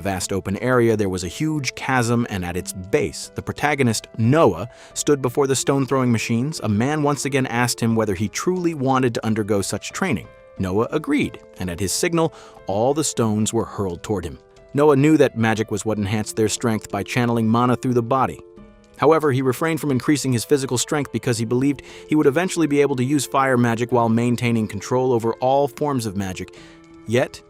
a vast open area, there was a huge chasm, and at its base, the protagonist, Noah, stood before the stone-throwing machines. A man once again asked him whether he truly wanted to undergo such training. Noah agreed, and at his signal, all the stones were hurled toward him. Noah knew that magic was what enhanced their strength by channeling mana through the body. However, he refrained from increasing his physical strength because he believed he would eventually be able to use fire magic while maintaining control over all forms of magic. Yet,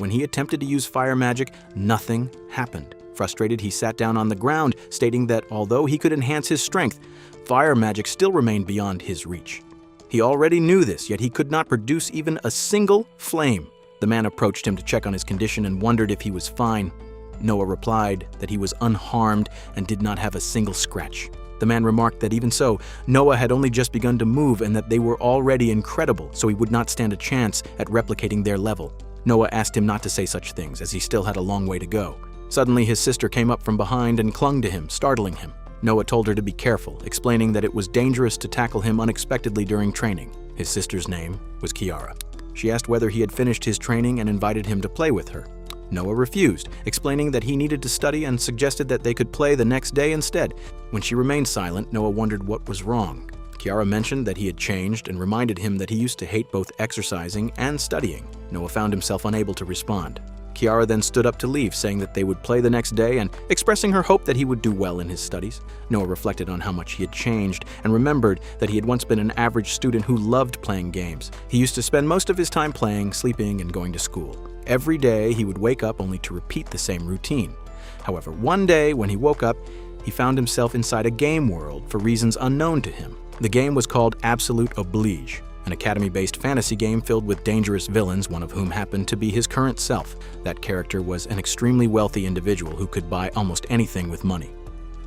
when he attempted to use fire magic, nothing happened. Frustrated, he sat down on the ground, stating that although he could enhance his strength, fire magic still remained beyond his reach. He already knew this, yet he could not produce even a single flame. The man approached him to check on his condition and wondered if he was fine. Noah replied that he was unharmed and did not have a single scratch. The man remarked that even so, Noah had only just begun to move and that they were already incredible, so he would not stand a chance at replicating their level. Noah asked him not to say such things, as he still had a long way to go. Suddenly, his sister came up from behind and clung to him, startling him. Noah told her to be careful, explaining that it was dangerous to tackle him unexpectedly during training. His sister's name was Kiara. She asked whether he had finished his training and invited him to play with her. Noah refused, explaining that he needed to study and suggested that they could play the next day instead. When she remained silent, Noah wondered what was wrong. Kiara mentioned that he had changed and reminded him that he used to hate both exercising and studying. Noah found himself unable to respond. Kiara then stood up to leave, saying that they would play the next day and expressing her hope that he would do well in his studies. Noah reflected on how much he had changed and remembered that he had once been an average student who loved playing games. He used to spend most of his time playing, sleeping, and going to school. Every day, he would wake up only to repeat the same routine. However, one day, when he woke up, he found himself inside a game world for reasons unknown to him. The game was called Absolute Oblige, an academy-based fantasy game filled with dangerous villains, one of whom happened to be his current self. That character was an extremely wealthy individual who could buy almost anything with money.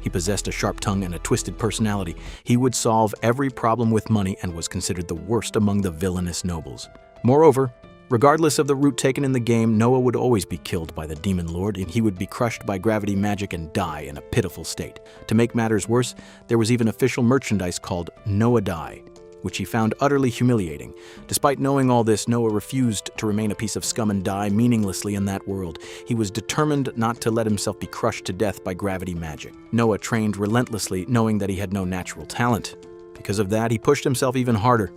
He possessed a sharp tongue and a twisted personality. He would solve every problem with money and was considered the worst among the villainous nobles. Moreover, regardless of the route taken in the game, Noah would always be killed by the Demon Lord, and he would be crushed by gravity magic and die in a pitiful state. To make matters worse, there was even official merchandise called Noah Die, which he found utterly humiliating. Despite knowing all this, Noah refused to remain a piece of scum and die meaninglessly in that world. He was determined not to let himself be crushed to death by gravity magic. Noah trained relentlessly, knowing that he had no natural talent. Because of that, he pushed himself even harder.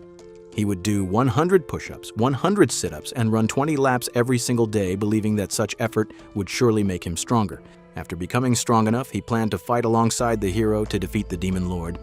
He would do 100 push-ups, 100 sit-ups, and run 20 laps every single day, believing that such effort would surely make him stronger. After becoming strong enough, he planned to fight alongside the hero to defeat the Demon Lord,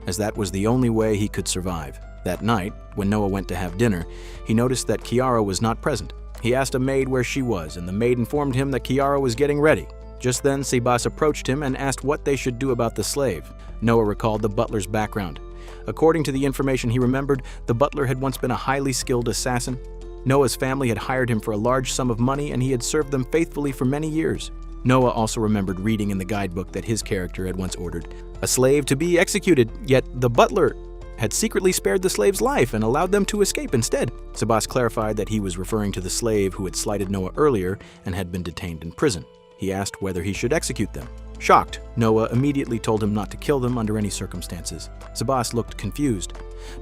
as that was the only way he could survive. That night, when Noah went to have dinner, he noticed that Kiara was not present. He asked a maid where she was, and the maid informed him that Kiara was getting ready. Just then, Sebas approached him and asked what they should do about the slave. Noah recalled the butler's background. According to the information he remembered, the butler had once been a highly skilled assassin. Noah's family had hired him for a large sum of money, and he had served them faithfully for many years. Noah also remembered reading in the guidebook that his character had once ordered a slave to be executed, yet the butler had secretly spared the slave's life and allowed them to escape instead. Sebas clarified that he was referring to the slave who had slighted Noah earlier and had been detained in prison. He asked whether he should execute them. Shocked, Noah immediately told him not to kill them under any circumstances. Sebas looked confused.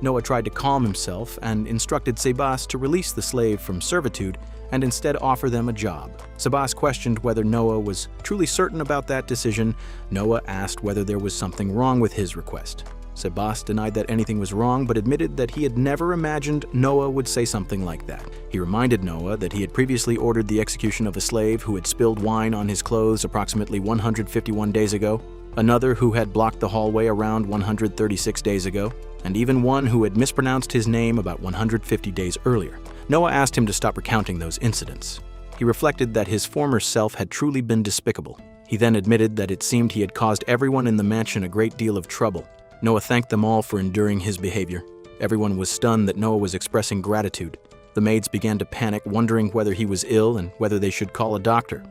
Noah tried to calm himself and instructed Sebas to release the slave from servitude and instead offer them a job. Sebas questioned whether Noah was truly certain about that decision. Noah asked whether there was something wrong with his request. Sebas denied that anything was wrong, but admitted that he had never imagined Noah would say something like that. He reminded Noah that he had previously ordered the execution of a slave who had spilled wine on his clothes approximately 151 days ago, another who had blocked the hallway around 136 days ago, and even one who had mispronounced his name about 150 days earlier. Noah asked him to stop recounting those incidents. He reflected that his former self had truly been despicable. He then admitted that it seemed he had caused everyone in the mansion a great deal of trouble. Noah thanked them all for enduring his behavior. Everyone was stunned that Noah was expressing gratitude. The maids began to panic, wondering whether he was ill and whether they should call a doctor.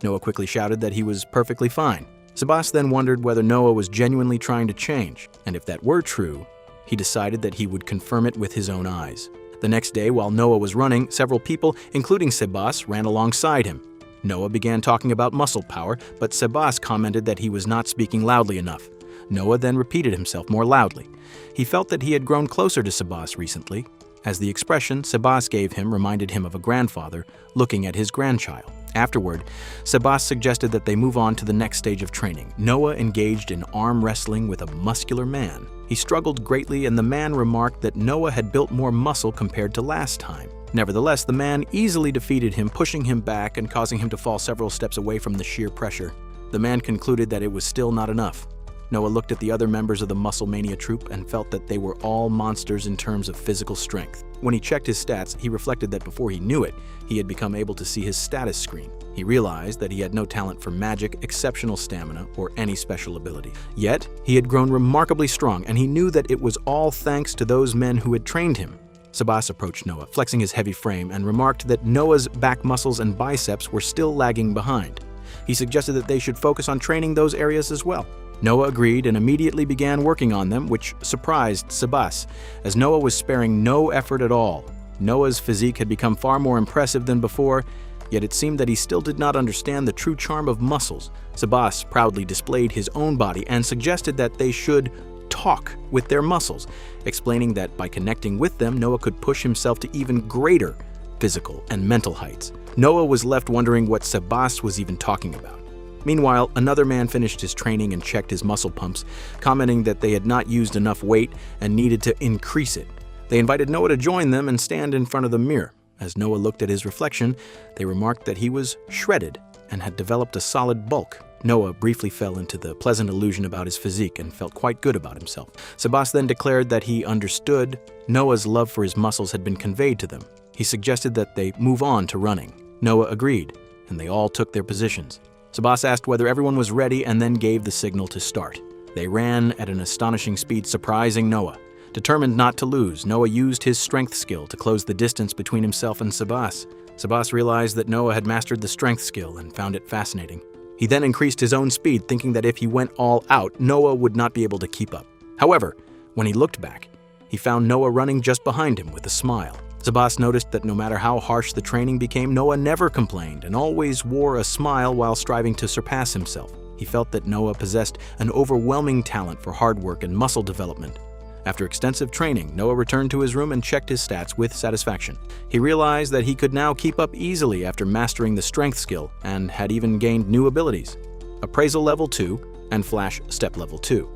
Noah quickly shouted that he was perfectly fine. Sebas then wondered whether Noah was genuinely trying to change, and if that were true, he decided that he would confirm it with his own eyes. The next day, while Noah was running, several people, including Sebas, ran alongside him. Noah began talking about muscle power, but Sebas commented that he was not speaking loudly enough. Noah then repeated himself more loudly. He felt that he had grown closer to Sebas recently. as the expression Sebas gave him reminded him of a grandfather looking at his grandchild. Afterward, Sebas suggested that they move on to the next stage of training. Noah engaged in arm wrestling with a muscular man. He struggled greatly, and the man remarked that Noah had built more muscle compared to last time. Nevertheless, the man easily defeated him, pushing him back and causing him to fall several steps away from the sheer pressure. The man concluded that it was still not enough. Noah looked at the other members of the Muscle Mania troupe and felt that they were all monsters in terms of physical strength. When he checked his stats, he reflected that before he knew it, he had become able to see his status screen. He realized that he had no talent for magic, exceptional stamina, or any special ability. Yet, he had grown remarkably strong, and he knew that it was all thanks to those men who had trained him. Sebas approached Noah, flexing his heavy frame, and remarked that Noah's back muscles and biceps were still lagging behind. He suggested that they should focus on training those areas as well. Noah agreed and immediately began working on them, which surprised Sebas, as Noah was sparing no effort at all. Noah's physique had become far more impressive than before, yet it seemed that he still did not understand the true charm of muscles. Sebas proudly displayed his own body and suggested that they should talk with their muscles, explaining that by connecting with them, Noah could push himself to even greater physical and mental heights. Noah was left wondering what Sebas was even talking about. Meanwhile, another man finished his training and checked his muscle pumps, commenting that they had not used enough weight and needed to increase it. They invited Noah to join them and stand in front of the mirror. As Noah looked at his reflection, they remarked that he was shredded and had developed a solid bulk. Noah briefly fell into the pleasant illusion about his physique and felt quite good about himself. Sebas then declared that he understood Noah's love for his muscles had been conveyed to them. He suggested that they move on to running. Noah agreed, and they all took their positions. Sebas asked whether everyone was ready and then gave the signal to start. They ran at an astonishing speed, surprising Noah. Determined not to lose, Noah used his strength skill to close the distance between himself and Sebas. Sebas realized that Noah had mastered the strength skill and found it fascinating. He then increased his own speed, thinking that if he went all out, Noah would not be able to keep up. However, when he looked back, he found Noah running just behind him with a smile. Sebas noticed that no matter how harsh the training became, Noah never complained and always wore a smile while striving to surpass himself. He felt that Noah possessed an overwhelming talent for hard work and muscle development. After extensive training, Noah returned to his room and checked his stats with satisfaction. He realized that he could now keep up easily after mastering the strength skill and had even gained new abilities: Appraisal Level 2 and Flash Step Level 2.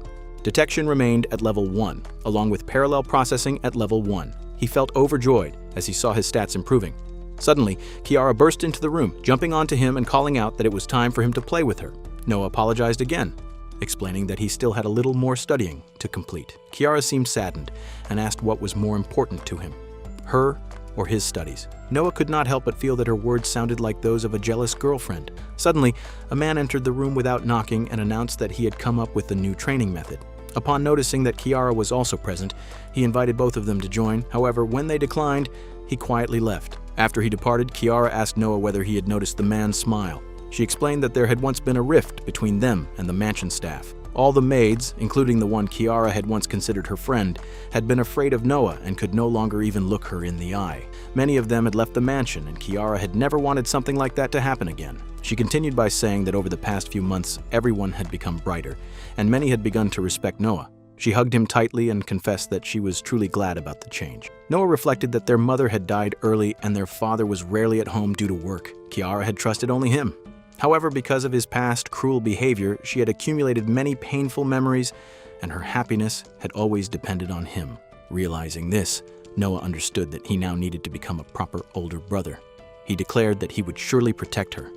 Detection remained at Level 1, along with Parallel Processing at Level 1. He felt overjoyed as he saw his stats improving. Suddenly, Kiara burst into the room, jumping onto him and calling out that it was time for him to play with her. Noah apologized again, explaining that he still had a little more studying to complete. Kiara seemed saddened and asked what was more important to him, her or his studies. Noah could not help but feel that her words sounded like those of a jealous girlfriend. Suddenly, a man entered the room without knocking and announced that he had come up with a new training method. Upon noticing that Kiara was also present, he invited both of them to join. However, when they declined, he quietly left. After he departed, Kiara asked Noah whether he had noticed the man's smile. She explained that there had once been a rift between them and the mansion staff. All the maids, including the one Kiara had once considered her friend, had been afraid of Noah and could no longer even look her in the eye. Many of them had left the mansion, and Kiara had never wanted something like that to happen again. She continued by saying that over the past few months, everyone had become brighter, and many had begun to respect Noah. She hugged him tightly and confessed that she was truly glad about the change. Noah reflected that their mother had died early and their father was rarely at home due to work. Kiara had trusted only him. However, because of his past cruel behavior, she had accumulated many painful memories, and her happiness had always depended on him. Realizing this, Noah understood that he now needed to become a proper older brother. He declared that he would surely protect her.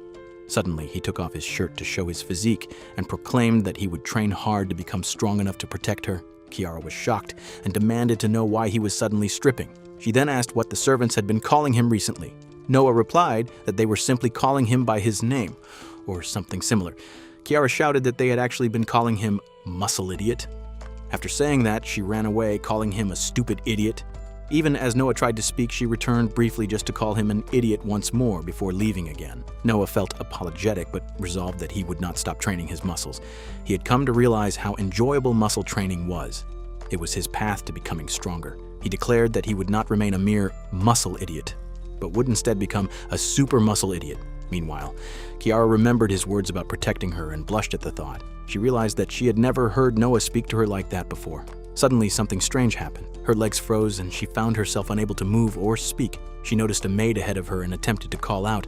Suddenly, he took off his shirt to show his physique and proclaimed that he would train hard to become strong enough to protect her. Kiara was shocked and demanded to know why he was suddenly stripping. She then asked what the servants had been calling him recently. Noah replied that they were simply calling him by his name, or something similar. Kiara shouted that they had actually been calling him Muscle Idiot. After saying that, she ran away, calling him a stupid idiot. Even as Noah tried to speak, she returned briefly just to call him an idiot once more before leaving again. Noah felt apologetic, but resolved that he would not stop training his muscles. He had come to realize how enjoyable muscle training was. It was his path to becoming stronger. He declared that he would not remain a mere muscle idiot, but would instead become a super muscle idiot. Meanwhile, Kiara remembered his words about protecting her and blushed at the thought. She realized that she had never heard Noah speak to her like that before. Suddenly, something strange happened. Her legs froze and she found herself unable to move or speak. She noticed a maid ahead of her and attempted to call out,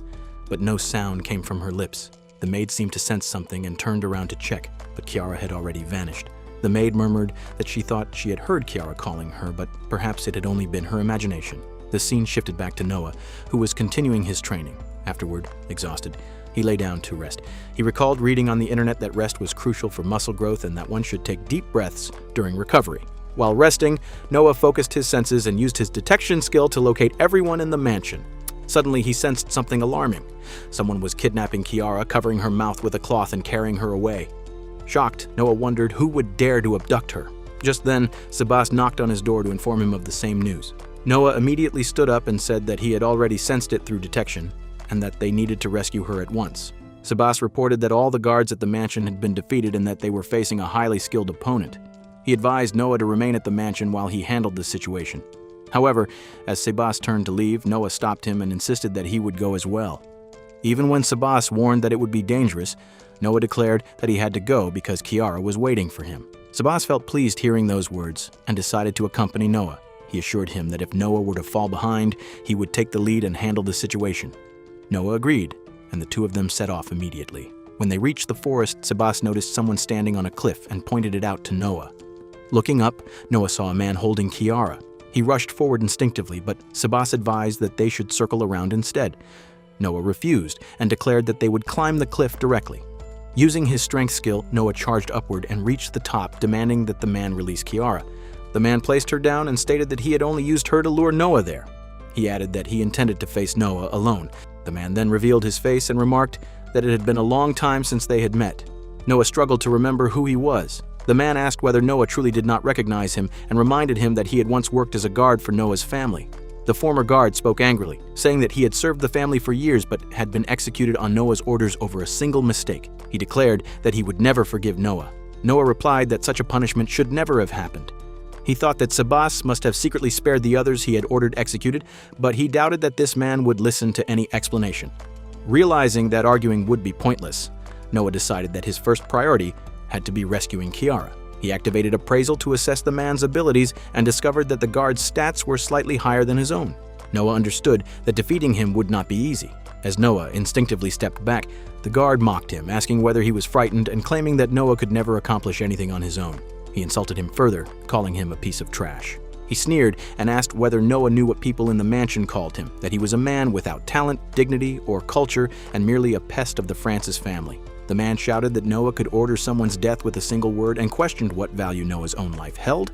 but no sound came from her lips. The maid seemed to sense something and turned around to check, but Kiara had already vanished. The maid murmured that she thought she had heard Kiara calling her, but perhaps it had only been her imagination. The scene shifted back to Noah, who was continuing his training. Afterward, exhausted, he lay down to rest. He recalled reading on the internet that rest was crucial for muscle growth and that one should take deep breaths during recovery. While resting, Noah focused his senses and used his detection skill to locate everyone in the mansion. Suddenly, he sensed something alarming. Someone was kidnapping Kiara, covering her mouth with a cloth and carrying her away. Shocked, Noah wondered who would dare to abduct her. Just then, Sebas knocked on his door to inform him of the same news. Noah immediately stood up and said that he had already sensed it through detection, and that they needed to rescue her at once. Sebas reported that all the guards at the mansion had been defeated and that they were facing a highly skilled opponent. He advised Noah to remain at the mansion while he handled the situation. However, as Sebas turned to leave, Noah stopped him and insisted that he would go as well. Even when Sebas warned that it would be dangerous, Noah declared that he had to go because Kiara was waiting for him. Sebas felt pleased hearing those words and decided to accompany Noah. He assured him that if Noah were to fall behind, he would take the lead and handle the situation. Noah agreed, and the two of them set off immediately. When they reached the forest, Sebas noticed someone standing on a cliff and pointed it out to Noah. Looking up, Noah saw a man holding Kiara. He rushed forward instinctively, but Sebas advised that they should circle around instead. Noah refused and declared that they would climb the cliff directly. Using his strength skill, Noah charged upward and reached the top, demanding that the man release Kiara. The man placed her down and stated that he had only used her to lure Noah there. He added that he intended to face Noah alone. The man then revealed his face and remarked that it had been a long time since they had met. Noah struggled to remember who he was. The man asked whether Noah truly did not recognize him and reminded him that he had once worked as a guard for Noah's family. The former guard spoke angrily, saying that he had served the family for years but had been executed on Noah's orders over a single mistake. He declared that he would never forgive Noah. Noah replied that such a punishment should never have happened. He thought that Sebas must have secretly spared the others he had ordered executed, but he doubted that this man would listen to any explanation. Realizing that arguing would be pointless, Noah decided that his first priority had to be rescuing Kiara. He activated appraisal to assess the man's abilities and discovered that the guard's stats were slightly higher than his own. Noah understood that defeating him would not be easy. As Noah instinctively stepped back, the guard mocked him, asking whether he was frightened and claiming that Noah could never accomplish anything on his own. He insulted him further, calling him a piece of trash. He sneered and asked whether Noah knew what people in the mansion called him, that he was a man without talent, dignity, or culture, and merely a pest of the Francis family. The man shouted that Noah could order someone's death with a single word and questioned what value Noah's own life held.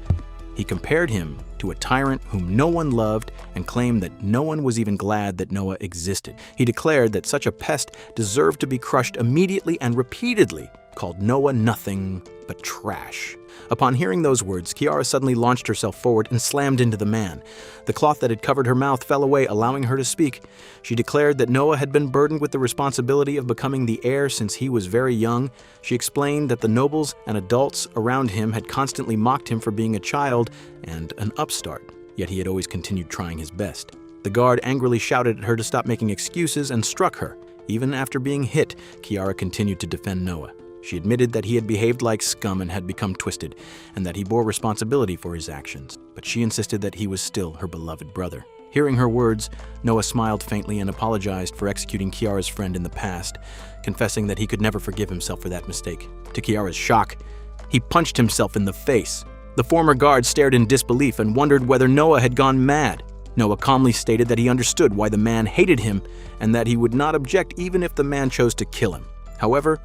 He compared him to a tyrant whom no one loved and claimed that no one was even glad that Noah existed. He declared that such a pest deserved to be crushed immediately and repeatedly called Noah nothing but trash. Upon hearing those words, Kiara suddenly launched herself forward and slammed into the man. The cloth that had covered her mouth fell away, allowing her to speak. She declared that Noah had been burdened with the responsibility of becoming the heir since he was very young. She explained that the nobles and adults around him had constantly mocked him for being a child and an upstart, yet he had always continued trying his best. The guard angrily shouted at her to stop making excuses and struck her. Even after being hit, Kiara continued to defend Noah. She admitted that he had behaved like scum and had become twisted, and that he bore responsibility for his actions, but she insisted that he was still her beloved brother. Hearing her words, Noah smiled faintly and apologized for executing Kiara's friend in the past, confessing that he could never forgive himself for that mistake. To Kiara's shock, he punched himself in the face. The former guard stared in disbelief and wondered whether Noah had gone mad. Noah calmly stated that he understood why the man hated him and that he would not object even if the man chose to kill him. However,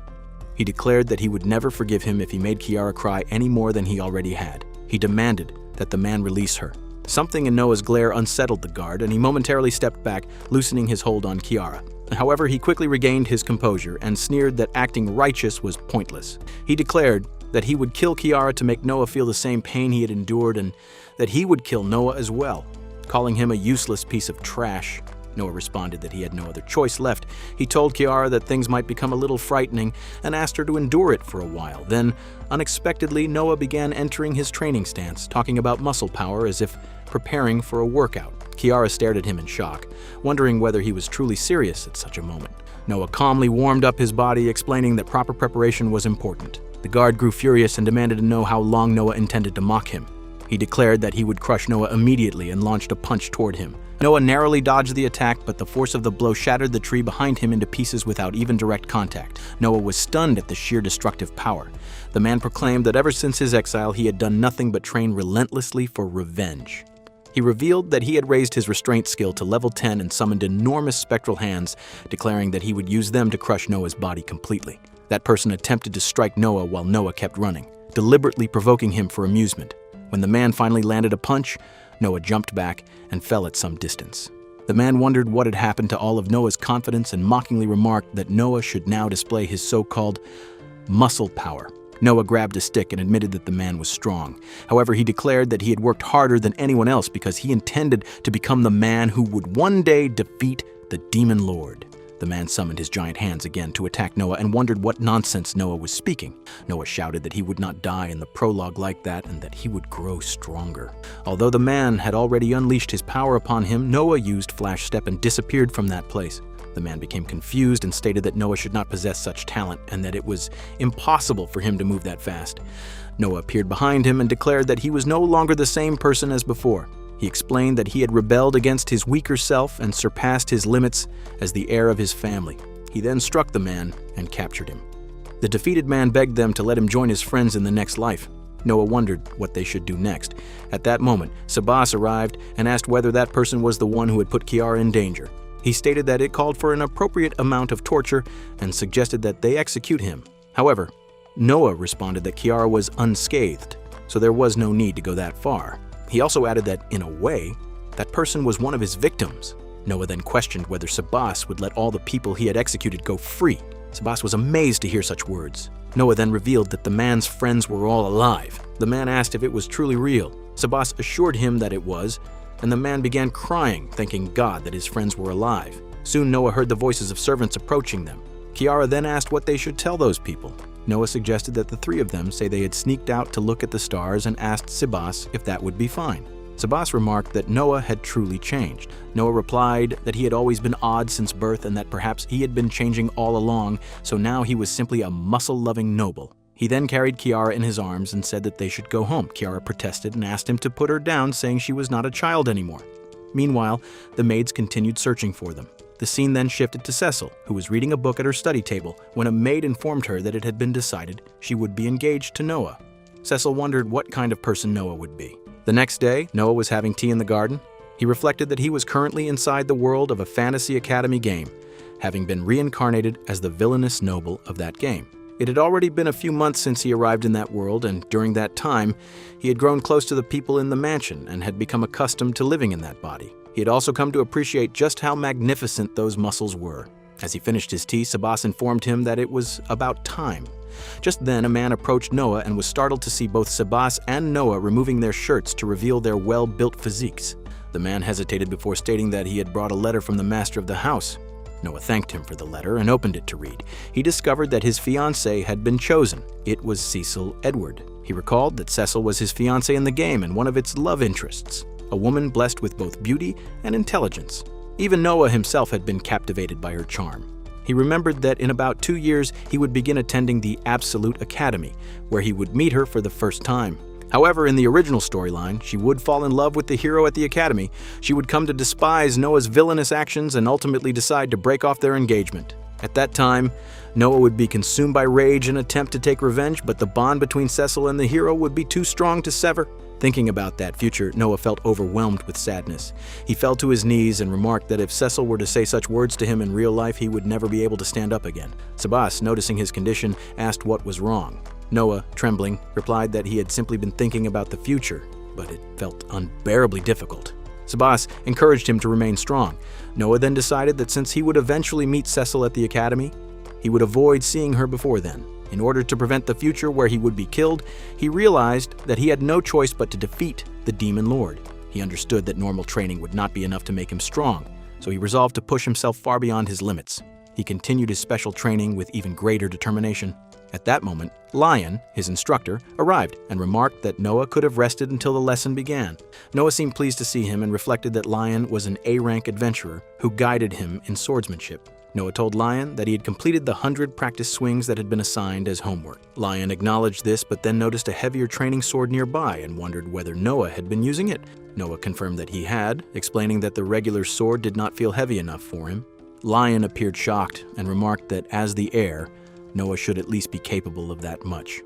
he declared that he would never forgive him if he made Kiara cry any more than he already had. He demanded that the man release her. Something in Noah's glare unsettled the guard, and he momentarily stepped back, loosening his hold on Kiara. However, he quickly regained his composure and sneered that acting righteous was pointless. He declared that he would kill Kiara to make Noah feel the same pain he had endured and that he would kill Noah as well, calling him a useless piece of trash. Noah responded that he had no other choice left. He told Kiara that things might become a little frightening and asked her to endure it for a while. Then, unexpectedly, Noah began entering his training stance, talking about muscle power as if preparing for a workout. Kiara stared at him in shock, wondering whether he was truly serious at such a moment. Noah calmly warmed up his body, explaining that proper preparation was important. The guard grew furious and demanded to know how long Noah intended to mock him. He declared that he would crush Noah immediately and launched a punch toward him. Noah narrowly dodged the attack, but the force of the blow shattered the tree behind him into pieces without even direct contact. Noah was stunned at the sheer destructive power. The man proclaimed that ever since his exile, he had done nothing but train relentlessly for revenge. He revealed that he had raised his restraint skill to level 10 and summoned enormous spectral hands, declaring that he would use them to crush Noah's body completely. That person attempted to strike Noah while Noah kept running, deliberately provoking him for amusement. When the man finally landed a punch, Noah jumped back and fell at some distance. The man wondered what had happened to all of Noah's confidence and mockingly remarked that Noah should now display his so-called muscle power. Noah grabbed a stick and admitted that the man was strong. However, he declared that he had worked harder than anyone else because he intended to become the man who would one day defeat the Demon Lord. The man summoned his giant hands again to attack Noah and wondered what nonsense Noah was speaking. Noah shouted that he would not die in the prologue like that and that he would grow stronger. Although the man had already unleashed his power upon him, Noah used Flash Step and disappeared from that place. The man became confused and stated that Noah should not possess such talent and that it was impossible for him to move that fast. Noah appeared behind him and declared that he was no longer the same person as before. He explained that he had rebelled against his weaker self and surpassed his limits as the heir of his family. He then struck the man and captured him. The defeated man begged them to let him join his friends in the next life. Noah wondered what they should do next. At that moment, Sabas arrived and asked whether that person was the one who had put Kiara in danger. He stated that it called for an appropriate amount of torture and suggested that they execute him. However, Noah responded that Kiara was unscathed, so there was no need to go that far. He also added that, in a way, that person was one of his victims. Noah then questioned whether Sabas would let all the people he had executed go free. Sabas was amazed to hear such words. Noah then revealed that the man's friends were all alive. The man asked if it was truly real. Sabas assured him that it was, and the man began crying, thanking God that his friends were alive. Soon Noah heard the voices of servants approaching them. Kiara then asked what they should tell those people. Noah suggested that the three of them say they had sneaked out to look at the stars and asked Sabas if that would be fine. Sabas remarked that Noah had truly changed. Noah replied that he had always been odd since birth and that perhaps he had been changing all along, so now he was simply a muscle-loving noble. He then carried Kiara in his arms and said that they should go home. Kiara protested and asked him to put her down, saying she was not a child anymore. Meanwhile, the maids continued searching for them. The scene then shifted to Cecil, who was reading a book at her study table when a maid informed her that it had been decided she would be engaged to Noah. Cecil wondered what kind of person Noah would be. The next day, Noah was having tea in the garden. He reflected that he was currently inside the world of a Fantasy Academy game, having been reincarnated as the villainous noble of that game. It had already been a few months since he arrived in that world, and during that time, he had grown close to the people in the mansion and had become accustomed to living in that body. He had also come to appreciate just how magnificent those muscles were. As he finished his tea, Sabas informed him that it was about time. Just then, a man approached Noah and was startled to see both Sabas and Noah removing their shirts to reveal their well-built physiques. The man hesitated before stating that he had brought a letter from the master of the house. Noah thanked him for the letter and opened it to read. He discovered that his fiancée had been chosen. It was Cecil Edward. He recalled that Cecil was his fiancée in the game and one of its love interests, a woman blessed with both beauty and intelligence. Even Noah himself had been captivated by her charm. He remembered that in about 2 years he would begin attending the Absolute Academy, where he would meet her for the first time. However, in the original storyline, she would fall in love with the hero at the academy. She would come to despise Noah's villainous actions and ultimately decide to break off their engagement. At that time, Noah would be consumed by rage and attempt to take revenge, but the bond between Cecil and the hero would be too strong to sever. Thinking about that future, Noah felt overwhelmed with sadness. He fell to his knees and remarked that if Cecil were to say such words to him in real life, he would never be able to stand up again. Sabas, noticing his condition, asked what was wrong. Noah, trembling, replied that he had simply been thinking about the future, but it felt unbearably difficult. Sabas encouraged him to remain strong. Noah then decided that since he would eventually meet Cecil at the academy, he would avoid seeing her before then. In order to prevent the future where he would be killed, he realized that he had no choice but to defeat the Demon Lord. He understood that normal training would not be enough to make him strong, so he resolved to push himself far beyond his limits. He continued his special training with even greater determination. At that moment, Lion, his instructor, arrived and remarked that Noah could have rested until the lesson began. Noah seemed pleased to see him and reflected that Lion was an A-rank adventurer who guided him in swordsmanship. Noah told Lion that he had completed the 100 practice swings that had been assigned as homework. Lion acknowledged this, but then noticed a heavier training sword nearby and wondered whether Noah had been using it. Noah confirmed that he had, explaining that the regular sword did not feel heavy enough for him. Lion appeared shocked and remarked that as the heir, Noah should at least be capable of that much.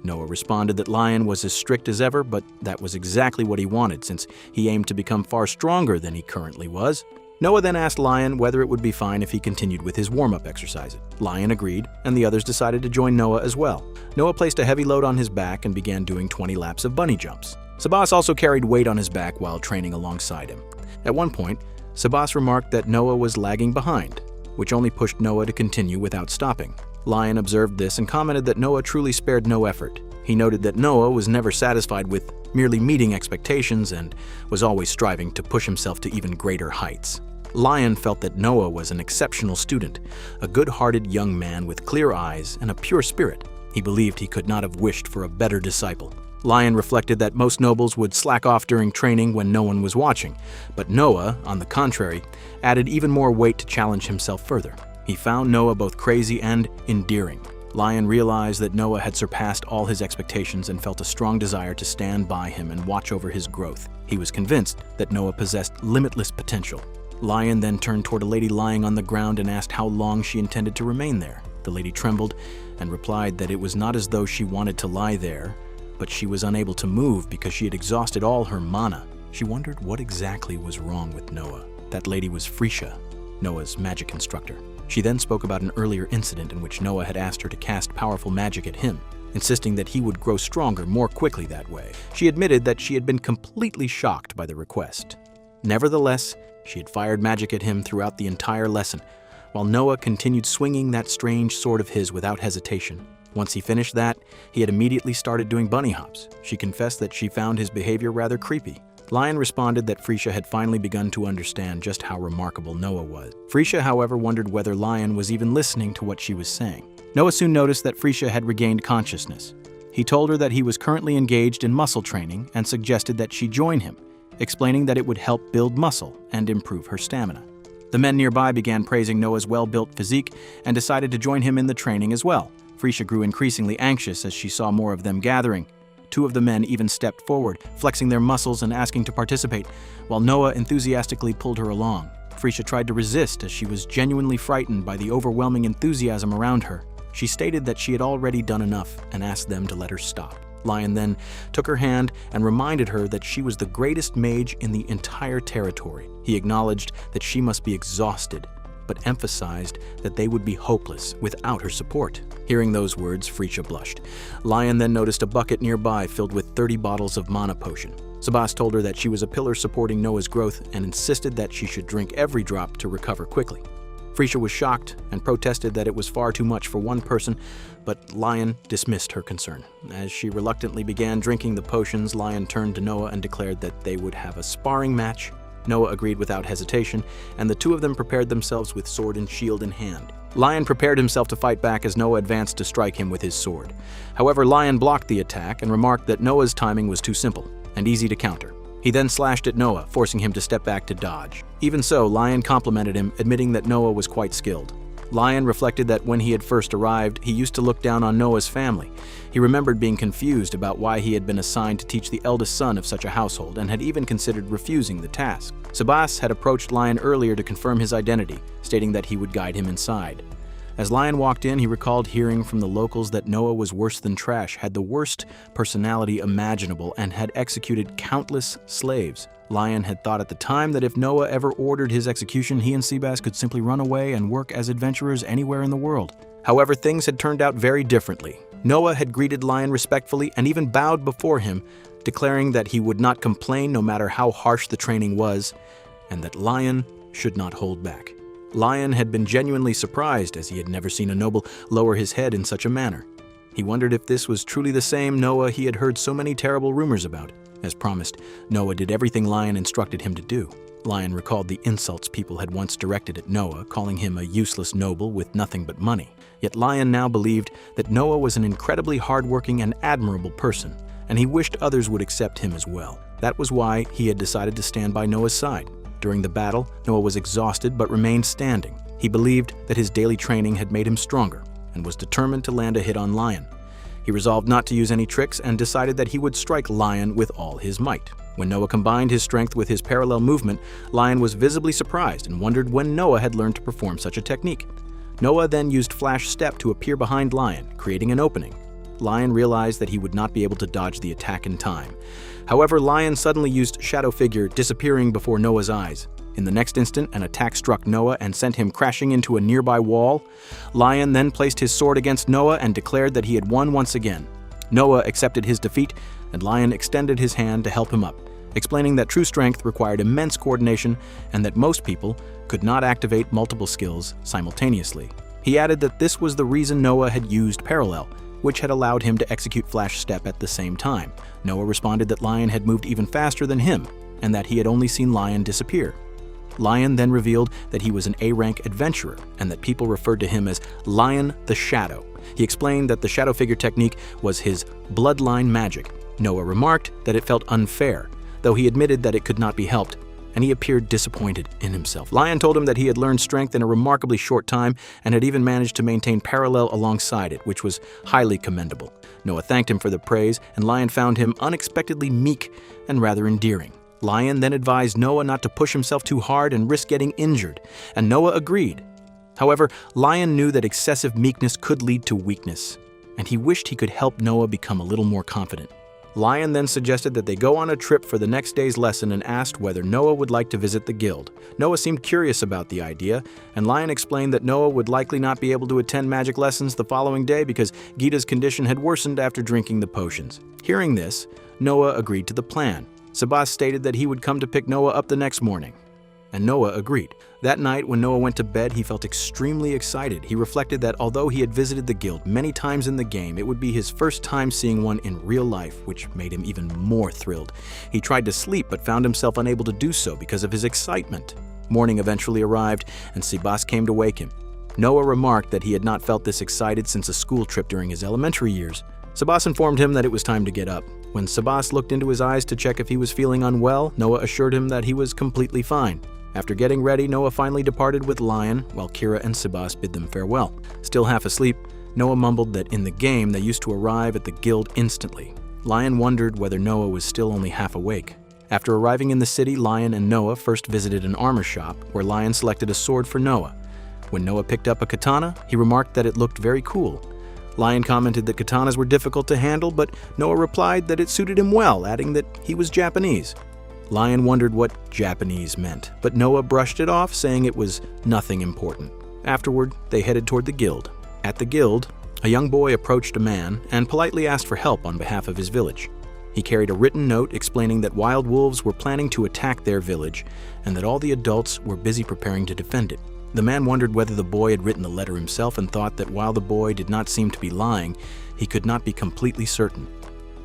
Noah responded that Lion was as strict as ever, but that was exactly what he wanted since he aimed to become far stronger than he currently was. Noah then asked Lion whether it would be fine if he continued with his warm-up exercises. Lion agreed, and the others decided to join Noah as well. Noah placed a heavy load on his back and began doing 20 laps of bunny jumps. Sabas also carried weight on his back while training alongside him. At one point, Sabas remarked that Noah was lagging behind, which only pushed Noah to continue without stopping. Lion observed this and commented that Noah truly spared no effort. He noted that Noah was never satisfied with merely meeting expectations and was always striving to push himself to even greater heights. Lion felt that Noah was an exceptional student, a good-hearted young man with clear eyes and a pure spirit. He believed he could not have wished for a better disciple. Lion reflected that most nobles would slack off during training when no one was watching, but Noah, on the contrary, added even more weight to challenge himself further. He found Noah both crazy and endearing. Lion realized that Noah had surpassed all his expectations and felt a strong desire to stand by him and watch over his growth. He was convinced that Noah possessed limitless potential. Lion then turned toward a lady lying on the ground and asked how long she intended to remain there. The lady trembled and replied that it was not as though she wanted to lie there, but she was unable to move because she had exhausted all her mana. She wondered what exactly was wrong with Noah. That lady was Freesia, Noah's magic instructor. She then spoke about an earlier incident in which Noah had asked her to cast powerful magic at him, insisting that he would grow stronger more quickly that way. She admitted that she had been completely shocked by the request. Nevertheless, she had fired magic at him throughout the entire lesson, while Noah continued swinging that strange sword of his without hesitation. Once he finished that, he had immediately started doing bunny hops. She confessed that she found his behavior rather creepy. Lion responded that Freesia had finally begun to understand just how remarkable Noah was. Freesia, however, wondered whether Lion was even listening to what she was saying. Noah soon noticed that Freesia had regained consciousness. He told her that he was currently engaged in muscle training and suggested that she join him, explaining that it would help build muscle and improve her stamina. The men nearby began praising Noah's well-built physique and decided to join him in the training as well. Freesia grew increasingly anxious as she saw more of them gathering. Two of the men even stepped forward, flexing their muscles and asking to participate, while Noah enthusiastically pulled her along. Freesia tried to resist as she was genuinely frightened by the overwhelming enthusiasm around her. She stated that she had already done enough and asked them to let her stop. Lion then took her hand and reminded her that she was the greatest mage in the entire territory. He acknowledged that she must be exhausted, but emphasized that they would be hopeless without her support. Hearing those words, Freesia blushed. Lion then noticed a bucket nearby filled with 30 bottles of mana potion. Sabas told her that she was a pillar supporting Noah's growth and insisted that she should drink every drop to recover quickly. Freesia was shocked and protested that it was far too much for one person, but Lion dismissed her concern. As she reluctantly began drinking the potions, Lion turned to Noah and declared that they would have a sparring match. Noah agreed without hesitation, and the two of them prepared themselves with sword and shield in hand. Lion prepared himself to fight back as Noah advanced to strike him with his sword. However, Lion blocked the attack and remarked that Noah's timing was too simple and easy to counter. He then slashed at Noah, forcing him to step back to dodge. Even so, Lion complimented him, admitting that Noah was quite skilled. Lion reflected that when he had first arrived, he used to look down on Noah's family. He remembered being confused about why he had been assigned to teach the eldest son of such a household and had even considered refusing the task. Sabas had approached Lion earlier to confirm his identity, stating that he would guide him inside. As Lion walked in, he recalled hearing from the locals that Noah was worse than trash, had the worst personality imaginable, and had executed countless slaves. Lion had thought at the time that if Noah ever ordered his execution, he and Seabass could simply run away and work as adventurers anywhere in the world. However, things had turned out very differently. Noah had greeted Lion respectfully and even bowed before him, declaring that he would not complain no matter how harsh the training was, and that Lion should not hold back. Lion had been genuinely surprised, as he had never seen a noble lower his head in such a manner. He wondered if this was truly the same Noah he had heard so many terrible rumors about. As promised, Noah did everything Lion instructed him to do. Lion recalled the insults people had once directed at Noah, calling him a useless noble with nothing but money. Yet Lion now believed that Noah was an incredibly hardworking and admirable person, and he wished others would accept him as well. That was why he had decided to stand by Noah's side. During the battle, Noah was exhausted but remained standing. He believed that his daily training had made him stronger and was determined to land a hit on Lion. He resolved not to use any tricks and decided that he would strike Lion with all his might. When Noah combined his strength with his parallel movement, Lion was visibly surprised and wondered when Noah had learned to perform such a technique. Noah then used Flash Step to appear behind Lion, creating an opening. Lion realized that he would not be able to dodge the attack in time. However, Lion suddenly used Shadow Figure, disappearing before Noah's eyes. In the next instant, an attack struck Noah and sent him crashing into a nearby wall. Lion then placed his sword against Noah and declared that he had won once again. Noah accepted his defeat, and Lion extended his hand to help him up, explaining that true strength required immense coordination and that most people could not activate multiple skills simultaneously. He added that this was the reason Noah had used Parallel, which had allowed him to execute Flash Step at the same time. Noah responded that Lion had moved even faster than him, and that he had only seen Lion disappear. Lion then revealed that he was an A-rank adventurer, and that people referred to him as Lion the Shadow. He explained that the Shadow Figure technique was his bloodline magic. Noah remarked that it felt unfair, though he admitted that it could not be helped, and he appeared disappointed in himself. Lion told him that he had learned strength in a remarkably short time and had even managed to maintain Parallel alongside it, which was highly commendable. Noah thanked him for the praise, and Lion found him unexpectedly meek and rather endearing. Lion then advised Noah not to push himself too hard and risk getting injured, and Noah agreed. However, Lion knew that excessive meekness could lead to weakness, and he wished he could help Noah become a little more confident. Lion then suggested that they go on a trip for the next day's lesson and asked whether Noah would like to visit the guild. Noah seemed curious about the idea, and Lion explained that Noah would likely not be able to attend magic lessons the following day because Gita's condition had worsened after drinking the potions. Hearing this, Noah agreed to the plan. Sebas stated that he would come to pick Noah up the next morning, and Noah agreed. That night, when Noah went to bed, he felt extremely excited. He reflected that although he had visited the guild many times in the game, it would be his first time seeing one in real life, which made him even more thrilled. He tried to sleep but found himself unable to do so because of his excitement. Morning eventually arrived, and Sebas came to wake him. Noah remarked that he had not felt this excited since a school trip during his elementary years. Sebas informed him that it was time to get up. When Sebas looked into his eyes to check if he was feeling unwell, Noah assured him that he was completely fine. After getting ready, Noah finally departed with Lion, while Kira and Sebas bid them farewell. Still half asleep, Noah mumbled that in the game they used to arrive at the guild instantly. Lion wondered whether Noah was still only half awake. After arriving in the city, Lion and Noah first visited an armor shop, where Lion selected a sword for Noah. When Noah picked up a katana, he remarked that it looked very cool. Lion commented that katanas were difficult to handle, but Noah replied that it suited him well, adding that he was Japanese. Lion wondered what Japanese meant, but Noah brushed it off, saying it was nothing important. Afterward, they headed toward the guild. At the guild, a young boy approached a man and politely asked for help on behalf of his village. He carried a written note explaining that wild wolves were planning to attack their village and that all the adults were busy preparing to defend it. The man wondered whether the boy had written the letter himself and thought that while the boy did not seem to be lying, he could not be completely certain.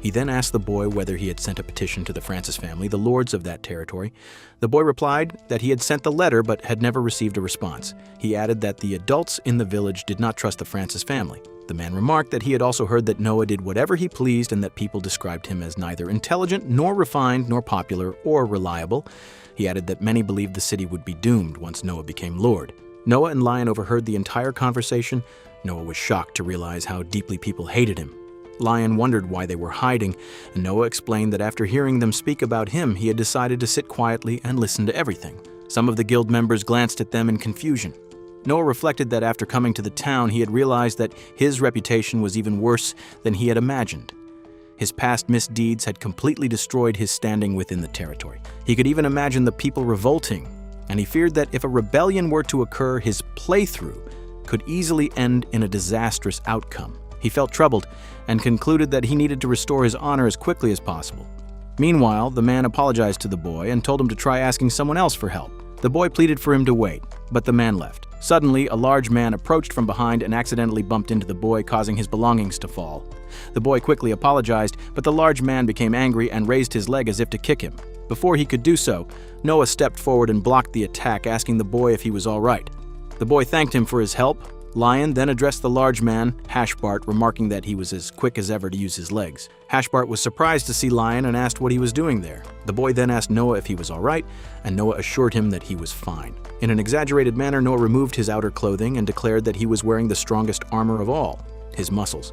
He then asked the boy whether he had sent a petition to the Francis family, the lords of that territory. The boy replied that he had sent the letter but had never received a response. He added that the adults in the village did not trust the Francis family. The man remarked that he had also heard that Noah did whatever he pleased and that people described him as neither intelligent, nor refined, nor popular, or reliable. He added that many believed the city would be doomed once Noah became lord. Noah and Lion overheard the entire conversation. Noah was shocked to realize how deeply people hated him. Lion wondered why they were hiding, and Noah explained that after hearing them speak about him, he had decided to sit quietly and listen to everything. Some of the guild members glanced at them in confusion. Noah reflected that after coming to the town, he had realized that his reputation was even worse than he had imagined. His past misdeeds had completely destroyed his standing within the territory. He could even imagine the people revolting, and he feared that if a rebellion were to occur, his playthrough could easily end in a disastrous outcome. He felt troubled and concluded that he needed to restore his honor as quickly as possible. Meanwhile, the man apologized to the boy and told him to try asking someone else for help. The boy pleaded for him to wait, but the man left. Suddenly, a large man approached from behind and accidentally bumped into the boy, causing his belongings to fall. The boy quickly apologized, but the large man became angry and raised his leg as if to kick him. Before he could do so, Noah stepped forward and blocked the attack, asking the boy if he was all right. The boy thanked him for his help, Lion then addressed the large man, Hashbart, remarking that he was as quick as ever to use his legs. Hashbart was surprised to see Lion and asked what he was doing there. The boy then asked Noah if he was all right, and Noah assured him that he was fine. In an exaggerated manner, Noah removed his outer clothing and declared that he was wearing the strongest armor of all, his muscles.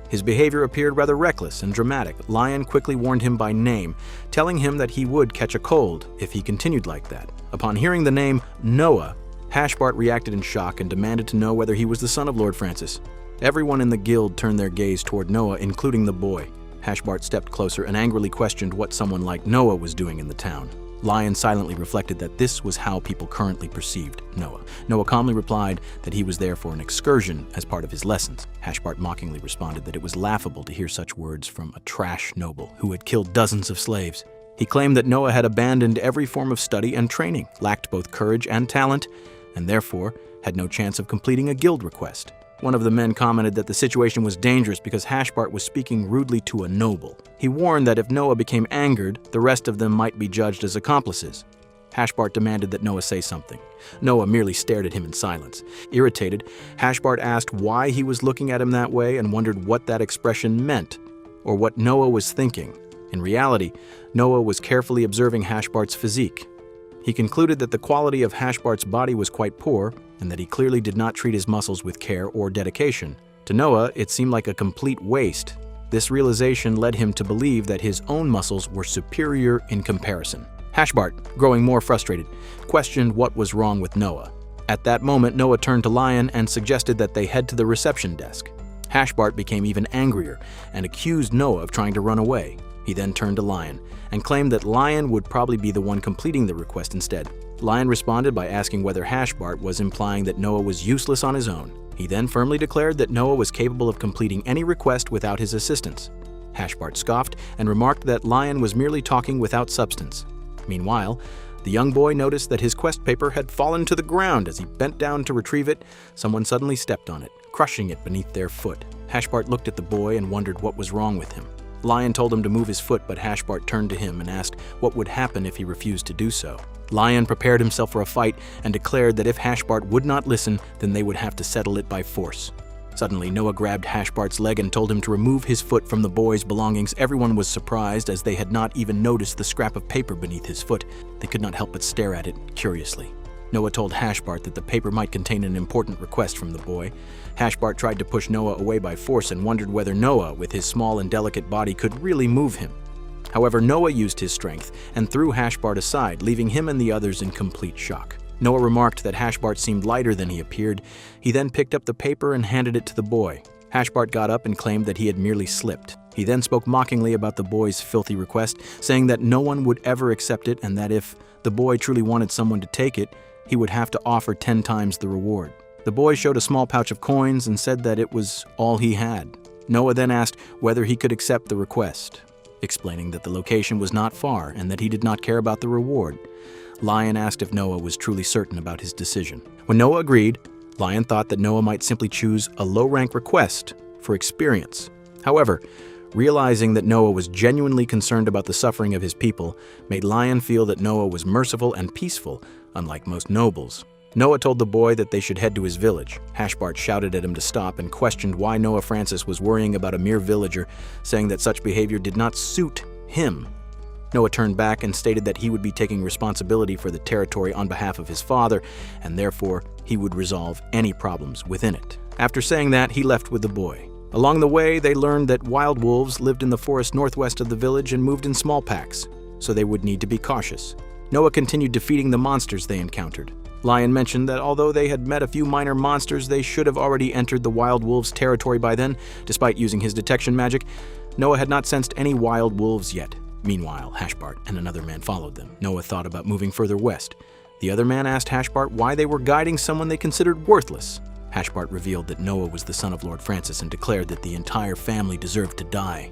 His behavior appeared rather reckless and dramatic. Lion quickly warned him by name, telling him that he would catch a cold if he continued like that. Upon hearing the name Noah, Hashbart reacted in shock and demanded to know whether he was the son of Lord Francis. Everyone in the guild turned their gaze toward Noah, including the boy. Hashbart stepped closer and angrily questioned what someone like Noah was doing in the town. Lion silently reflected that this was how people currently perceived Noah. Noah calmly replied that he was there for an excursion as part of his lessons. Hashbart mockingly responded that it was laughable to hear such words from a trash noble who had killed dozens of slaves. He claimed that Noah had abandoned every form of study and training, lacked both courage and talent, and therefore had no chance of completing a guild request. One of the men commented that the situation was dangerous because Hashbart was speaking rudely to a noble. He warned that if Noah became angered, the rest of them might be judged as accomplices. Hashbart demanded that Noah say something. Noah merely stared at him in silence. Irritated, Hashbart asked why he was looking at him that way and wondered what that expression meant, or what Noah was thinking. In reality, Noah was carefully observing Hashbart's physique. He concluded that the quality of Hashbart's body was quite poor, and that he clearly did not treat his muscles with care or dedication. To Noah, it seemed like a complete waste. This realization led him to believe that his own muscles were superior in comparison. Hashbart, growing more frustrated, questioned what was wrong with Noah. At that moment, Noah turned to Lion and suggested that they head to the reception desk. Hashbart became even angrier and accused Noah of trying to run away. He then turned to Lion and claimed that Lion would probably be the one completing the request instead. Lion responded by asking whether Hashbart was implying that Noah was useless on his own. He then firmly declared that Noah was capable of completing any request without his assistance. Hashbart scoffed and remarked that Lion was merely talking without substance. Meanwhile, the young boy noticed that his quest paper had fallen to the ground. As he bent down to retrieve it, someone suddenly stepped on it, crushing it beneath their foot. Hashbart looked at the boy and wondered what was wrong with him. Lion told him to move his foot, but Hashbart turned to him and asked what would happen if he refused to do so. Lion prepared himself for a fight and declared that if Hashbart would not listen, then they would have to settle it by force. Suddenly, Noah grabbed Hashbart's leg and told him to remove his foot from the boy's belongings. Everyone was surprised, as they had not even noticed the scrap of paper beneath his foot. They could not help but stare at it curiously. Noah told Hashbart that the paper might contain an important request from the boy. Hashbart tried to push Noah away by force and wondered whether Noah, with his small and delicate body, could really move him. However, Noah used his strength and threw Hashbart aside, leaving him and the others in complete shock. Noah remarked that Hashbart seemed lighter than he appeared. He then picked up the paper and handed it to the boy. Hashbart got up and claimed that he had merely slipped. He then spoke mockingly about the boy's filthy request, saying that no one would ever accept it and that if the boy truly wanted someone to take it, he would have to offer 10 times the reward. The boy showed a small pouch of coins and said that it was all he had. Noah then asked whether he could accept the request, explaining that the location was not far and that he did not care about the reward. Lion asked if Noah was truly certain about his decision. When Noah agreed, Lion thought that Noah might simply choose a low-rank request for experience. However, realizing that Noah was genuinely concerned about the suffering of his people made Lion feel that Noah was merciful and peaceful, unlike most nobles. Noah told the boy that they should head to his village. Hashbart shouted at him to stop and questioned why Noah Francis was worrying about a mere villager, saying that such behavior did not suit him. Noah turned back and stated that he would be taking responsibility for the territory on behalf of his father, and therefore he would resolve any problems within it. After saying that, he left with the boy. Along the way, they learned that wild wolves lived in the forest northwest of the village and moved in small packs, so they would need to be cautious. Noah continued defeating the monsters they encountered. Lion mentioned that although they had met a few minor monsters, they should have already entered the wild wolves' territory by then. Despite using his detection magic, Noah had not sensed any wild wolves yet. Meanwhile, Hashbart and another man followed them. Noah thought about moving further west. The other man asked Hashbart why they were guiding someone they considered worthless. Hashbart revealed that Noah was the son of Lord Francis and declared that the entire family deserved to die.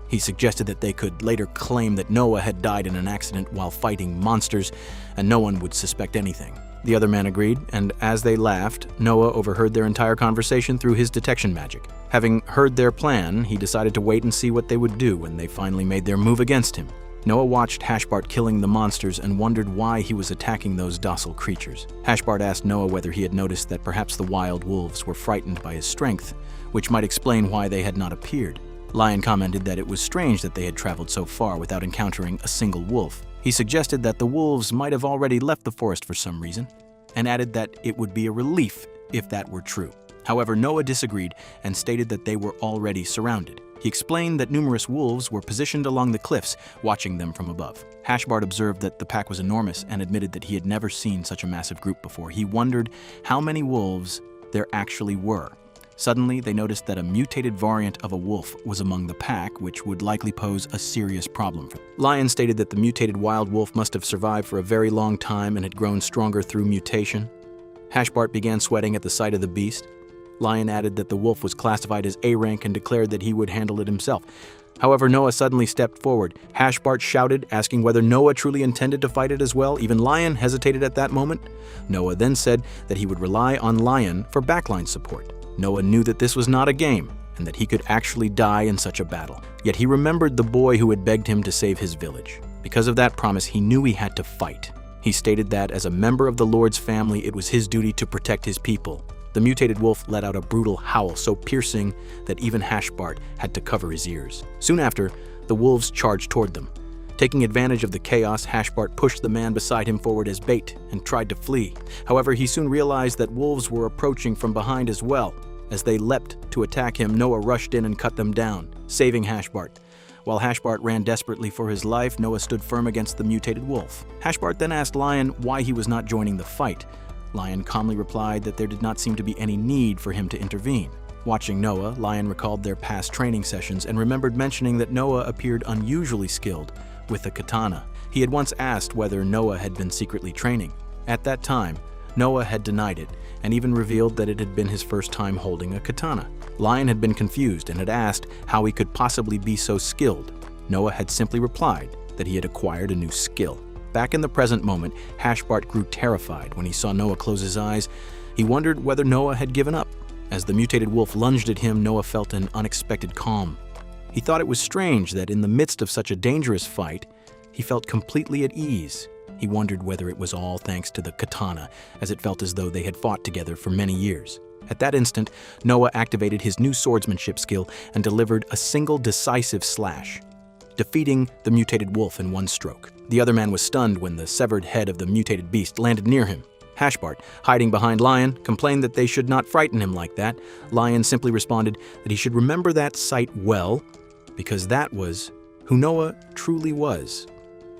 He suggested that they could later claim that Noah had died in an accident while fighting monsters, and no one would suspect anything. The other man agreed, and as they laughed, Noah overheard their entire conversation through his detection magic. Having heard their plan, he decided to wait and see what they would do when they finally made their move against him. Noah watched Hashbart killing the monsters and wondered why he was attacking those docile creatures. Hashbart asked Noah whether he had noticed that perhaps the wild wolves were frightened by his strength, which might explain why they had not appeared. Lion commented that it was strange that they had traveled so far without encountering a single wolf. He suggested that the wolves might have already left the forest for some reason, and added that it would be a relief if that were true. However, Noah disagreed and stated that they were already surrounded. He explained that numerous wolves were positioned along the cliffs, watching them from above. Hashbart observed that the pack was enormous and admitted that he had never seen such a massive group before. He wondered how many wolves there actually were. Suddenly, they noticed that a mutated variant of a wolf was among the pack, which would likely pose a serious problem for them. Lion stated that the mutated wild wolf must have survived for a very long time and had grown stronger through mutation. Hashbart began sweating at the sight of the beast. Lion added that the wolf was classified as A rank and declared that he would handle it himself. However, Noah suddenly stepped forward. Hashbart shouted, asking whether Noah truly intended to fight it as well. Even Lion hesitated at that moment. Noah then said that he would rely on Lion for backline support. Noah knew that this was not a game, and that he could actually die in such a battle. Yet he remembered the boy who had begged him to save his village. Because of that promise, he knew he had to fight. He stated that as a member of the Lord's family, it was his duty to protect his people. The mutated wolf let out a brutal howl so piercing that even Hashbart had to cover his ears. Soon after, the wolves charged toward them. Taking advantage of the chaos, Hashbart pushed the man beside him forward as bait and tried to flee. However, he soon realized that wolves were approaching from behind as well. As they leapt to attack him, Noah rushed in and cut them down, saving Hashbart. While Hashbart ran desperately for his life, Noah stood firm against the mutated wolf. Hashbart then asked Lion why he was not joining the fight. Lion calmly replied that there did not seem to be any need for him to intervene. Watching Noah, Lion recalled their past training sessions and remembered mentioning that Noah appeared unusually skilled with a katana. He had once asked whether Noah had been secretly training. At that time, Noah had denied it and even revealed that it had been his first time holding a katana. Lion had been confused and had asked how he could possibly be so skilled. Noah had simply replied that he had acquired a new skill. Back in the present moment, Hashbart grew terrified when he saw Noah close his eyes. He wondered whether Noah had given up. As the mutated wolf lunged at him, Noah felt an unexpected calm. He thought it was strange that in the midst of such a dangerous fight, he felt completely at ease. He wondered whether it was all thanks to the katana, as it felt as though they had fought together for many years. At that instant, Noah activated his new swordsmanship skill and delivered a single decisive slash, defeating the mutated wolf in one stroke. The other man was stunned when the severed head of the mutated beast landed near him. Hashbart, hiding behind Lion, complained that they should not frighten him like that. Lion simply responded that he should remember that sight well, because that was who Noah truly was.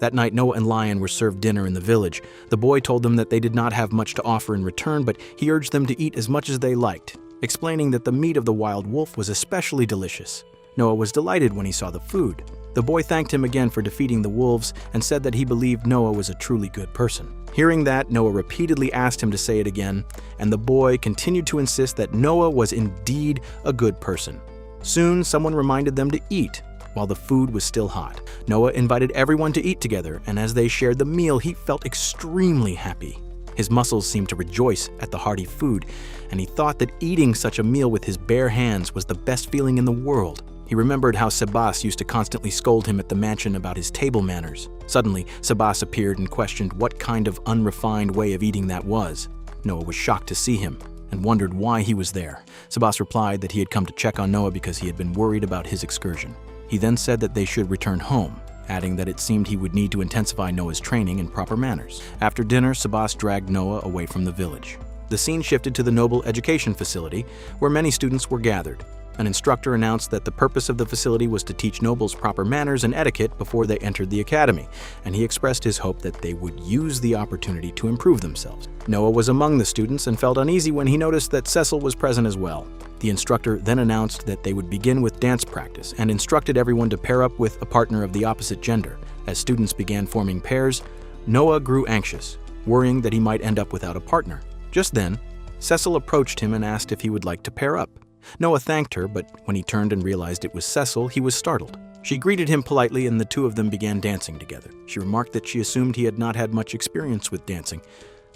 That night, Noah and Lion were served dinner in the village. The boy told them that they did not have much to offer in return, but he urged them to eat as much as they liked, explaining that the meat of the wild wolf was especially delicious. Noah was delighted when he saw the food. The boy thanked him again for defeating the wolves and said that he believed Noah was a truly good person. Hearing that, Noah repeatedly asked him to say it again, and the boy continued to insist that Noah was indeed a good person. Soon, someone reminded them to eat while the food was still hot. Noah invited everyone to eat together, and as they shared the meal, he felt extremely happy. His muscles seemed to rejoice at the hearty food, and he thought that eating such a meal with his bare hands was the best feeling in the world. He remembered how Sebas used to constantly scold him at the mansion about his table manners. Suddenly, Sebas appeared and questioned what kind of unrefined way of eating that was. Noah was shocked to see him and wondered why he was there. Sebas replied that he had come to check on Noah because he had been worried about his excursion. He then said that they should return home, adding that it seemed he would need to intensify Noah's training in proper manners. After dinner, Sebas dragged Noah away from the village. The scene shifted to the Noble Education Facility, where many students were gathered. An instructor announced that the purpose of the facility was to teach nobles proper manners and etiquette before they entered the academy, and he expressed his hope that they would use the opportunity to improve themselves. Noah was among the students and felt uneasy when he noticed that Cecil was present as well. The instructor then announced that they would begin with dance practice and instructed everyone to pair up with a partner of the opposite gender. As students began forming pairs, Noah grew anxious, worrying that he might end up without a partner. Just then, Cecil approached him and asked if he would like to pair up. Noah thanked her, but when he turned and realized it was Cecil, he was startled. She greeted him politely and the two of them began dancing together. She remarked that she assumed he had not had much experience with dancing.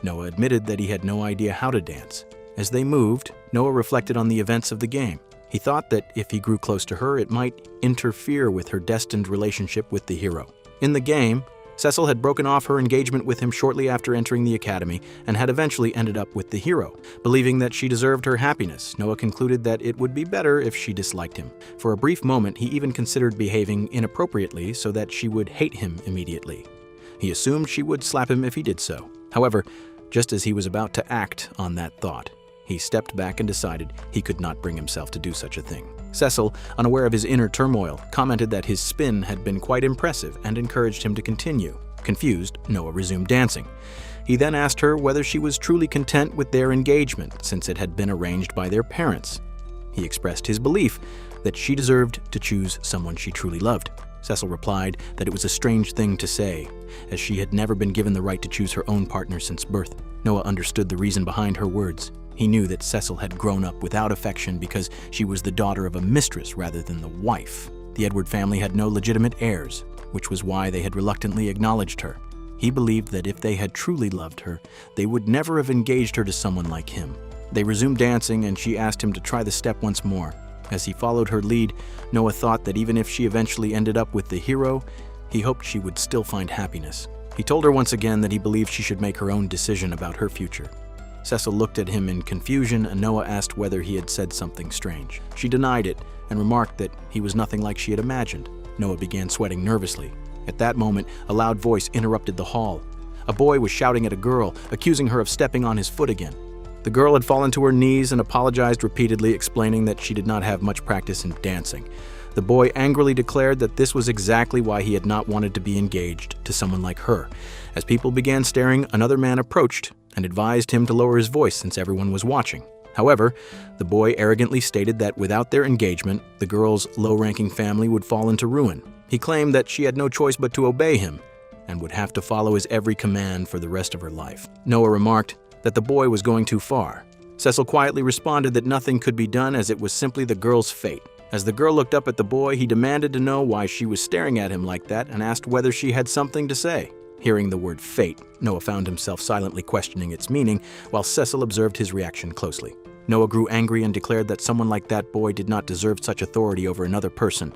Noah admitted that he had no idea how to dance. As they moved, Noah reflected on the events of the game. He thought that if he grew close to her, it might interfere with her destined relationship with the hero. In the game, Cecil had broken off her engagement with him shortly after entering the academy and had eventually ended up with the hero. Believing that she deserved her happiness, Noah concluded that it would be better if she disliked him. For a brief moment, he even considered behaving inappropriately so that she would hate him immediately. He assumed she would slap him if he did so. However, just as he was about to act on that thought, he stepped back and decided he could not bring himself to do such a thing. Cecil, unaware of his inner turmoil, commented that his spin had been quite impressive and encouraged him to continue. Confused, Noah resumed dancing. He then asked her whether she was truly content with their engagement, since it had been arranged by their parents. He expressed his belief that she deserved to choose someone she truly loved. Cecil replied that it was a strange thing to say, as she had never been given the right to choose her own partner since birth. Noah understood the reason behind her words. He knew that Cecil had grown up without affection because she was the daughter of a mistress rather than the wife. The Edward family had no legitimate heirs, which was why they had reluctantly acknowledged her. He believed that if they had truly loved her, they would never have engaged her to someone like him. They resumed dancing, and she asked him to try the step once more. As he followed her lead, Noah thought that even if she eventually ended up with the hero, he hoped she would still find happiness. He told her once again that he believed she should make her own decision about her future. Cecil looked at him in confusion, and Noah asked whether he had said something strange. She denied it and remarked that he was nothing like she had imagined. Noah began sweating nervously. At that moment, a loud voice interrupted the hall. A boy was shouting at a girl, accusing her of stepping on his foot again. The girl had fallen to her knees and apologized repeatedly, explaining that she did not have much practice in dancing. The boy angrily declared that this was exactly why he had not wanted to be engaged to someone like her. As people began staring, another man approached and advised him to lower his voice since everyone was watching. However, the boy arrogantly stated that without their engagement, the girl's low-ranking family would fall into ruin. He claimed that she had no choice but to obey him and would have to follow his every command for the rest of her life. Noah remarked that the boy was going too far. Cecil quietly responded that nothing could be done as it was simply the girl's fate. As the girl looked up at the boy, he demanded to know why she was staring at him like that and asked whether she had something to say. Hearing the word fate, Noah found himself silently questioning its meaning, while Cecil observed his reaction closely. Noah grew angry and declared that someone like that boy did not deserve such authority over another person.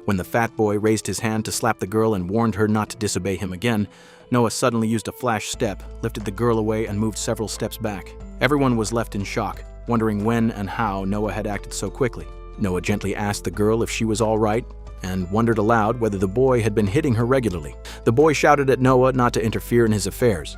When the fat boy raised his hand to slap the girl and warned her not to disobey him again, Noah suddenly used a flash step, lifted the girl away, and moved several steps back. Everyone was left in shock, wondering when and how Noah had acted so quickly. Noah gently asked the girl if she was all right, and wondered aloud whether the boy had been hitting her regularly. The boy shouted at Noah not to interfere in his affairs.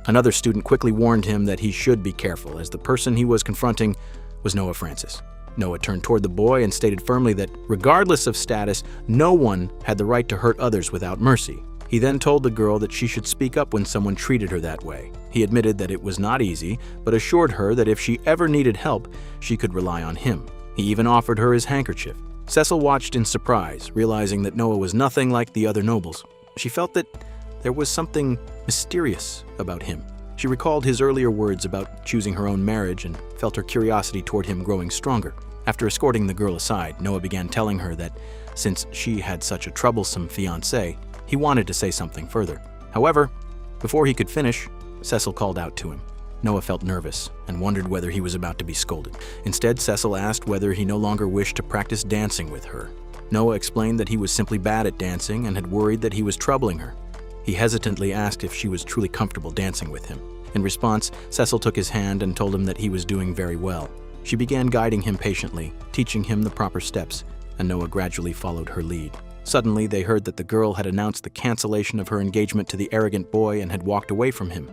Another student quickly warned him that he should be careful, as the person he was confronting was Noah Francis. Noah turned toward the boy and stated firmly that, regardless of status, no one had the right to hurt others without mercy. He then told the girl that she should speak up when someone treated her that way. He admitted that it was not easy, but assured her that if she ever needed help, she could rely on him. He even offered her his handkerchief. Cecil watched in surprise, realizing that Noah was nothing like the other nobles. She felt that there was something mysterious about him. She recalled his earlier words about choosing her own marriage and felt her curiosity toward him growing stronger. After escorting the girl aside, Noah began telling her that since she had such a troublesome fiancé, he wanted to say something further. However, before he could finish, Cecil called out to him. Noah felt nervous and wondered whether he was about to be scolded. Instead, Cecil asked whether he no longer wished to practice dancing with her. Noah explained that he was simply bad at dancing and had worried that he was troubling her. He hesitantly asked if she was truly comfortable dancing with him. In response, Cecil took his hand and told him that he was doing very well. She began guiding him patiently, teaching him the proper steps, and Noah gradually followed her lead. Suddenly, they heard that the girl had announced the cancellation of her engagement to the arrogant boy and had walked away from him.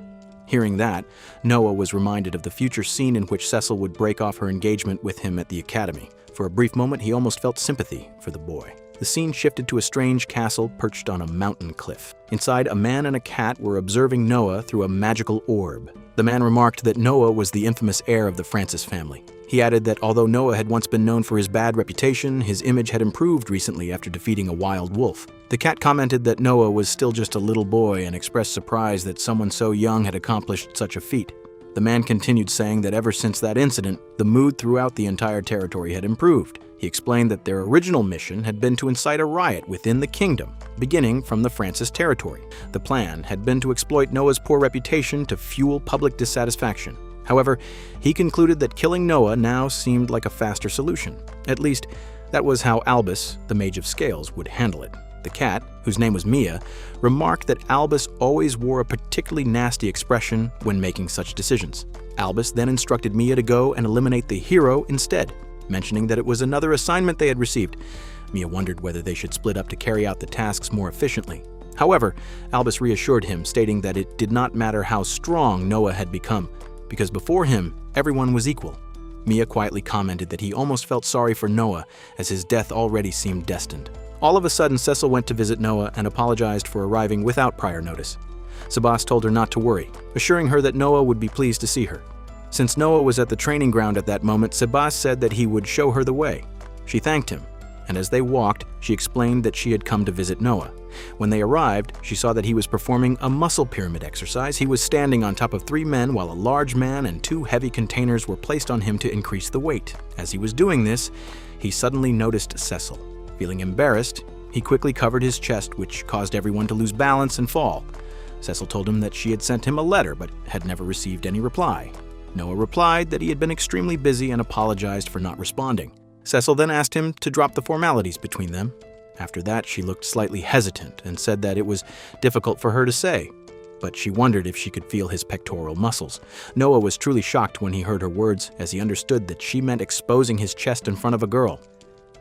Hearing that, Noah was reminded of the future scene in which Cecil would break off her engagement with him at the academy. For a brief moment, he almost felt sympathy for the boy. The scene shifted to a strange castle perched on a mountain cliff. Inside, a man and a cat were observing Noah through a magical orb. The man remarked that Noah was the infamous heir of the Francis family. He added that although Noah had once been known for his bad reputation, his image had improved recently after defeating a wild wolf. The cat commented that Noah was still just a little boy and expressed surprise that someone so young had accomplished such a feat. The man continued saying that ever since that incident, the mood throughout the entire territory had improved. He explained that their original mission had been to incite a riot within the kingdom, beginning from the Francis territory. The plan had been to exploit Noah's poor reputation to fuel public dissatisfaction. However, he concluded that killing Noah now seemed like a faster solution. At least, that was how Albus, the Mage of Scales, would handle it. The cat, whose name was Mia, remarked that Albus always wore a particularly nasty expression when making such decisions. Albus then instructed Mia to go and eliminate the hero instead, mentioning that it was another assignment they had received. Mia wondered whether they should split up to carry out the tasks more efficiently. However, Albus reassured him, stating that it did not matter how strong Noah had become, because before him, everyone was equal. Mia quietly commented that he almost felt sorry for Noah, as his death already seemed destined. All of a sudden, Cecil went to visit Noah and apologized for arriving without prior notice. Sebas told her not to worry, assuring her that Noah would be pleased to see her. Since Noah was at the training ground at that moment, Sebas said that he would show her the way. She thanked him, and as they walked, she explained that she had come to visit Noah. When they arrived, she saw that he was performing a muscle pyramid exercise. He was standing on top of 3 men while a large man and 2 heavy containers were placed on him to increase the weight. As he was doing this, he suddenly noticed Cecil. Feeling embarrassed, he quickly covered his chest, which caused everyone to lose balance and fall. Cecil told him that she had sent him a letter but had never received any reply. Noah replied that he had been extremely busy and apologized for not responding. Cecil then asked him to drop the formalities between them. After that, she looked slightly hesitant and said that it was difficult for her to say, but she wondered if she could feel his pectoral muscles. Noah was truly shocked when he heard her words, as he understood that she meant exposing his chest in front of a girl.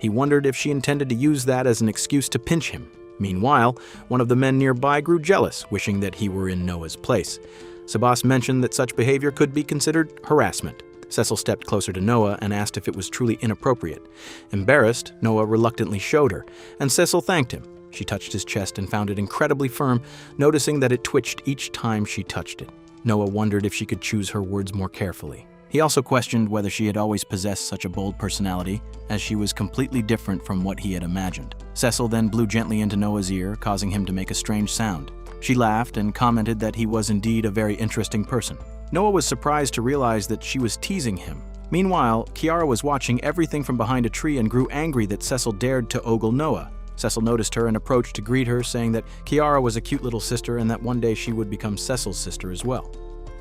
He wondered if she intended to use that as an excuse to pinch him. Meanwhile, one of the men nearby grew jealous, wishing that he were in Noah's place. Sebas mentioned that such behavior could be considered harassment. Cecil stepped closer to Noah and asked if it was truly inappropriate. Embarrassed, Noah reluctantly showed her, and Cecil thanked him. She touched his chest and found it incredibly firm, noticing that it twitched each time she touched it. Noah wondered if she could choose her words more carefully. He also questioned whether she had always possessed such a bold personality, as she was completely different from what he had imagined. Cecil then blew gently into Noah's ear, causing him to make a strange sound. She laughed and commented that he was indeed a very interesting person. Noah was surprised to realize that she was teasing him. Meanwhile, Kiara was watching everything from behind a tree and grew angry that Cecil dared to ogle Noah. Cecil noticed her and approached to greet her, saying that Kiara was a cute little sister and that one day she would become Cecil's sister as well.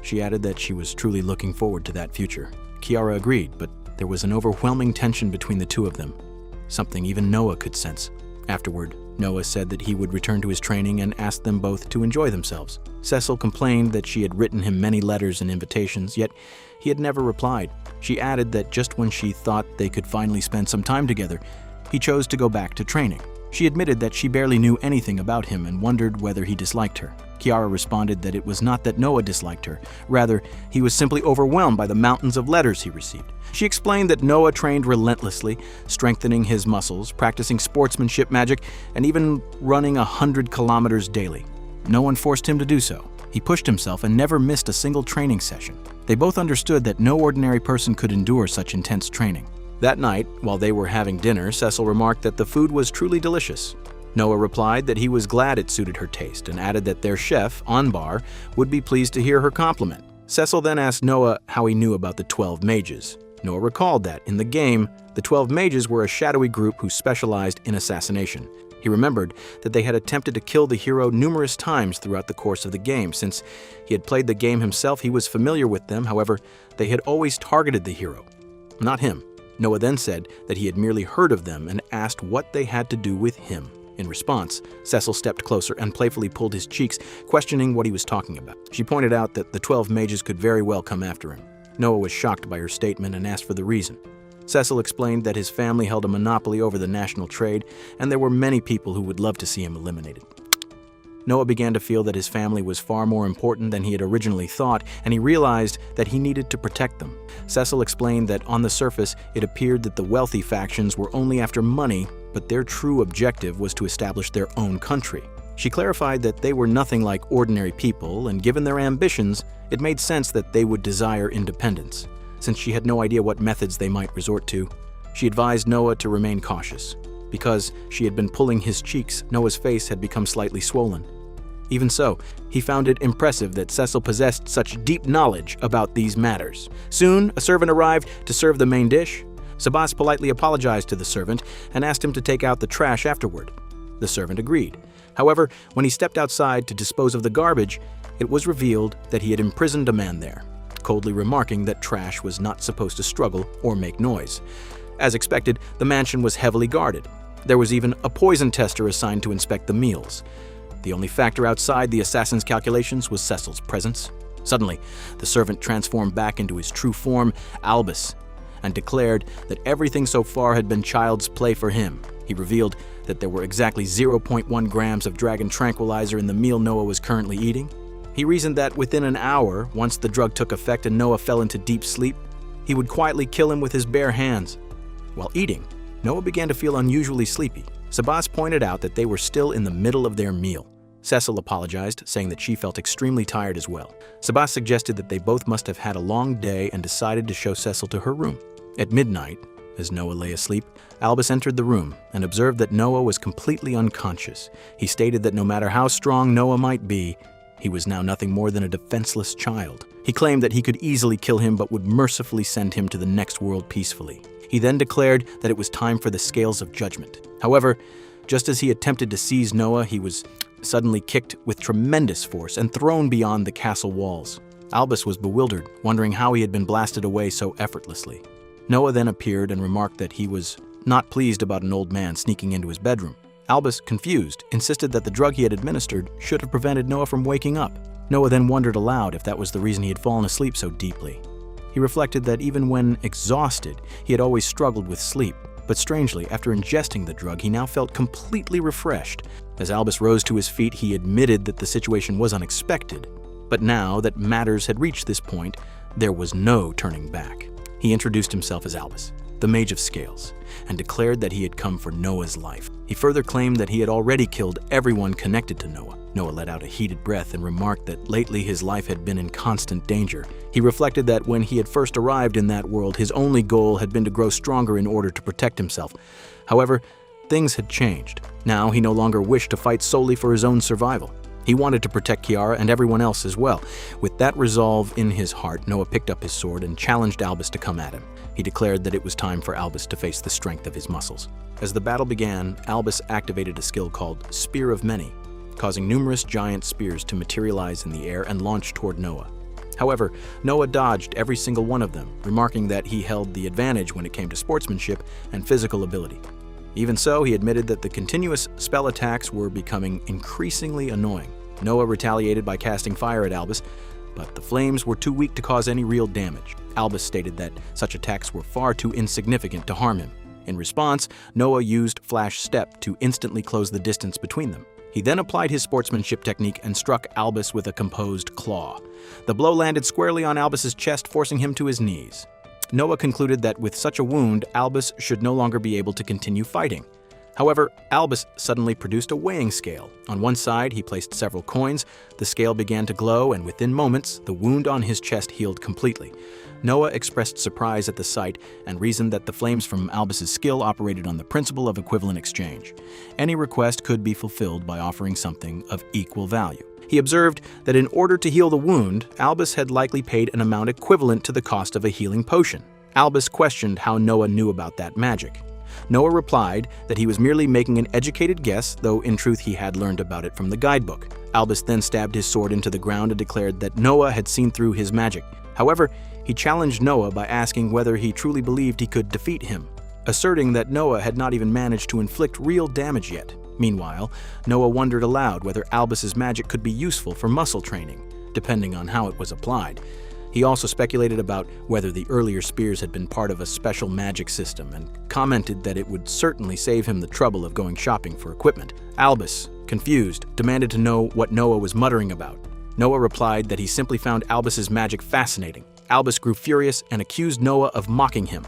She added that she was truly looking forward to that future. Kiara agreed, but there was an overwhelming tension between the two of them, something even Noah could sense. Afterward, Noah said that he would return to his training and asked them both to enjoy themselves. Cecil complained that she had written him many letters and invitations, yet he had never replied. She added that just when she thought they could finally spend some time together, he chose to go back to training. She admitted that she barely knew anything about him and wondered whether he disliked her. Kiara responded that it was not that Noah disliked her, rather, he was simply overwhelmed by the mountains of letters he received. She explained that Noah trained relentlessly, strengthening his muscles, practicing sportsmanship magic, and even running 100 kilometers daily. No one forced him to do so. He pushed himself and never missed a single training session. They both understood that no ordinary person could endure such intense training. That night, while they were having dinner, Cecil remarked that the food was truly delicious. Noah replied that he was glad it suited her taste and added that their chef, Anbar, would be pleased to hear her compliment. Cecil then asked Noah how he knew about the 12 mages. Noah recalled that, in the game, the 12 mages were a shadowy group who specialized in assassination. He remembered that they had attempted to kill the hero numerous times throughout the course of the game. Since he had played the game himself, he was familiar with them. However, they had always targeted the hero, not him. Noah then said that he had merely heard of them and asked what they had to do with him. In response, Cecil stepped closer and playfully pulled his cheeks, questioning what he was talking about. She pointed out that the 12 mages could very well come after him. Noah was shocked by her statement and asked for the reason. Cecil explained that his family held a monopoly over the national trade, and there were many people who would love to see him eliminated. Noah began to feel that his family was far more important than he had originally thought, and he realized that he needed to protect them. Cecil explained that on the surface, it appeared that the wealthy factions were only after money, but their true objective was to establish their own country. She clarified that they were nothing like ordinary people, and given their ambitions, it made sense that they would desire independence. Since she had no idea what methods they might resort to, she advised Noah to remain cautious. Because she had been pulling his cheeks, Noah's face had become slightly swollen. Even so, he found it impressive that Cecil possessed such deep knowledge about these matters. Soon, a servant arrived to serve the main dish. Sebas politely apologized to the servant and asked him to take out the trash afterward. The servant agreed. However, when he stepped outside to dispose of the garbage, it was revealed that he had imprisoned a man there, coldly remarking that trash was not supposed to struggle or make noise. As expected, the mansion was heavily guarded. There was even a poison tester assigned to inspect the meals. The only factor outside the assassin's calculations was Cecil's presence. Suddenly, the servant transformed back into his true form, Albus, and declared that everything so far had been child's play for him. He revealed that there were exactly 0.1 grams of dragon tranquilizer in the meal Noah was currently eating. He reasoned that within an hour, once the drug took effect and Noah fell into deep sleep, he would quietly kill him with his bare hands. While eating, Noah began to feel unusually sleepy. Sabas pointed out that they were still in the middle of their meal. Cecil apologized, saying that she felt extremely tired as well. Sabas suggested that they both must have had a long day and decided to show Cecil to her room. At midnight, as Noah lay asleep, Albus entered the room and observed that Noah was completely unconscious. He stated that no matter how strong Noah might be, he was now nothing more than a defenseless child. He claimed that he could easily kill him but would mercifully send him to the next world peacefully. He then declared that it was time for the scales of judgment. However, just as he attempted to seize Noah, he was suddenly kicked with tremendous force and thrown beyond the castle walls. Albus was bewildered, wondering how he had been blasted away so effortlessly. Noah then appeared and remarked that he was not pleased about an old man sneaking into his bedroom. Albus, confused, insisted that the drug he had administered should have prevented Noah from waking up. Noah then wondered aloud if that was the reason he had fallen asleep so deeply. He reflected that even when exhausted, he had always struggled with sleep. But strangely, after ingesting the drug, he now felt completely refreshed. As Albus rose to his feet, he admitted that the situation was unexpected. But now that matters had reached this point, there was no turning back. He introduced himself as Albus, the Mage of Scales, and declared that he had come for Noah's life. He further claimed that he had already killed everyone connected to Noah. Noah let out a heated breath and remarked that lately his life had been in constant danger. He reflected that when he had first arrived in that world, his only goal had been to grow stronger in order to protect himself. However, things had changed. Now he no longer wished to fight solely for his own survival. He wanted to protect Kiara and everyone else as well. With that resolve in his heart, Noah picked up his sword and challenged Albus to come at him. He declared that it was time for Albus to face the strength of his muscles. As the battle began, Albus activated a skill called Spear of Many, causing numerous giant spears to materialize in the air and launch toward Noah. However, Noah dodged every single one of them, remarking that he held the advantage when it came to sportsmanship and physical ability. Even so, he admitted that the continuous spell attacks were becoming increasingly annoying. Noah retaliated by casting fire at Albus, but the flames were too weak to cause any real damage. Albus stated that such attacks were far too insignificant to harm him. In response, Noah used Flash Step to instantly close the distance between them. He then applied his sportsmanship technique and struck Albus with a composed claw. The blow landed squarely on Albus's chest, forcing him to his knees. Noah concluded that with such a wound, Albus should no longer be able to continue fighting. However, Albus suddenly produced a weighing scale. On one side, he placed several coins. The scale began to glow, and within moments, the wound on his chest healed completely. Noah expressed surprise at the sight and reasoned that the flames from Albus's skill operated on the principle of equivalent exchange. Any request could be fulfilled by offering something of equal value. He observed that in order to heal the wound, Albus had likely paid an amount equivalent to the cost of a healing potion. Albus questioned how Noah knew about that magic. Noah replied that he was merely making an educated guess, though in truth he had learned about it from the guidebook. Albus then stabbed his sword into the ground and declared that Noah had seen through his magic. However, he challenged Noah by asking whether he truly believed he could defeat him, asserting that Noah had not even managed to inflict real damage yet. Meanwhile, Noah wondered aloud whether Albus's magic could be useful for muscle training, depending on how it was applied. He also speculated about whether the earlier spears had been part of a special magic system and commented that it would certainly save him the trouble of going shopping for equipment. Albus, confused, demanded to know what Noah was muttering about. Noah replied that he simply found Albus's magic fascinating. Albus grew furious and accused Noah of mocking him.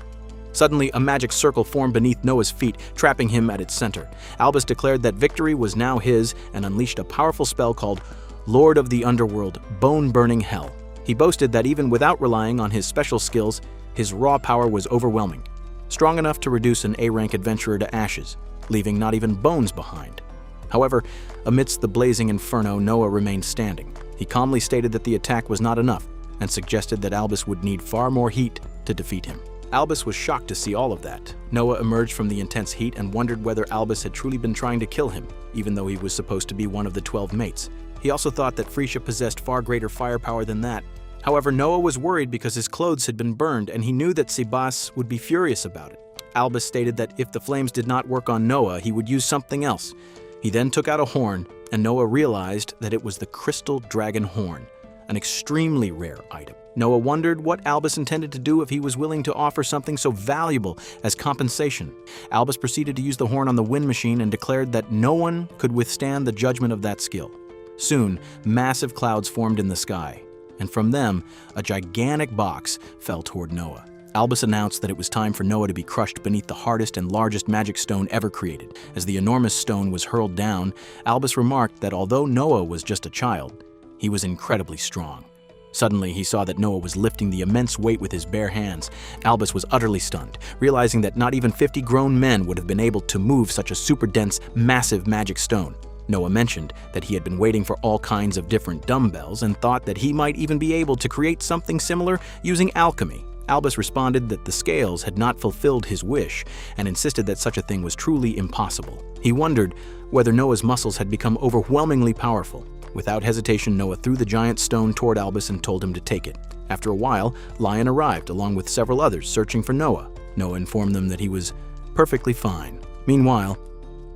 Suddenly, a magic circle formed beneath Noah's feet, trapping him at its center. Albus declared that victory was now his and unleashed a powerful spell called Lord of the Underworld, Bone-Burning Hell. He boasted that even without relying on his special skills, his raw power was overwhelming, strong enough to reduce an A-rank adventurer to ashes, leaving not even bones behind. However, amidst the blazing inferno, Noah remained standing. He calmly stated that the attack was not enough and suggested that Albus would need far more heat to defeat him. Albus was shocked to see all of that. Noah emerged from the intense heat and wondered whether Albus had truly been trying to kill him, even though he was supposed to be one of the 12 mates. He also thought that Frisia possessed far greater firepower than that. However, Noah was worried because his clothes had been burned and he knew that Sebas would be furious about it. Albus stated that if the flames did not work on Noah, he would use something else. He then took out a horn, and Noah realized that it was the crystal dragon horn, an extremely rare item. Noah wondered what Albus intended to do if he was willing to offer something so valuable as compensation. Albus proceeded to use the horn on the wind machine and declared that no one could withstand the judgment of that skill. Soon, massive clouds formed in the sky, and from them, a gigantic box fell toward Noah. Albus announced that it was time for Noah to be crushed beneath the hardest and largest magic stone ever created. As the enormous stone was hurled down, Albus remarked that although Noah was just a child, he was incredibly strong. Suddenly, he saw that Noah was lifting the immense weight with his bare hands. Albus was utterly stunned, realizing that not even 50 grown men would have been able to move such a super-dense, massive magic stone. Noah mentioned that he had been waiting for all kinds of different dumbbells and thought that he might even be able to create something similar using alchemy. Albus responded that the scales had not fulfilled his wish and insisted that such a thing was truly impossible. He wondered whether Noah's muscles had become overwhelmingly powerful. Without hesitation, Noah threw the giant stone toward Albus and told him to take it. After a while, Lion arrived, along with several others, searching for Noah. Noah informed them that he was perfectly fine. Meanwhile,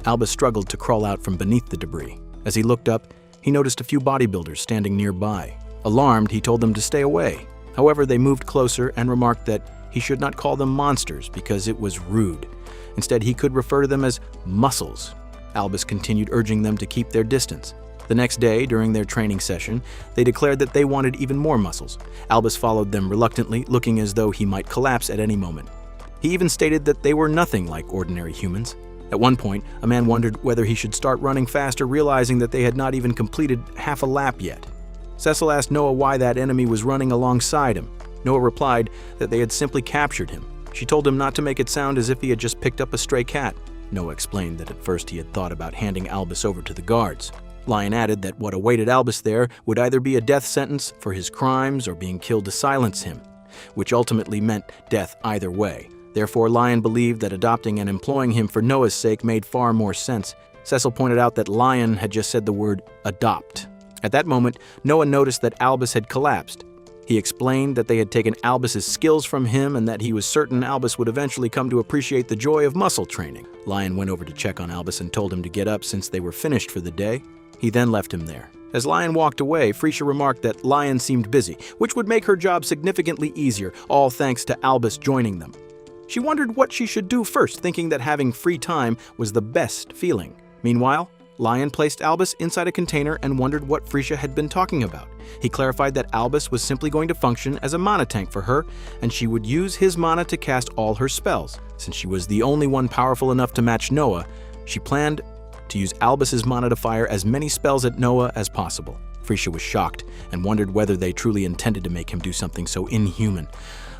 Albus struggled to crawl out from beneath the debris. As he looked up, he noticed a few bodybuilders standing nearby. Alarmed, he told them to stay away. However, they moved closer and remarked that he should not call them monsters because it was rude. Instead, he could refer to them as muscles. Albus continued urging them to keep their distance. The next day, during their training session, they declared that they wanted even more muscles. Albus followed them reluctantly, looking as though he might collapse at any moment. He even stated that they were nothing like ordinary humans. At one point, a man wondered whether he should start running faster, realizing that they had not even completed half a lap yet. Cecil asked Noah why that enemy was running alongside him. Noah replied that they had simply captured him. She told him not to make it sound as if he had just picked up a stray cat. Noah explained that at first he had thought about handing Albus over to the guards. Lion added that what awaited Albus there would either be a death sentence for his crimes or being killed to silence him, which ultimately meant death either way. Therefore, Lion believed that adopting and employing him for Noah's sake made far more sense. Cecil pointed out that Lion had just said the word adopt. At that moment, Noah noticed that Albus had collapsed. He explained that they had taken Albus's skills from him and that he was certain Albus would eventually come to appreciate the joy of muscle training. Lion went over to check on Albus and told him to get up since they were finished for the day. He then left him there. As Lion walked away, Freesia remarked that Lion seemed busy, which would make her job significantly easier, all thanks to Albus joining them. She wondered what she should do first, thinking that having free time was the best feeling. Meanwhile, Lion placed Albus inside a container and wondered what Freesia had been talking about. He clarified that Albus was simply going to function as a mana tank for her, and she would use his mana to cast all her spells. Since she was the only one powerful enough to match Noah, she planned to use Albus's mana to fire as many spells at Noah as possible. Freesia was shocked and wondered whether they truly intended to make him do something so inhuman.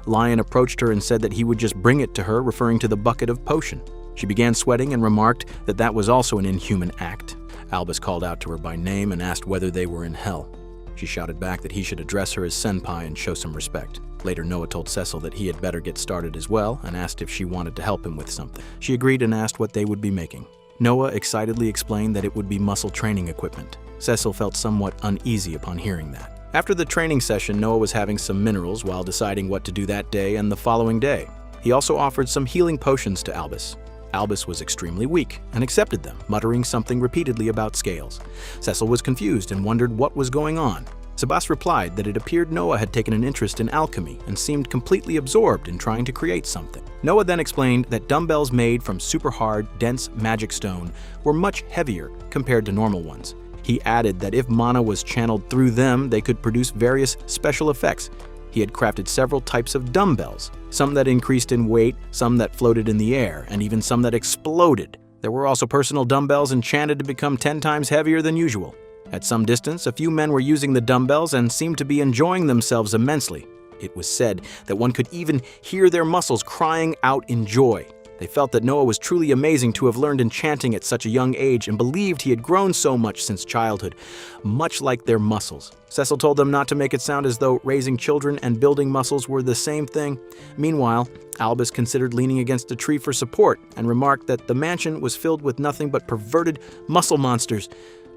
Lion approached her and said that he would just bring it to her, referring to the bucket of potion. She began sweating and remarked that that was also an inhuman act. Albus called out to her by name and asked whether they were in hell. She shouted back that he should address her as senpai and show some respect. Later, Noah told Cecil that he had better get started as well and asked if she wanted to help him with something. She agreed and asked what they would be making. Noah excitedly explained that it would be muscle training equipment. Cecil felt somewhat uneasy upon hearing that. After the training session, Noah was having some minerals while deciding what to do that day and the following day. He also offered some healing potions to Albus. Albus was extremely weak and accepted them, muttering something repeatedly about scales. Cecil was confused and wondered what was going on. Sebas replied that it appeared Noah had taken an interest in alchemy and seemed completely absorbed in trying to create something. Noah then explained that dumbbells made from super hard, dense magic stone were much heavier compared to normal ones. He added that if mana was channeled through them, they could produce various special effects. He had crafted several types of dumbbells, some that increased in weight, some that floated in the air, and even some that exploded. There were also personal dumbbells enchanted to become 10 times heavier than usual. At some distance, a few men were using the dumbbells and seemed to be enjoying themselves immensely. It was said that one could even hear their muscles crying out in joy. They felt that Noah was truly amazing to have learned enchanting at such a young age and believed he had grown so much since childhood, much like their muscles. Cecil told them not to make it sound as though raising children and building muscles were the same thing. Meanwhile, Albus considered leaning against a tree for support and remarked that the mansion was filled with nothing but perverted muscle monsters,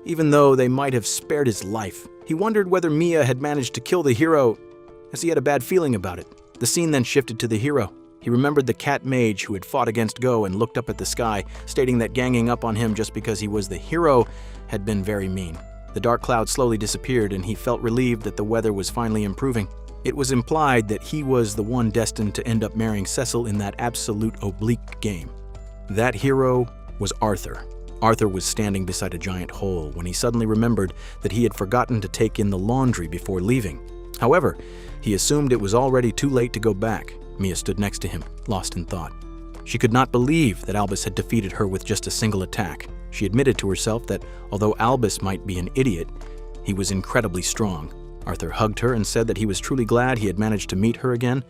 even though they might have spared his life. He wondered whether Mia had managed to kill the hero, as he had a bad feeling about it. The scene then shifted to the hero. He remembered the cat mage who had fought against Go and looked up at the sky, stating that ganging up on him just because he was the hero had been very mean. The dark cloud slowly disappeared, and he felt relieved that the weather was finally improving. It was implied that he was the one destined to end up marrying Cecil in that absolute oblique game. That hero was Arthur. Arthur was standing beside a giant hole when he suddenly remembered that he had forgotten to take in the laundry before leaving. However, he assumed it was already too late to go back. Mia stood next to him, lost in thought. She could not believe that Albus had defeated her with just a single attack. She admitted to herself that although Albus might be an idiot, he was incredibly strong. Arthur hugged her and said that he was truly glad he had managed to meet her again.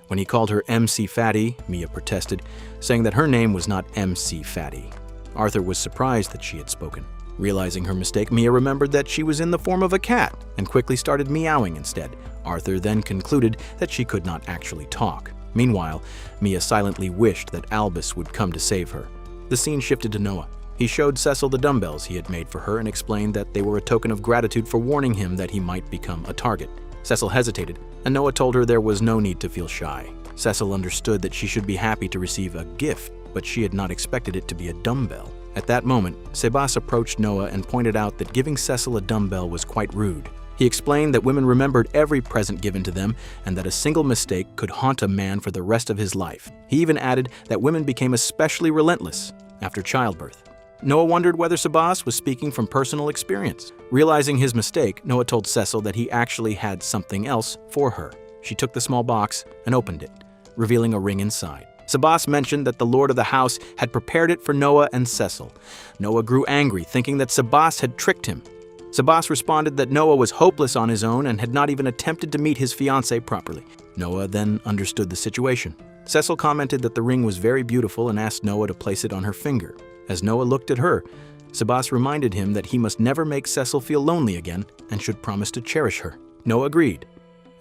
When he called her MC Fatty, Mia protested, saying that her name was not MC Fatty. Arthur was surprised that she had spoken. Realizing her mistake, Mia remembered that she was in the form of a cat and quickly started meowing instead. Arthur then concluded that she could not actually talk. Meanwhile, Mia silently wished that Albus would come to save her. The scene shifted to Noah. He showed Cecil the dumbbells he had made for her and explained that they were a token of gratitude for warning him that he might become a target. Cecil hesitated, and Noah told her there was no need to feel shy. Cecil understood that she should be happy to receive a gift, but she had not expected it to be a dumbbell. At that moment, Sebas approached Noah and pointed out that giving Cecil a dumbbell was quite rude. He explained that women remembered every present given to them and that a single mistake could haunt a man for the rest of his life. He even added that women became especially relentless after childbirth. Noah wondered whether Sebas was speaking from personal experience. Realizing his mistake, Noah told Cecil that he actually had something else for her. She took the small box and opened it, revealing a ring inside. Sebas mentioned that the lord of the house had prepared it for Noah and Cecil. Noah grew angry, thinking that Sebas had tricked him. Sebas responded that Noah was hopeless on his own and had not even attempted to meet his fiancée properly. Noah then understood the situation. Cecil commented that the ring was very beautiful and asked Noah to place it on her finger. As Noah looked at her, Sebas reminded him that he must never make Cecil feel lonely again and should promise to cherish her. Noah agreed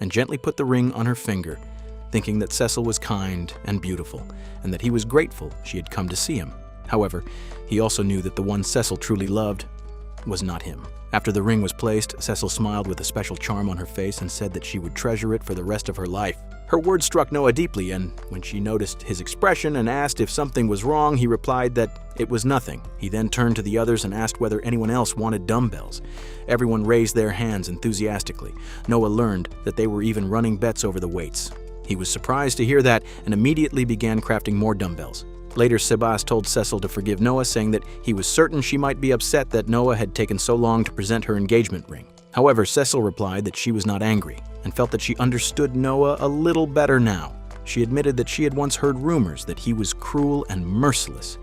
and gently put the ring on her finger, thinking that Cecil was kind and beautiful and that he was grateful she had come to see him. However, he also knew that the one Cecil truly loved was not him. After the ring was placed, Cecil smiled with a special charm on her face and said that she would treasure it for the rest of her life. Her words struck Noah deeply, and when she noticed his expression and asked if something was wrong, he replied that it was nothing. He then turned to the others and asked whether anyone else wanted dumbbells. Everyone raised their hands enthusiastically. Noah learned that they were even running bets over the weights. He was surprised to hear that and immediately began crafting more dumbbells. Later, Sebas told Cecil to forgive Noah, saying that he was certain she might be upset that Noah had taken so long to present her engagement ring. However, Cecil replied that she was not angry and felt that she understood Noah a little better now. She admitted that she had once heard rumors that he was cruel and merciless,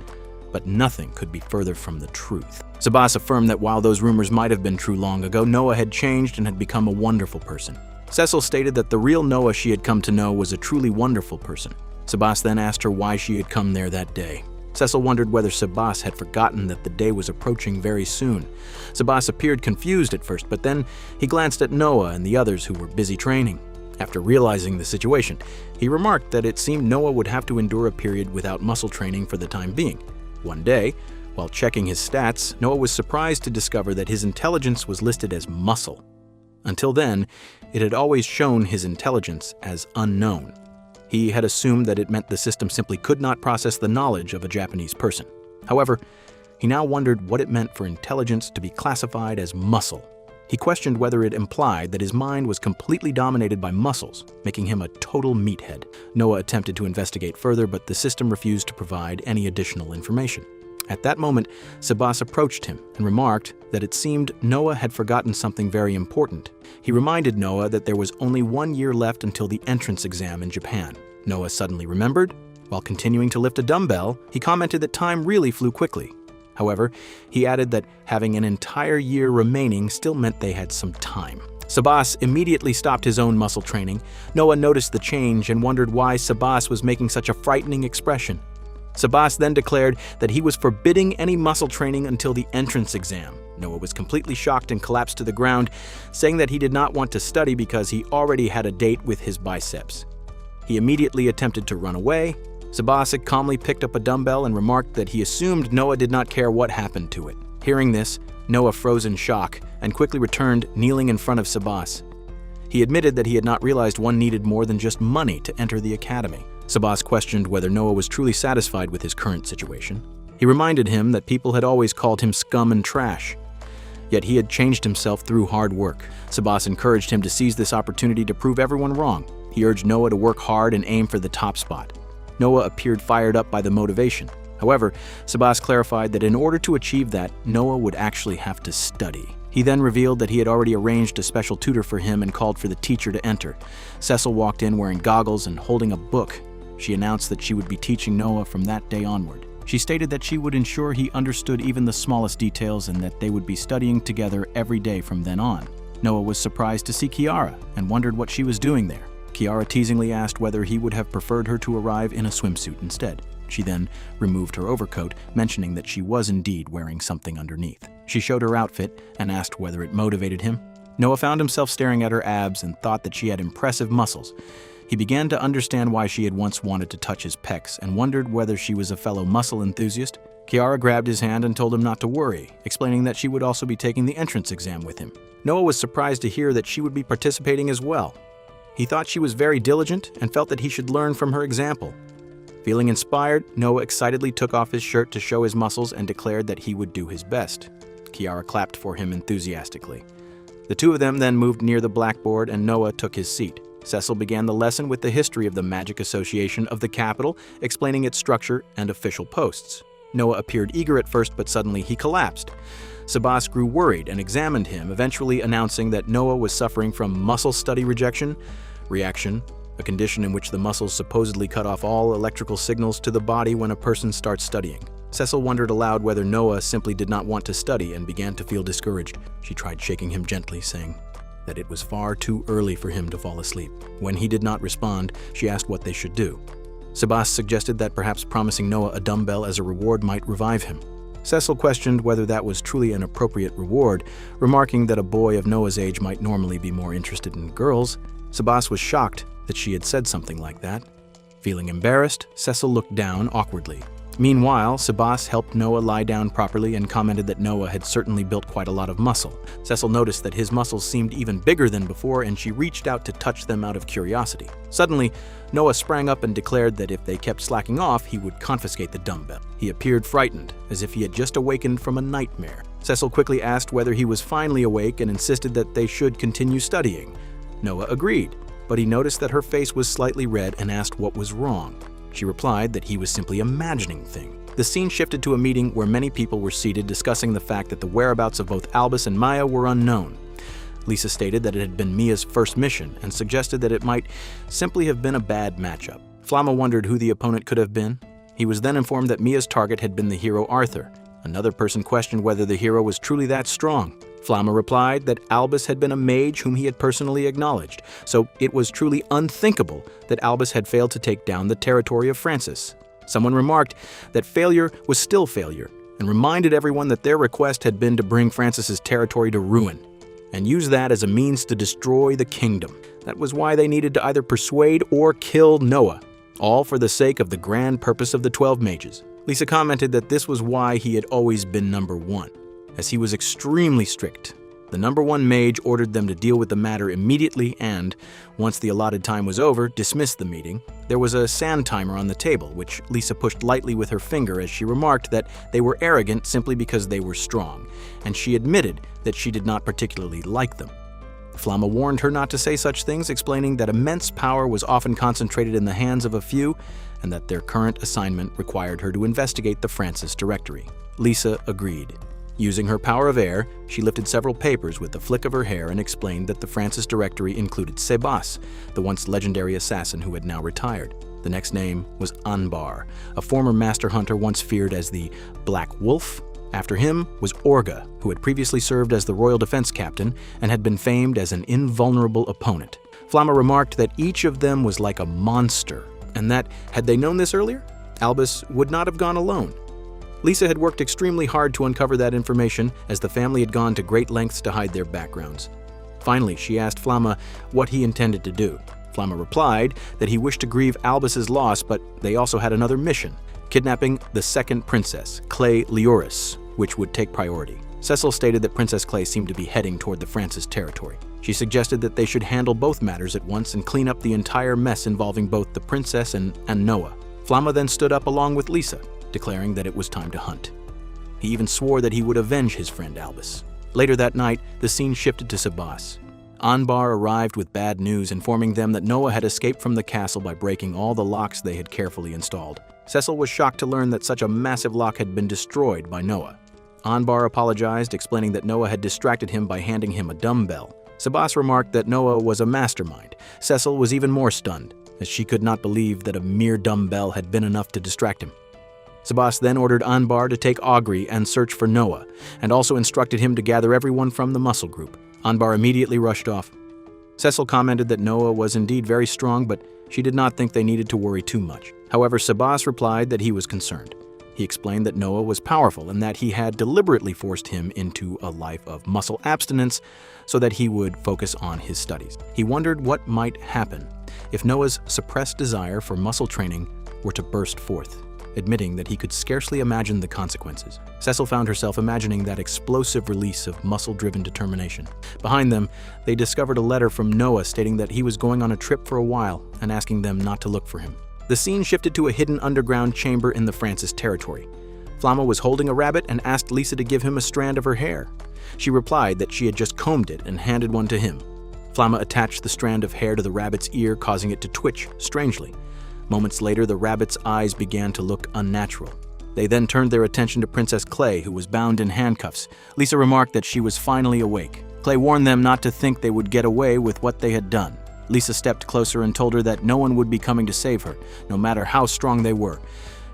but nothing could be further from the truth. Sebas affirmed that while those rumors might have been true long ago, Noah had changed and had become a wonderful person. Cecil stated that the real Noah she had come to know was a truly wonderful person. Sebas then asked her why she had come there that day. Cecil wondered whether Sebas had forgotten that the day was approaching very soon. Sebas appeared confused at first, but then he glanced at Noah and the others who were busy training. After realizing the situation, he remarked that it seemed Noah would have to endure a period without muscle training for the time being. One day, while checking his stats, Noah was surprised to discover that his intelligence was listed as muscle. Until then, it had always shown his intelligence as unknown. He had assumed that it meant the system simply could not process the knowledge of a Japanese person. However, he now wondered what it meant for intelligence to be classified as muscle. He questioned whether it implied that his mind was completely dominated by muscles, making him a total meathead. Noah attempted to investigate further, but the system refused to provide any additional information. At that moment, Sebas approached him and remarked that it seemed Noah had forgotten something very important. He reminded Noah that there was only 1 year left until the entrance exam in Japan. Noah suddenly remembered. While continuing to lift a dumbbell, he commented that time really flew quickly. However, he added that having an entire year remaining still meant they had some time. Sebas immediately stopped his own muscle training. Noah noticed the change and wondered why Sebas was making such a frightening expression. Sebas then declared that he was forbidding any muscle training until the entrance exam. Noah was completely shocked and collapsed to the ground, saying that he did not want to study because he already had a date with his biceps. He immediately attempted to run away. Sebas calmly picked up a dumbbell and remarked that he assumed Noah did not care what happened to it. Hearing this, Noah froze in shock and quickly returned, kneeling in front of Sebas. He admitted that he had not realized one needed more than just money to enter the academy. Sabas questioned whether Noah was truly satisfied with his current situation. He reminded him that people had always called him scum and trash. Yet he had changed himself through hard work. Sabas encouraged him to seize this opportunity to prove everyone wrong. He urged Noah to work hard and aim for the top spot. Noah appeared fired up by the motivation. However, Sabas clarified that in order to achieve that, Noah would actually have to study. He then revealed that he had already arranged a special tutor for him and called for the teacher to enter. Cecil walked in wearing goggles and holding a book. She announced that she would be teaching Noah from that day onward. She stated that she would ensure he understood even the smallest details and that they would be studying together every day from then on. Noah was surprised to see Kiara and wondered what she was doing there. Kiara teasingly asked whether he would have preferred her to arrive in a swimsuit instead. She then removed her overcoat, mentioning that she was indeed wearing something underneath. She showed her outfit and asked whether it motivated him. Noah found himself staring at her abs and thought that she had impressive muscles. He began to understand why she had once wanted to touch his pecs and wondered whether she was a fellow muscle enthusiast. Kiara grabbed his hand and told him not to worry, explaining that she would also be taking the entrance exam with him. Noah was surprised to hear that she would be participating as well. He thought she was very diligent and felt that he should learn from her example. Feeling inspired, Noah excitedly took off his shirt to show his muscles and declared that he would do his best. Kiara clapped for him enthusiastically. The two of them then moved near the blackboard and Noah took his seat. Cecil began the lesson with the history of the Magic Association of the capital, explaining its structure and official posts. Noah appeared eager at first, but suddenly he collapsed. Sabas grew worried and examined him, eventually announcing that Noah was suffering from muscle study rejection, reaction, a condition in which the muscles supposedly cut off all electrical signals to the body when a person starts studying. Cecil wondered aloud whether Noah simply did not want to study and began to feel discouraged. She tried shaking him gently, saying that it was far too early for him to fall asleep. When he did not respond, she asked what they should do. Sabas suggested that perhaps promising Noah a dumbbell as a reward might revive him. Cecil questioned whether that was truly an appropriate reward, remarking that a boy of Noah's age might normally be more interested in girls. Sabas was shocked that she had said something like that. Feeling embarrassed, Cecil looked down awkwardly. Meanwhile, Sabas helped Noah lie down properly and commented that Noah had certainly built quite a lot of muscle. Cecil noticed that his muscles seemed even bigger than before, and she reached out to touch them out of curiosity. Suddenly, Noah sprang up and declared that if they kept slacking off, he would confiscate the dumbbell. He appeared frightened, as if he had just awakened from a nightmare. Cecil quickly asked whether he was finally awake and insisted that they should continue studying. Noah agreed, but he noticed that her face was slightly red and asked what was wrong. She replied that he was simply imagining things. The scene shifted to a meeting where many people were seated discussing the fact that the whereabouts of both Albus and Maya were unknown. Lisa stated that it had been Mia's first mission and suggested that it might simply have been a bad matchup. Flamma wondered who the opponent could have been. He was then informed that Mia's target had been the hero Arthur. Another person questioned whether the hero was truly that strong. Flamma replied that Albus had been a mage whom he had personally acknowledged, so it was truly unthinkable that Albus had failed to take down the territory of Francis. Someone remarked that failure was still failure, and reminded everyone that their request had been to bring Francis's territory to ruin, and use that as a means to destroy the kingdom. That was why they needed to either persuade or kill Noah, all for the sake of the grand purpose of the 12 mages. Lisa commented that this was why he had always been number one, as he was extremely strict. The number one mage ordered them to deal with the matter immediately and, once the allotted time was over, dismissed the meeting. There was a sand timer on the table, which Lisa pushed lightly with her finger as she remarked that they were arrogant simply because they were strong, and she admitted that she did not particularly like them. Flamma warned her not to say such things, explaining that immense power was often concentrated in the hands of a few, and that their current assignment required her to investigate the Francis directory. Lisa agreed. Using her power of air, she lifted several papers with a flick of her hair and explained that the Francis directory included Sebas, the once legendary assassin who had now retired. The next name was Anbar, a former master hunter once feared as the Black Wolf. After him was Orga, who had previously served as the royal defense captain and had been famed as an invulnerable opponent. Flamma remarked that each of them was like a monster, and that, had they known this earlier, Albus would not have gone alone. Lisa had worked extremely hard to uncover that information, as the family had gone to great lengths to hide their backgrounds. Finally, she asked Flamma what he intended to do. Flamma replied that he wished to grieve Albus's loss, but they also had another mission, kidnapping the second princess, Clay Leuris, which would take priority. Cecil stated that Princess Clay seemed to be heading toward the Francis territory. She suggested that they should handle both matters at once and clean up the entire mess involving both the princess and Noah. Flamma then stood up along with Lisa, declaring that it was time to hunt. He even swore that he would avenge his friend Albus. Later that night, the scene shifted to Sabas. Anbar arrived with bad news, informing them that Noah had escaped from the castle by breaking all the locks they had carefully installed. Cecil was shocked to learn that such a massive lock had been destroyed by Noah. Anbar apologized, explaining that Noah had distracted him by handing him a dumbbell. Sabas remarked that Noah was a mastermind. Cecil was even more stunned, as she could not believe that a mere dumbbell had been enough to distract him. Sabas then ordered Anbar to take Augrey and search for Noah, and also instructed him to gather everyone from the muscle group. Anbar immediately rushed off. Cecil commented that Noah was indeed very strong, but she did not think they needed to worry too much. However, Sabas replied that he was concerned. He explained that Noah was powerful and that he had deliberately forced him into a life of muscle abstinence so that he would focus on his studies. He wondered what might happen if Noah's suppressed desire for muscle training were to burst forth, admitting that he could scarcely imagine the consequences. Cecil found herself imagining that explosive release of muscle-driven determination. Behind them, they discovered a letter from Noah stating that he was going on a trip for a while and asking them not to look for him. The scene shifted to a hidden underground chamber in the Francis territory. Flamma was holding a rabbit and asked Lisa to give him a strand of her hair. She replied that she had just combed it and handed one to him. Flamma attached the strand of hair to the rabbit's ear, causing it to twitch strangely. Moments later, the rabbit's eyes began to look unnatural. They then turned their attention to Princess Clay, who was bound in handcuffs. Lisa remarked that she was finally awake. Clay warned them not to think they would get away with what they had done. Lisa stepped closer and told her that no one would be coming to save her, no matter how strong they were.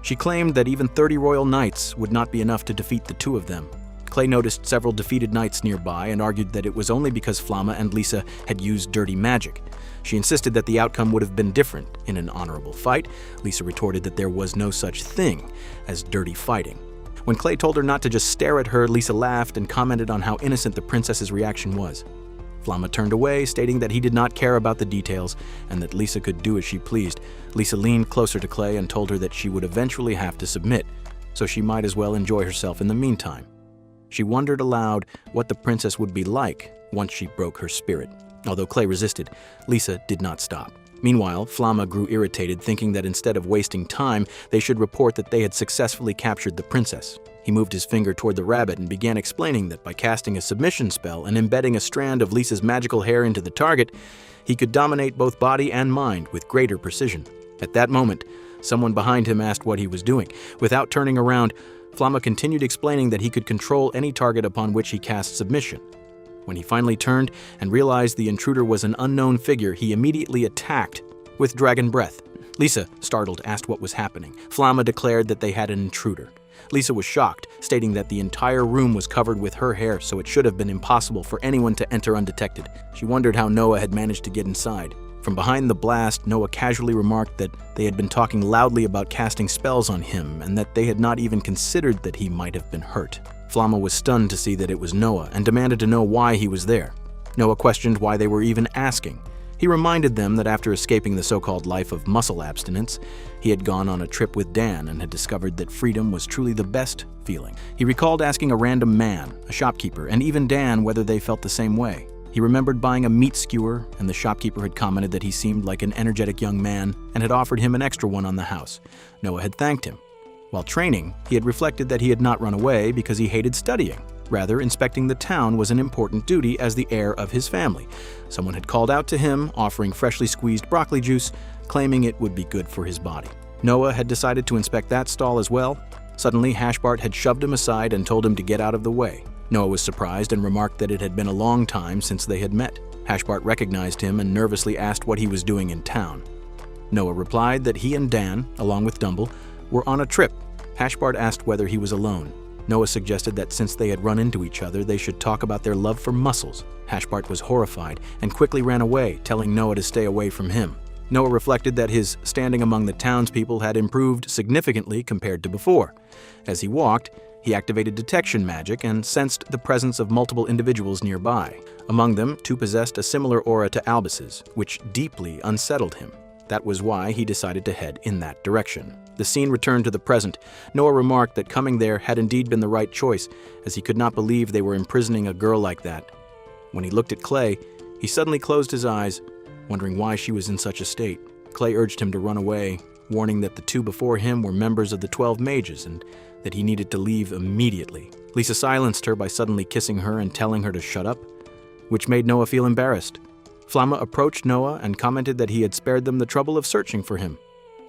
She claimed that even 30 royal knights would not be enough to defeat the two of them. Clay noticed several defeated knights nearby and argued that it was only because Flamma and Lisa had used dirty magic. She insisted that the outcome would have been different in an honorable fight. Lisa retorted that there was no such thing as dirty fighting. When Clay told her not to just stare at her, Lisa laughed and commented on how innocent the princess's reaction was. Flamma turned away, stating that he did not care about the details and that Lisa could do as she pleased. Lisa leaned closer to Clay and told her that she would eventually have to submit, so she might as well enjoy herself in the meantime. She wondered aloud what the princess would be like once she broke her spirit. Although Clay resisted, Lisa did not stop. Meanwhile, Flamma grew irritated, thinking that instead of wasting time, they should report that they had successfully captured the princess. He moved his finger toward the rabbit and began explaining that by casting a submission spell and embedding a strand of Lisa's magical hair into the target, he could dominate both body and mind with greater precision. At that moment, someone behind him asked what he was doing. Without turning around, Flamma continued explaining that he could control any target upon which he cast submission. When he finally turned and realized the intruder was an unknown figure, he immediately attacked with dragon breath. Lisa, startled, asked what was happening. Flamma declared that they had an intruder. Lisa was shocked, stating that the entire room was covered with her hair, so it should have been impossible for anyone to enter undetected. She wondered how Noah had managed to get inside. From behind the blast, Noah casually remarked that they had been talking loudly about casting spells on him and that they had not even considered that he might have been hurt. Flamma was stunned to see that it was Noah and demanded to know why he was there. Noah questioned why they were even asking. He reminded them that after escaping the so-called life of muscle abstinence, he had gone on a trip with Dan and had discovered that freedom was truly the best feeling. He recalled asking a random man, a shopkeeper, and even Dan whether they felt the same way. He remembered buying a meat skewer, and the shopkeeper had commented that he seemed like an energetic young man and had offered him an extra one on the house. Noah had thanked him. While training, he had reflected that he had not run away because he hated studying. Rather, inspecting the town was an important duty as the heir of his family. Someone had called out to him, offering freshly squeezed broccoli juice, claiming it would be good for his body. Noah had decided to inspect that stall as well. Suddenly, Hashbart had shoved him aside and told him to get out of the way. Noah was surprised and remarked that it had been a long time since they had met. Hashbart recognized him and nervously asked what he was doing in town. Noah replied that he and Dan, along with Dumble, were on a trip. Hashbart asked whether he was alone. Noah suggested that since they had run into each other, they should talk about their love for muscles. Hashbart was horrified and quickly ran away, telling Noah to stay away from him. Noah reflected that his standing among the townspeople had improved significantly compared to before. As he walked, he activated detection magic and sensed the presence of multiple individuals nearby. Among them, two possessed a similar aura to Albus's, which deeply unsettled him. That was why he decided to head in that direction. The scene returned to the present. Noah remarked that coming there had indeed been the right choice, as he could not believe they were imprisoning a girl like that. When he looked at Clay, He suddenly closed his eyes, wondering why she was in such a state. Clay urged him to run away, warning that the two before him were members of the 12 mages and that he needed to leave immediately. Lisa silenced her by suddenly kissing her and telling her to shut up, which made Noah feel embarrassed. Flamma approached Noah and commented that he had spared them the trouble of searching for him.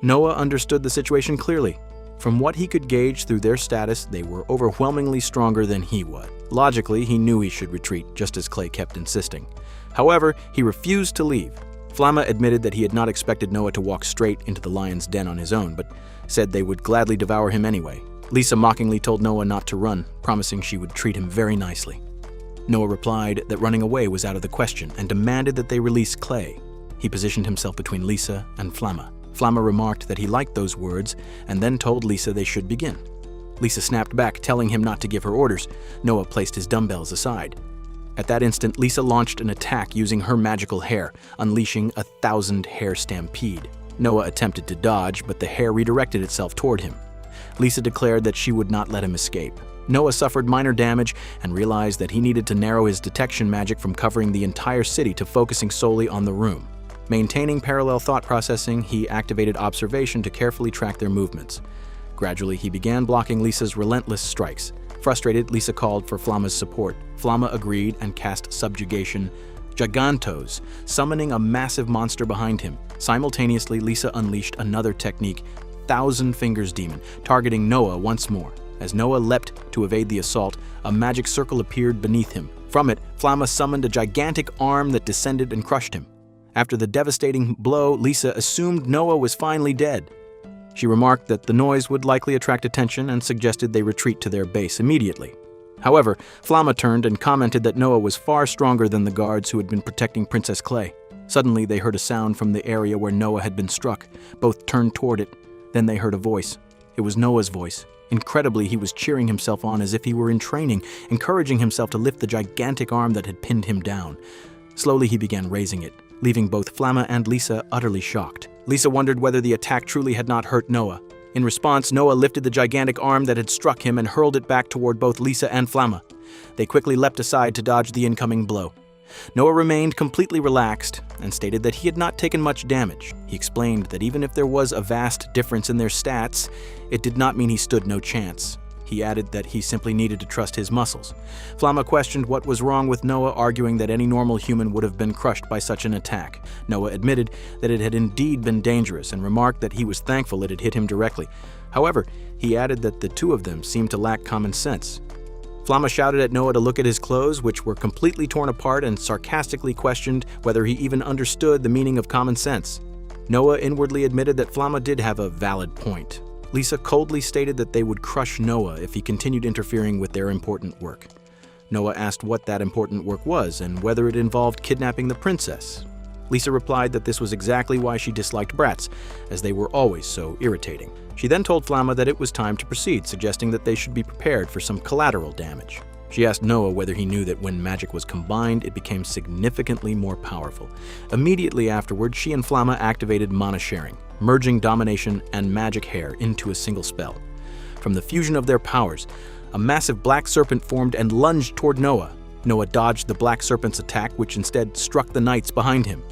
Noah understood the situation clearly. From what he could gauge through their status, they were overwhelmingly stronger than he was. Logically, he knew he should retreat, just as Clay kept insisting. However, he refused to leave. Flamma admitted that he had not expected Noah to walk straight into the lion's den on his own, but said they would gladly devour him anyway. Lisa mockingly told Noah not to run, promising she would treat him very nicely. Noah replied that running away was out of the question and demanded that they release Clay. He positioned himself between Lisa and Flamma. Flamma remarked that he liked those words and then told Lisa they should begin. Lisa snapped back, telling him not to give her orders. Noah placed his dumbbells aside. At that instant, Lisa launched an attack using her magical hair, unleashing 1,000 hair stampede. Noah attempted to dodge, but the hair redirected itself toward him. Lisa declared that she would not let him escape. Noah suffered minor damage and realized that he needed to narrow his detection magic from covering the entire city to focusing solely on the room. Maintaining parallel thought processing, he activated observation to carefully track their movements. Gradually, he began blocking Lisa's relentless strikes. Frustrated, Lisa called for Flamma's support. Flamma agreed and cast Subjugation Gigantos, summoning a massive monster behind him. Simultaneously, Lisa unleashed another technique, Thousand Fingers Demon, targeting Noah once more. As Noah leapt to evade the assault, a magic circle appeared beneath him. From it, Flamma summoned a gigantic arm that descended and crushed him. After the devastating blow, Lisa assumed Noah was finally dead. She remarked that the noise would likely attract attention and suggested they retreat to their base immediately. However, Flamma turned and commented that Noah was far stronger than the guards who had been protecting Princess Clay. Suddenly, they heard a sound from the area where Noah had been struck. Both turned toward it. Then they heard a voice. It was Noah's voice. Incredibly, he was cheering himself on as if he were in training, encouraging himself to lift the gigantic arm that had pinned him down. Slowly, he began raising it, leaving both Flamma and Lisa utterly shocked. Lisa wondered whether the attack truly had not hurt Noah. In response, Noah lifted the gigantic arm that had struck him and hurled it back toward both Lisa and Flamma. They quickly leapt aside to dodge the incoming blow. Noah remained completely relaxed and stated that he had not taken much damage. He explained that even if there was a vast difference in their stats, it did not mean he stood no chance. He added that he simply needed to trust his muscles. Flamma questioned what was wrong with Noah, arguing that any normal human would have been crushed by such an attack. Noah admitted that it had indeed been dangerous and remarked that he was thankful it had hit him directly. However, he added that the two of them seemed to lack common sense. Flamma shouted at Noah to look at his clothes, which were completely torn apart, and sarcastically questioned whether he even understood the meaning of common sense. Noah inwardly admitted that Flamma did have a valid point. Lisa coldly stated that they would crush Noah if he continued interfering with their important work. Noah asked what that important work was and whether it involved kidnapping the princess. Lisa replied that this was exactly why she disliked brats, as they were always so irritating. She then told Flamma that it was time to proceed, suggesting that they should be prepared for some collateral damage. She asked Noah whether he knew that when magic was combined, it became significantly more powerful. Immediately afterward, she and Flamma activated mana sharing, merging domination and magic hair into a single spell. From the fusion of their powers, a massive black serpent formed and lunged toward Noah. Noah dodged the black serpent's attack, which instead struck the knights behind him.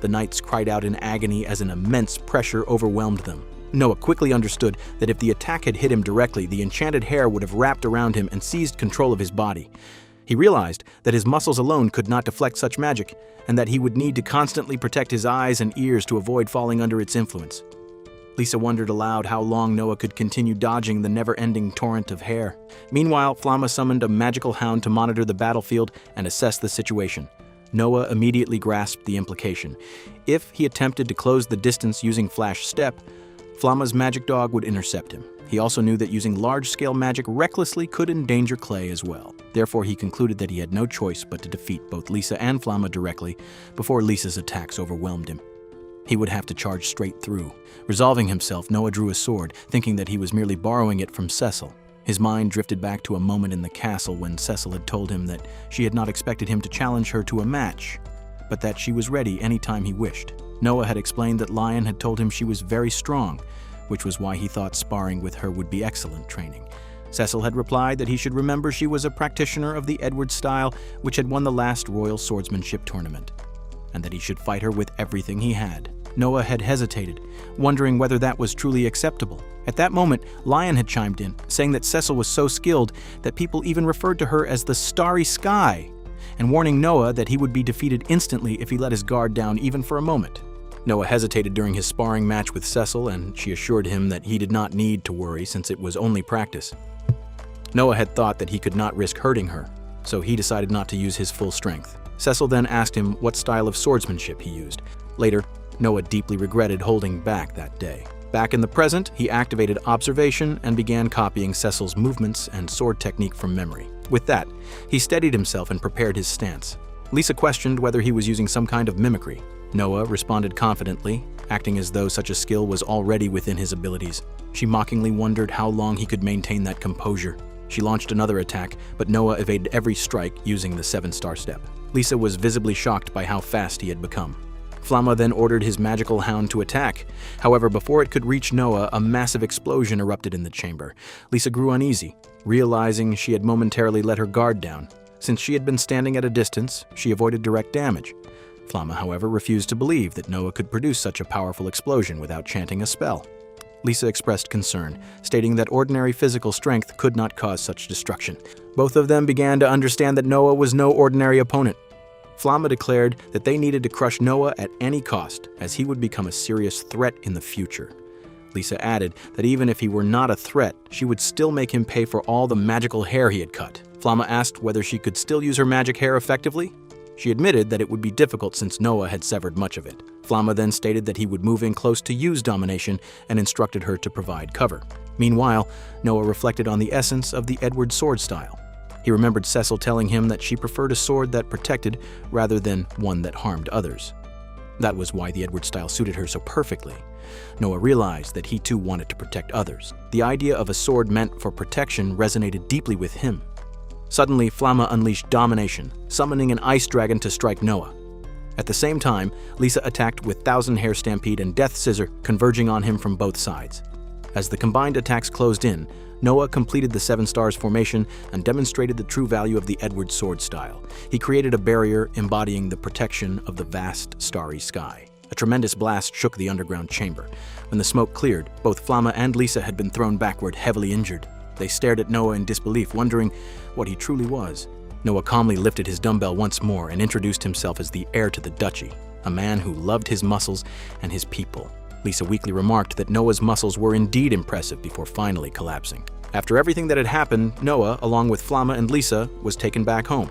The knights cried out in agony as an immense pressure overwhelmed them. Noah quickly understood that if the attack had hit him directly, the enchanted hair would have wrapped around him and seized control of his body. He realized that his muscles alone could not deflect such magic, and that he would need to constantly protect his eyes and ears to avoid falling under its influence. Lisa wondered aloud how long Noah could continue dodging the never-ending torrent of hair. Meanwhile, Flamma summoned a magical hound to monitor the battlefield and assess the situation. Noah immediately grasped the implication. If he attempted to close the distance using Flash Step, Flamma's magic dog would intercept him. He also knew that using large-scale magic recklessly could endanger Clay as well. Therefore, he concluded that he had no choice but to defeat both Lisa and Flamma directly before Lisa's attacks overwhelmed him. He would have to charge straight through. Resolving himself, Noah drew a sword, thinking that he was merely borrowing it from Cecil. His mind drifted back to a moment in the castle when Cecil had told him that she had not expected him to challenge her to a match, but that she was ready anytime he wished. Noah had explained that Lion had told him she was very strong, which was why he thought sparring with her would be excellent training. Cecil had replied that he should remember she was a practitioner of the Edward style, which had won the last Royal Swordsmanship tournament. and that he should fight her with everything he had. Noah had hesitated, wondering whether that was truly acceptable. At that moment, Lion had chimed in, saying that Cecil was so skilled that people even referred to her as the Starry Sky, and warning Noah that he would be defeated instantly if he let his guard down even for a moment. Noah hesitated during his sparring match with Cecil, and she assured him that he did not need to worry since it was only practice. Noah had thought that he could not risk hurting her, so he decided not to use his full strength. Cecil then asked him what style of swordsmanship he used. Later, Noah deeply regretted holding back that day. Back in the present, he activated observation and began copying Cecil's movements and sword technique from memory. With that, he steadied himself and prepared his stance. Lisa questioned whether he was using some kind of mimicry. Noah responded confidently, acting as though such a skill was already within his abilities. She mockingly wondered how long he could maintain that composure. She launched another attack, but Noah evaded every strike using the 7-star step. Lisa was visibly shocked by how fast he had become. Flamma then ordered his magical hound to attack. However, before it could reach Noah, a massive explosion erupted in the chamber. Lisa grew uneasy, realizing she had momentarily let her guard down. Since she had been standing at a distance, she avoided direct damage. Flamma, however, refused to believe that Noah could produce such a powerful explosion without chanting a spell. Lisa expressed concern, stating that ordinary physical strength could not cause such destruction. Both of them began to understand that Noah was no ordinary opponent. Flamma declared that they needed to crush Noah at any cost, as he would become a serious threat in the future. Lisa added that even if he were not a threat, she would still make him pay for all the magical hair he had cut. Flamma asked whether she could still use her magic hair effectively. She admitted that it would be difficult since Noah had severed much of it. Flamma then stated that he would move in close to use domination and instructed her to provide cover. Meanwhile, Noah reflected on the essence of the Edward sword style. He remembered Cecil telling him that she preferred a sword that protected rather than one that harmed others. That was why the Edward style suited her so perfectly. Noah realized that he too wanted to protect others. The idea of a sword meant for protection resonated deeply with him. Suddenly, Flamma unleashed domination, summoning an ice dragon to strike Noah. At the same time, Lisa attacked with Thousand Hair Stampede and Death Scissor, converging on him from both sides. As the combined attacks closed in, Noah completed the 7 stars formation and demonstrated the true value of the Edward sword style. He created a barrier embodying the protection of the vast starry sky. A tremendous blast shook the underground chamber. When the smoke cleared, both Flamma and Lisa had been thrown backward, heavily injured. They stared at Noah in disbelief, wondering what he truly was. Noah calmly lifted his dumbbell once more and introduced himself as the heir to the duchy, a man who loved his muscles and his people. Lisa weakly remarked that Noah's muscles were indeed impressive before finally collapsing. After everything that had happened, Noah, along with Flamma and Lisa, was taken back home.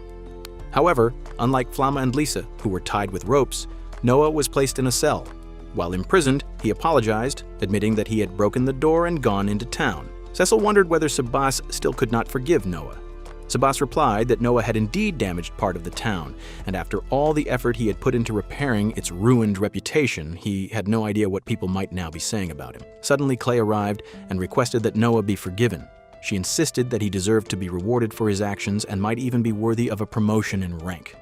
However, unlike Flamma and Lisa, who were tied with ropes, Noah was placed in a cell. While imprisoned, he apologized, admitting that he had broken the door and gone into town. Cecil wondered whether Sabas still could not forgive Noah. Sabas replied that Noah had indeed damaged part of the town, and after all the effort he had put into repairing its ruined reputation, he had no idea what people might now be saying about him. Suddenly, Clay arrived and requested that Noah be forgiven. She insisted that he deserved to be rewarded for his actions and might even be worthy of a promotion in rank.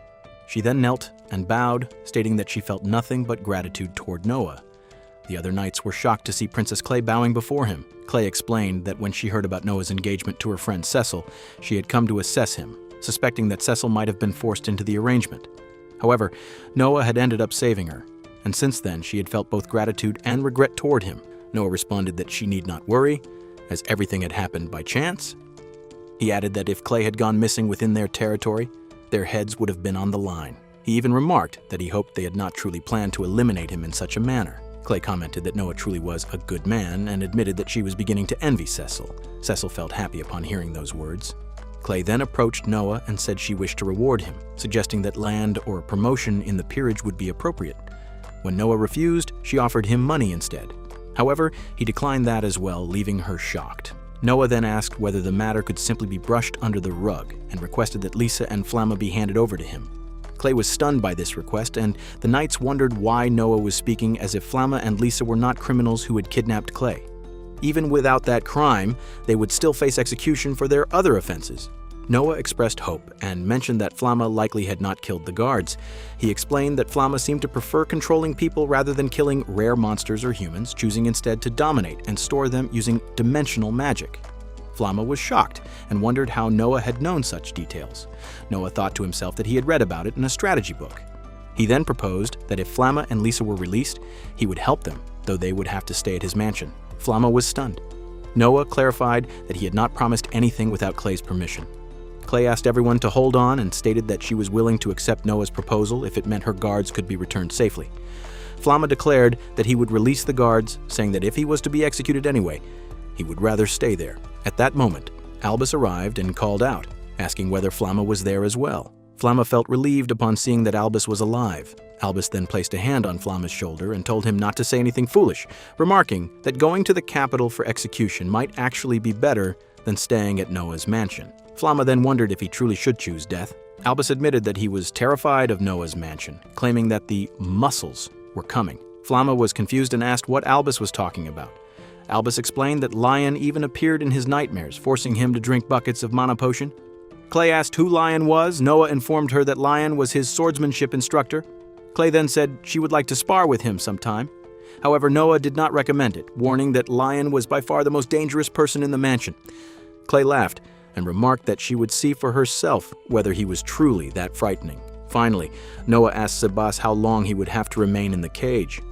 She then knelt and bowed, stating that she felt nothing but gratitude toward Noah. The other knights were shocked to see Princess Clay bowing before him. Clay explained that when she heard about Noah's engagement to her friend Cecil, she had come to assess him, suspecting that Cecil might have been forced into the arrangement. However, Noah had ended up saving her, and since then she had felt both gratitude and regret toward him. Noah responded that she need not worry, as everything had happened by chance. He added that if Clay had gone missing within their territory, their heads would have been on the line. He even remarked that he hoped they had not truly planned to eliminate him in such a manner. Clay commented that Noah truly was a good man and admitted that she was beginning to envy Cecil. Cecil felt happy upon hearing those words. Clay then approached Noah and said she wished to reward him, suggesting that land or a promotion in the peerage would be appropriate. When Noah refused, she offered him money instead. However, he declined that as well, leaving her shocked. Noah then asked whether the matter could simply be brushed under the rug and requested that Lisa and Flamma be handed over to him. Clay was stunned by this request, and the knights wondered why Noah was speaking as if Flamma and Lisa were not criminals who had kidnapped Clay. Even without that crime, they would still face execution for their other offenses. Noah expressed hope and mentioned that Flamma likely had not killed the guards. He explained that Flamma seemed to prefer controlling people rather than killing rare monsters or humans, choosing instead to dominate and store them using dimensional magic. Flamma was shocked and wondered how Noah had known such details. Noah thought to himself that he had read about it in a strategy book. He then proposed that if Flamma and Lisa were released, he would help them, though they would have to stay at his mansion. Flamma was stunned. Noah clarified that he had not promised anything without Clay's permission. Clay asked everyone to hold on and stated that she was willing to accept Noah's proposal if it meant her guards could be returned safely. Flamma declared that he would release the guards, saying that if he was to be executed anyway, he would rather stay there. At that moment, Albus arrived and called out, asking whether Flamma was there as well. Flamma felt relieved upon seeing that Albus was alive. Albus then placed a hand on Flamma's shoulder and told him not to say anything foolish, remarking that going to the capital for execution might actually be better than staying at Noah's mansion. Flamma then wondered if he truly should choose death. Albus admitted that he was terrified of Noah's mansion, claiming that the muscles were coming. Flamma was confused and asked what Albus was talking about. Albus explained that Lion even appeared in his nightmares, forcing him to drink buckets of mana potion. Clay asked who Lion was. Noah informed her that Lion was his swordsmanship instructor. Clay then said she would like to spar with him sometime. However, Noah did not recommend it, warning that Lion was by far the most dangerous person in the mansion. Clay laughed and remarked that she would see for herself whether he was truly that frightening. Finally, Noah asked Sabas how long he would have to remain in the cage.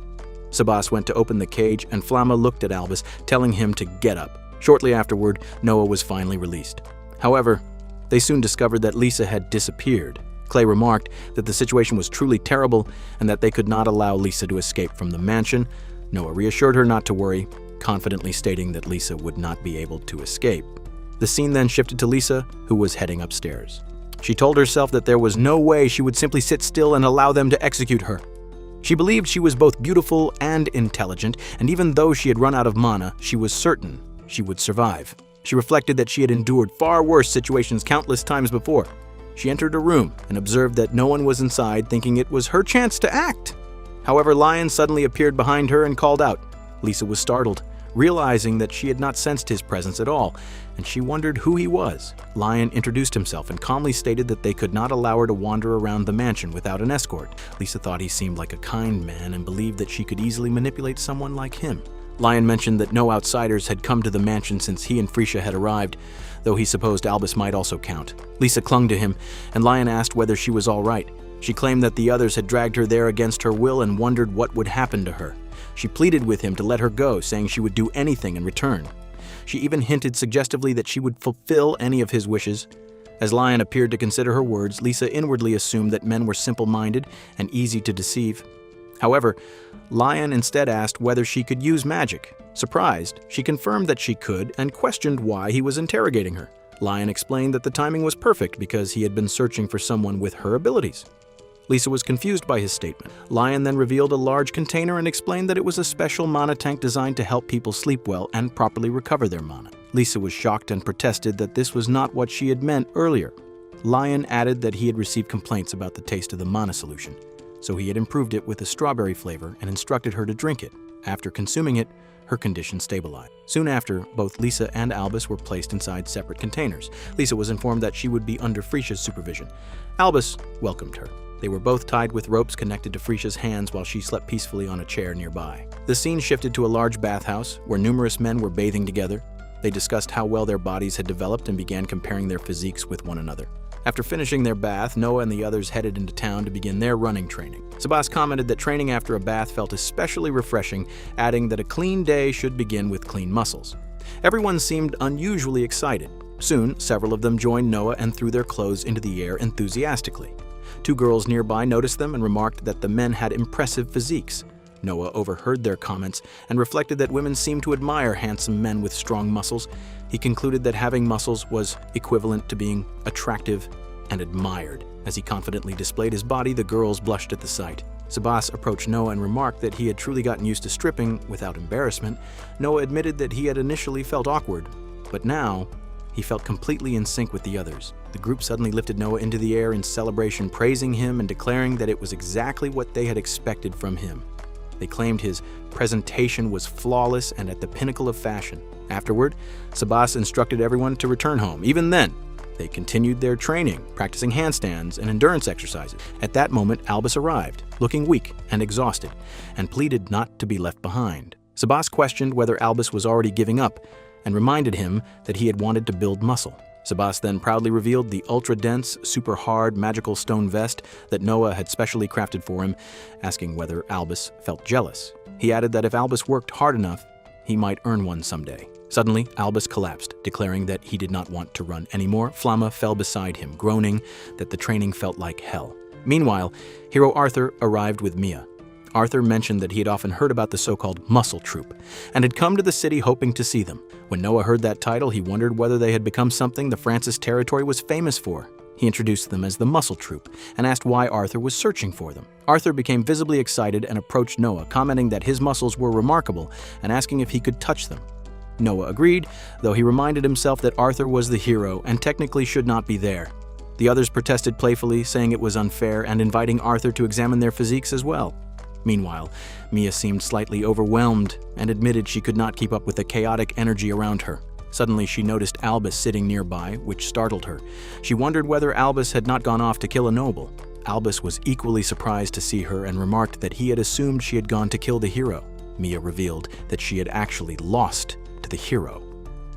Sabas went to open the cage, and Flamma looked at Albus, telling him to get up. Shortly afterward, Noah was finally released. However, they soon discovered that Lisa had disappeared. Clay remarked that the situation was truly terrible and that they could not allow Lisa to escape from the mansion. Noah reassured her not to worry, confidently stating that Lisa would not be able to escape. The scene then shifted to Lisa, who was heading upstairs. She told herself that there was no way she would simply sit still and allow them to execute her. She believed she was both beautiful and intelligent, and even though she had run out of mana, she was certain she would survive. She reflected that she had endured far worse situations countless times before. She entered a room and observed that no one was inside, thinking it was her chance to act. However, Lion suddenly appeared behind her and called out. Lisa was startled, realizing that she had not sensed his presence at all, and she wondered who he was. Lion introduced himself and calmly stated that they could not allow her to wander around the mansion without an escort. Lisa thought he seemed like a kind man and believed that she could easily manipulate someone like him. Lion mentioned that no outsiders had come to the mansion since he and Freesia had arrived, though he supposed Albus might also count. Lisa clung to him, and Lion asked whether she was all right. She claimed that the others had dragged her there against her will and wondered what would happen to her. She pleaded with him to let her go, saying she would do anything in return. She even hinted suggestively that she would fulfill any of his wishes. As Lion appeared to consider her words, Lisa inwardly assumed that men were simple-minded and easy to deceive. However, Lion instead asked whether she could use magic. Surprised, she confirmed that she could and questioned why he was interrogating her. Lion explained that the timing was perfect because he had been searching for someone with her abilities. Lisa was confused by his statement. Lion then revealed a large container and explained that it was a special mana tank designed to help people sleep well and properly recover their mana. Lisa was shocked and protested that this was not what she had meant earlier. Lion added that he had received complaints about the taste of the mana solution, so he had improved it with a strawberry flavor and instructed her to drink it. After consuming it, her condition stabilized. Soon after, both Lisa and Albus were placed inside separate containers. Lisa was informed that she would be under Freesia's supervision. Albus welcomed her. They were both tied with ropes connected to Freesia's hands while she slept peacefully on a chair nearby. The scene shifted to a large bathhouse where numerous men were bathing together. They discussed how well their bodies had developed and began comparing their physiques with one another. After finishing their bath, Noah and the others headed into town to begin their running training. Sabas commented that training after a bath felt especially refreshing, adding that a clean day should begin with clean muscles. Everyone seemed unusually excited. Soon, several of them joined Noah and threw their clothes into the air enthusiastically. Two girls nearby noticed them and remarked that the men had impressive physiques. Noah overheard their comments and reflected that women seemed to admire handsome men with strong muscles. He concluded that having muscles was equivalent to being attractive and admired. As he confidently displayed his body, the girls blushed at the sight. Sabas approached Noah and remarked that he had truly gotten used to stripping without embarrassment. Noah admitted that he had initially felt awkward, but now he felt completely in sync with the others. The group suddenly lifted Noah into the air in celebration, praising him and declaring that it was exactly what they had expected from him. They claimed his presentation was flawless and at the pinnacle of fashion. Afterward, Sabas instructed everyone to return home. Even then, they continued their training, practicing handstands and endurance exercises. At that moment, Albus arrived, looking weak and exhausted, and pleaded not to be left behind. Sabas questioned whether Albus was already giving up and reminded him that he had wanted to build muscle. Sabas then proudly revealed the ultra-dense, super-hard magical stone vest that Noah had specially crafted for him, asking whether Albus felt jealous. He added that if Albus worked hard enough, he might earn one someday. Suddenly, Albus collapsed, declaring that he did not want to run anymore. Flamma fell beside him, groaning that the training felt like hell. Meanwhile, hero Arthur arrived with Mia. Arthur mentioned that he had often heard about the so-called Muscle Troupe and had come to the city hoping to see them. When Noah heard that title, he wondered whether they had become something the Francis territory was famous for. He introduced them as the Muscle Troupe and asked why Arthur was searching for them. Arthur became visibly excited and approached Noah, commenting that his muscles were remarkable and asking if he could touch them. Noah agreed, though he reminded himself that Arthur was the hero and technically should not be there. The others protested playfully, saying it was unfair and inviting Arthur to examine their physiques as well. Meanwhile, Mia seemed slightly overwhelmed and admitted she could not keep up with the chaotic energy around her. Suddenly, she noticed Albus sitting nearby, which startled her. She wondered whether Albus had not gone off to kill a noble. Albus was equally surprised to see her and remarked that he had assumed she had gone to kill the hero. Mia revealed that she had actually lost to the hero,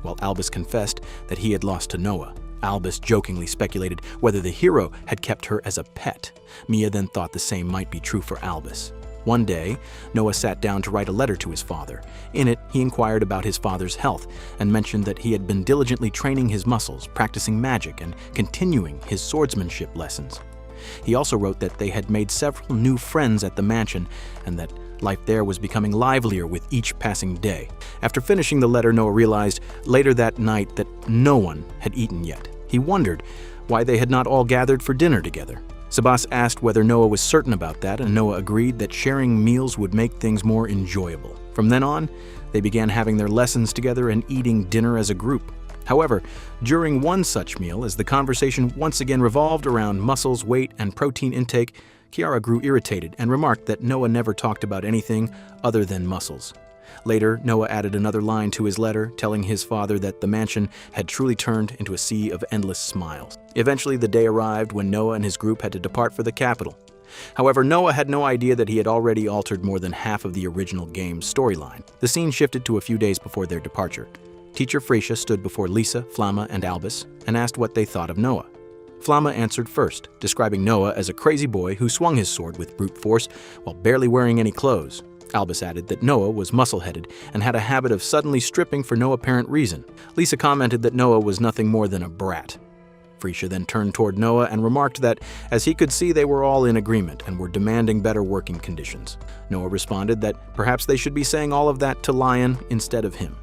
while Albus confessed that he had lost to Noah. Albus jokingly speculated whether the hero had kept her as a pet. Mia then thought the same might be true for Albus. One day, Noah sat down to write a letter to his father. In it, he inquired about his father's health and mentioned that he had been diligently training his muscles, practicing magic, and continuing his swordsmanship lessons. He also wrote that they had made several new friends at the mansion and that life there was becoming livelier with each passing day. After finishing the letter, Noah realized later that night that no one had eaten yet. He wondered why they had not all gathered for dinner together. Sabas asked whether Noah was certain about that, and Noah agreed that sharing meals would make things more enjoyable. From then on, they began having their lessons together and eating dinner as a group. However, during one such meal, as the conversation once again revolved around muscles, weight, and protein intake, Kiara grew irritated and remarked that Noah never talked about anything other than muscles. Later, Noah added another line to his letter, telling his father that the mansion had truly turned into a sea of endless smiles. Eventually, the day arrived when Noah and his group had to depart for the capital. However, Noah had no idea that he had already altered more than half of the original game's storyline. The scene shifted to a few days before their departure. Teacher Frecia stood before Lisa, Flamma, and Albus and asked what they thought of Noah. Flamma answered first, describing Noah as a crazy boy who swung his sword with brute force while barely wearing any clothes. Albus added that Noah was muscle-headed and had a habit of suddenly stripping for no apparent reason. Lisa commented that Noah was nothing more than a brat. Frecia then turned toward Noah and remarked that, as he could see, they were all in agreement and were demanding better working conditions. Noah responded that perhaps they should be saying all of that to Lion instead of him.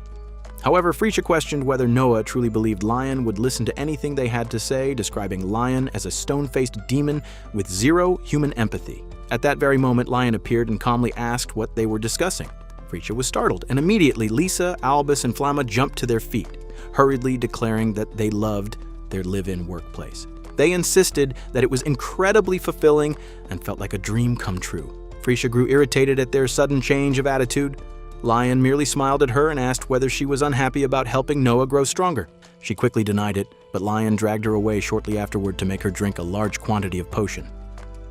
However, Frecia questioned whether Noah truly believed Lion would listen to anything they had to say, describing Lion as a stone-faced demon with zero human empathy. At that very moment, Lion appeared and calmly asked what they were discussing. Frecia was startled, and immediately Lisa, Albus, and Flamma jumped to their feet, hurriedly declaring that they loved their live-in workplace. They insisted that it was incredibly fulfilling and felt like a dream come true. Frecia grew irritated at their sudden change of attitude. Lion merely smiled at her and asked whether she was unhappy about helping Noah grow stronger. She quickly denied it, but Lion dragged her away shortly afterward to make her drink a large quantity of potion.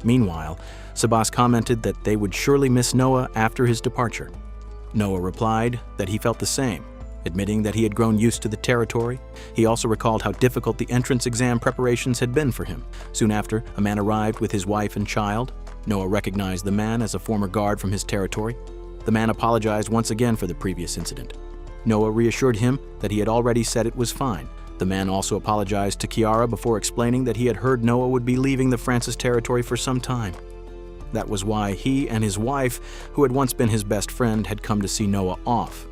Meanwhile, Sabas commented that they would surely miss Noah after his departure. Noah replied that he felt the same, admitting that he had grown used to the territory. He also recalled how difficult the entrance exam preparations had been for him. Soon after, a man arrived with his wife and child. Noah recognized the man as a former guard from his territory. The man apologized once again for the previous incident. Noah reassured him that he had already said it was fine. The man also apologized to Kiara before explaining that he had heard Noah would be leaving the Francis territory for some time. That was why he and his wife, who had once been his best friend, had come to see Noah off.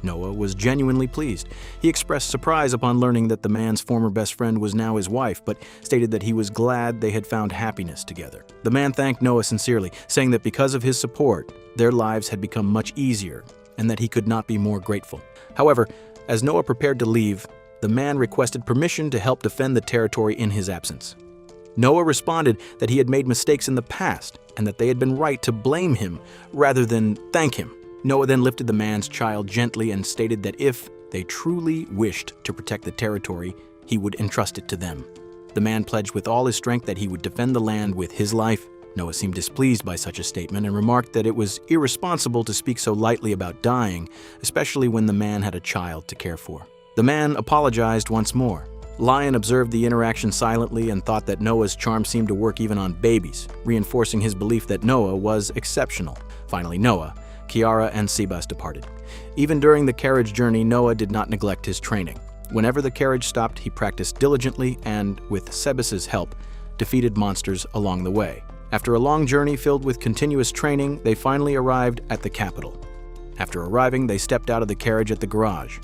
Noah was genuinely pleased. He expressed surprise upon learning that the man's former best friend was now his wife, but stated that he was glad they had found happiness together. The man thanked Noah sincerely, saying that because of his support, their lives had become much easier and that he could not be more grateful. However, as Noah prepared to leave, the man requested permission to help defend the territory in his absence. Noah responded that he had made mistakes in the past and that they had been right to blame him rather than thank him. Noah then lifted the man's child gently and stated that if they truly wished to protect the territory, he would entrust it to them. The man pledged with all his strength that he would defend the land with his life. Noah seemed displeased by such a statement and remarked that it was irresponsible to speak so lightly about dying, especially when the man had a child to care for. The man apologized once more. Lion observed the interaction silently and thought that Noah's charm seemed to work even on babies, reinforcing his belief that Noah was exceptional. Finally, Noah, Kiara, and Sebas departed. Even during the carriage journey, Noah did not neglect his training. Whenever the carriage stopped, he practiced diligently and, with Sebas's help, defeated monsters along the way. After a long journey filled with continuous training, they finally arrived at the capital. After arriving, they stepped out of the carriage at the garage.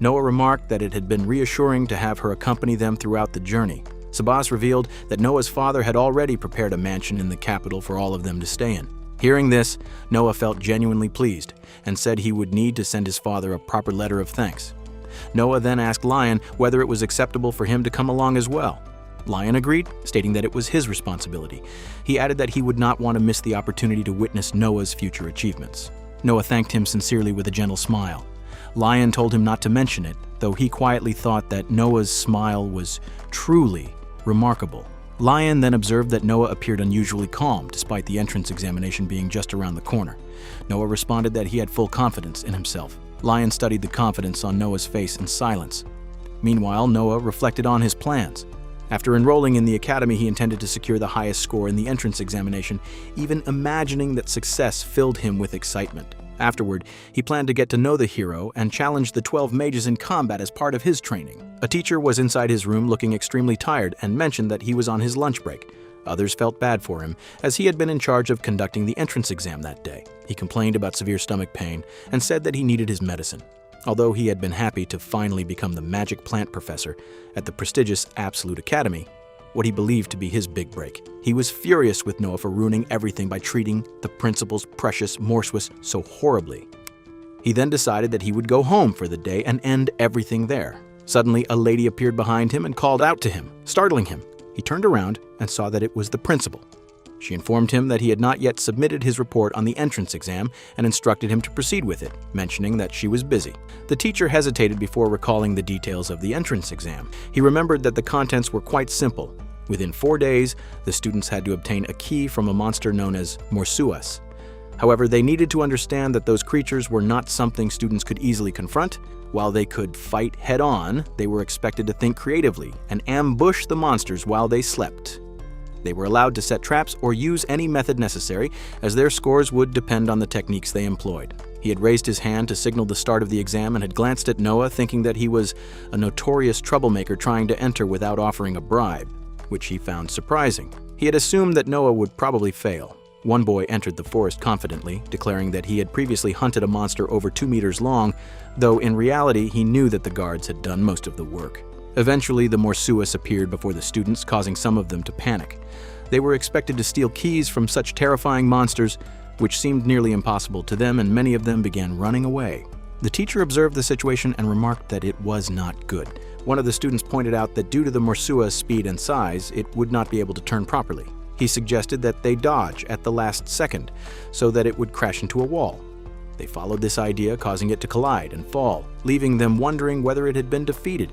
Noah remarked that it had been reassuring to have her accompany them throughout the journey. Sebas revealed that Noah's father had already prepared a mansion in the capital for all of them to stay in. Hearing this, Noah felt genuinely pleased and said he would need to send his father a proper letter of thanks. Noah then asked Lion whether it was acceptable for him to come along as well. Lion agreed, stating that it was his responsibility. He added that he would not want to miss the opportunity to witness Noah's future achievements. Noah thanked him sincerely with a gentle smile. Lion told him not to mention it, though he quietly thought that Noah's smile was truly remarkable. Lion then observed that Noah appeared unusually calm, despite the entrance examination being just around the corner. Noah responded that he had full confidence in himself. Lion studied the confidence on Noah's face in silence. Meanwhile, Noah reflected on his plans. After enrolling in the academy, he intended to secure the highest score in the entrance examination, even imagining that success filled him with excitement. Afterward, he planned to get to know the hero and challenge the 12 mages in combat as part of his training. A teacher was inside his room looking extremely tired and mentioned that he was on his lunch break. Others felt bad for him, as he had been in charge of conducting the entrance exam that day. He complained about severe stomach pain and said that he needed his medicine. Although he had been happy to finally become the magic plant professor at the prestigious Absolute Academy, what he believed to be his big break, he was furious with Noah for ruining everything by treating the principal's precious Morsuous so horribly. He then decided that he would go home for the day and end everything there. Suddenly, a lady appeared behind him and called out to him, startling him. He turned around and saw that it was the principal. She informed him that he had not yet submitted his report on the entrance exam and instructed him to proceed with it, mentioning that she was busy. The teacher hesitated before recalling the details of the entrance exam. He remembered that the contents were quite simple. Within 4 days, the students had to obtain a key from a monster known as Morsuous. However, they needed to understand that those creatures were not something students could easily confront. While they could fight head-on, they were expected to think creatively and ambush the monsters while they slept. They were allowed to set traps or use any method necessary, as their scores would depend on the techniques they employed. He had raised his hand to signal the start of the exam and had glanced at Noah, thinking that he was a notorious troublemaker trying to enter without offering a bribe, which he found surprising. He had assumed that Noah would probably fail. One boy entered the forest confidently, declaring that he had previously hunted a monster over 2 meters long, though in reality he knew that the guards had done most of the work. Eventually, the Morsuous appeared before the students, causing some of them to panic. They were expected to steal keys from such terrifying monsters, which seemed nearly impossible to them, and many of them began running away. The teacher observed the situation and remarked that it was not good. One of the students pointed out that due to the Morsuous' speed and size, it would not be able to turn properly. He suggested that they dodge at the last second, so that it would crash into a wall. They followed this idea, causing it to collide and fall, leaving them wondering whether it had been defeated.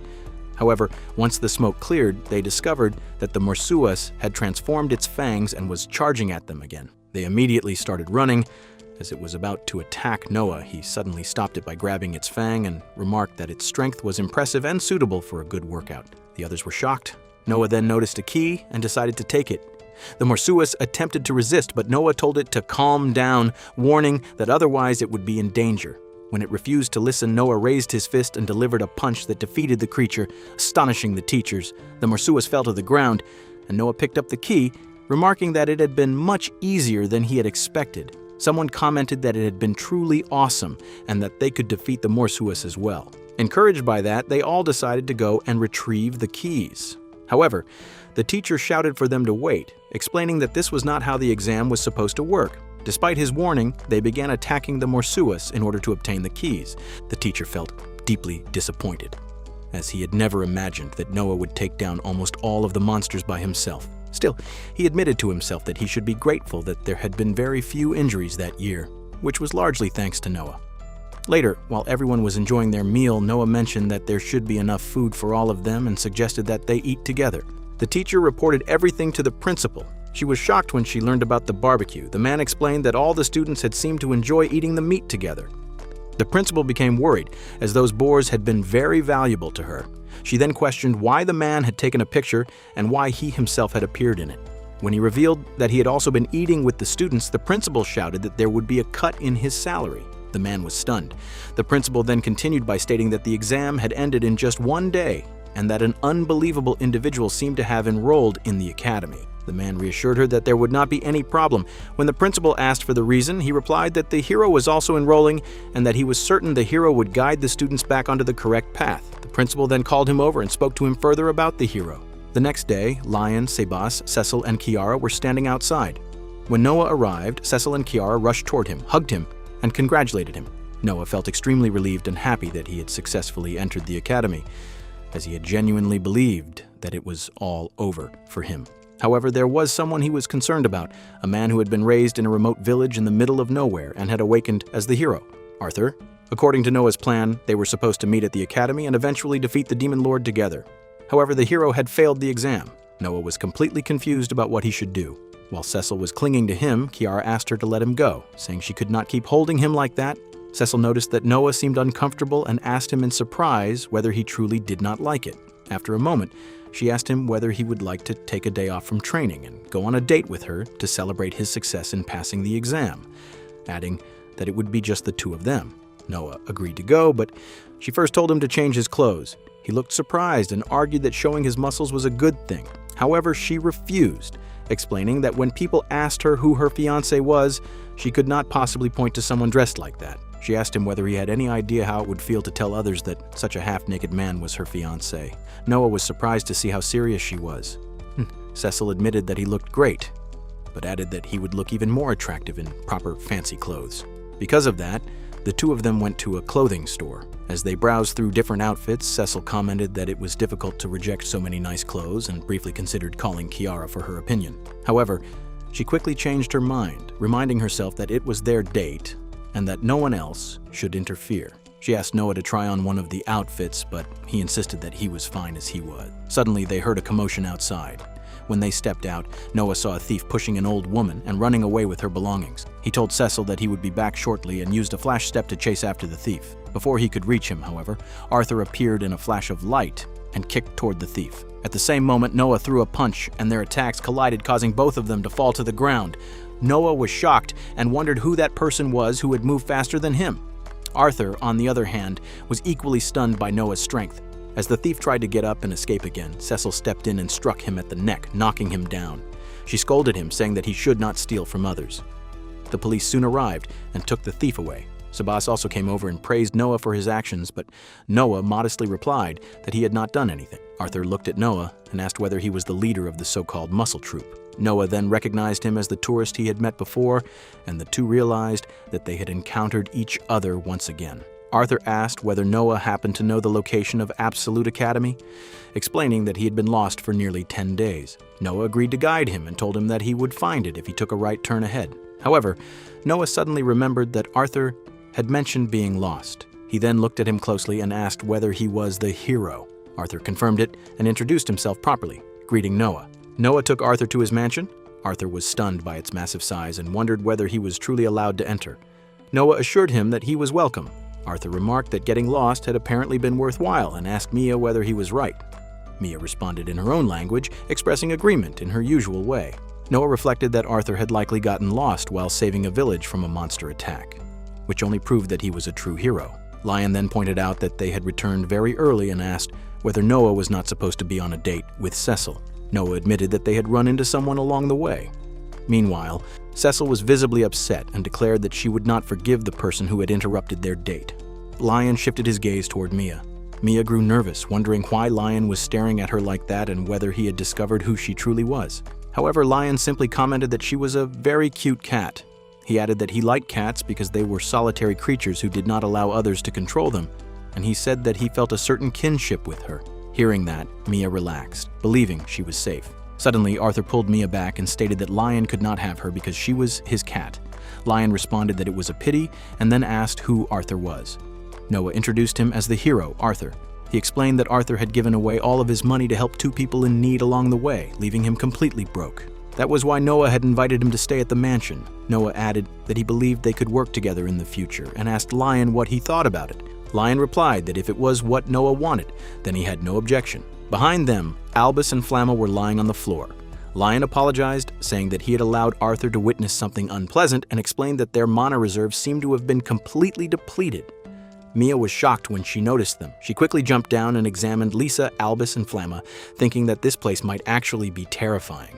However, once the smoke cleared, they discovered that the Morsuous had transformed its fangs and was charging at them again. They immediately started running. As it was about to attack Noah, he suddenly stopped it by grabbing its fang and remarked that its strength was impressive and suitable for a good workout. The others were shocked. Noah then noticed a key and decided to take it. The Morsuous attempted to resist, but Noah told it to calm down, warning that otherwise it would be in danger. When it refused to listen, Noah raised his fist and delivered a punch that defeated the creature, astonishing the teachers. The Morsuous fell to the ground, and Noah picked up the key, remarking that it had been much easier than he had expected. Someone commented that it had been truly awesome and that they could defeat the Morsuous as well. Encouraged by that, they all decided to go and retrieve the keys. However, the teacher shouted for them to wait, explaining that this was not how the exam was supposed to work. Despite his warning, they began attacking the Morsuous in order to obtain the keys. The teacher felt deeply disappointed, as he had never imagined that Noah would take down almost all of the monsters by himself. Still, he admitted to himself that he should be grateful that there had been very few injuries that year, which was largely thanks to Noah. Later, while everyone was enjoying their meal, Noah mentioned that there should be enough food for all of them and suggested that they eat together. The teacher reported everything to the principal. She was shocked when she learned about the barbecue. The man explained that all the students had seemed to enjoy eating the meat together. The principal became worried, as those boars had been very valuable to her. She then questioned why the man had taken a picture and why he himself had appeared in it. When he revealed that he had also been eating with the students, the principal shouted that there would be a cut in his salary. The man was stunned. The principal then continued by stating that the exam had ended in just one day and that an unbelievable individual seemed to have enrolled in the academy. The man reassured her that there would not be any problem. When the principal asked for the reason, he replied that the hero was also enrolling and that he was certain the hero would guide the students back onto the correct path. The principal then called him over and spoke to him further about the hero. The next day, Lion, Sebas, Cecil, and Kiara were standing outside. When Noah arrived, Cecil and Kiara rushed toward him, hugged him, and congratulated him. Noah felt extremely relieved and happy that he had successfully entered the academy, as he had genuinely believed that it was all over for him. However, there was someone he was concerned about, a man who had been raised in a remote village in the middle of nowhere and had awakened as the hero, Arthur. According to Noah's plan, they were supposed to meet at the academy and eventually defeat the demon lord together. However, the hero had failed the exam. Noah was completely confused about what he should do. While Cecil was clinging to him, Kiara asked her to let him go, saying she could not keep holding him like that. Cecil noticed that Noah seemed uncomfortable and asked him in surprise whether he truly did not like it. After a moment, she asked him whether he would like to take a day off from training and go on a date with her to celebrate his success in passing the exam, adding that it would be just the two of them. Noah agreed to go, but she first told him to change his clothes. He looked surprised and argued that showing his muscles was a good thing. However, she refused, explaining that when people asked her who her fiancé was, she could not possibly point to someone dressed like that. She asked him whether he had any idea how it would feel to tell others that such a half-naked man was her fiancé. Noah was surprised to see how serious she was. Cecil admitted that he looked great, but added that he would look even more attractive in proper fancy clothes. Because of that, the two of them went to a clothing store. As they browsed through different outfits, Cecil commented that it was difficult to reject so many nice clothes and briefly considered calling Kiara for her opinion. However, she quickly changed her mind, reminding herself that it was their date and that no one else should interfere. She asked Noah to try on one of the outfits, but he insisted that he was fine as he was. Suddenly, they heard a commotion outside. When they stepped out, Noah saw a thief pushing an old woman and running away with her belongings. He told Cecil that he would be back shortly and used a flash step to chase after the thief. Before he could reach him, however, Arthur appeared in a flash of light and kicked toward the thief. At the same moment, Noah threw a punch and their attacks collided, causing both of them to fall to the ground. Noah was shocked and wondered who that person was who had moved faster than him. Arthur, on the other hand, was equally stunned by Noah's strength. As the thief tried to get up and escape again, Cecil stepped in and struck him at the neck, knocking him down. She scolded him, saying that he should not steal from others. The police soon arrived and took the thief away. Sebas also came over and praised Noah for his actions, but Noah modestly replied that he had not done anything. Arthur looked at Noah and asked whether he was the leader of the so-called muscle troop. Noah then recognized him as the tourist he had met before, and the two realized that they had encountered each other once again. Arthur asked whether Noah happened to know the location of Absolute Academy, explaining that he had been lost for nearly 10 days. Noah agreed to guide him and told him that he would find it if he took a right turn ahead. However, Noah suddenly remembered that Arthur had mentioned being lost. He then looked at him closely and asked whether he was the hero. Arthur confirmed it and introduced himself properly, greeting Noah. Noah took Arthur to his mansion. Arthur was stunned by its massive size and wondered whether he was truly allowed to enter. Noah assured him that he was welcome. Arthur remarked that getting lost had apparently been worthwhile and asked Mia whether he was right. Mia responded in her own language, expressing agreement in her usual way. Noah reflected that Arthur had likely gotten lost while saving a village from a monster attack, which only proved that he was a true hero. Lion then pointed out that they had returned very early and asked whether Noah was not supposed to be on a date with Cecil. Noah admitted that they had run into someone along the way. Meanwhile, Cecil was visibly upset and declared that she would not forgive the person who had interrupted their date. Lion shifted his gaze toward Mia. Mia grew nervous, wondering why Lion was staring at her like that and whether he had discovered who she truly was. However, Lion simply commented that she was a very cute cat. He added that he liked cats because they were solitary creatures who did not allow others to control them, and he said that he felt a certain kinship with her. Hearing that, Mia relaxed, believing she was safe. Suddenly, Arthur pulled Mia back and stated that Lion could not have her because she was his cat. Lion responded that it was a pity and then asked who Arthur was. Noah introduced him as the hero, Arthur. He explained that Arthur had given away all of his money to help two people in need along the way, leaving him completely broke. That was why Noah had invited him to stay at the mansion. Noah added that he believed they could work together in the future and asked Lion what he thought about it. Lion replied that if it was what Noah wanted, then he had no objection. Behind them, Albus and Flamma were lying on the floor. Lion apologized, saying that he had allowed Arthur to witness something unpleasant and explained that their mana reserves seemed to have been completely depleted. Mia was shocked when she noticed them. She quickly jumped down and examined Lisa, Albus, and Flamma, thinking that this place might actually be terrifying.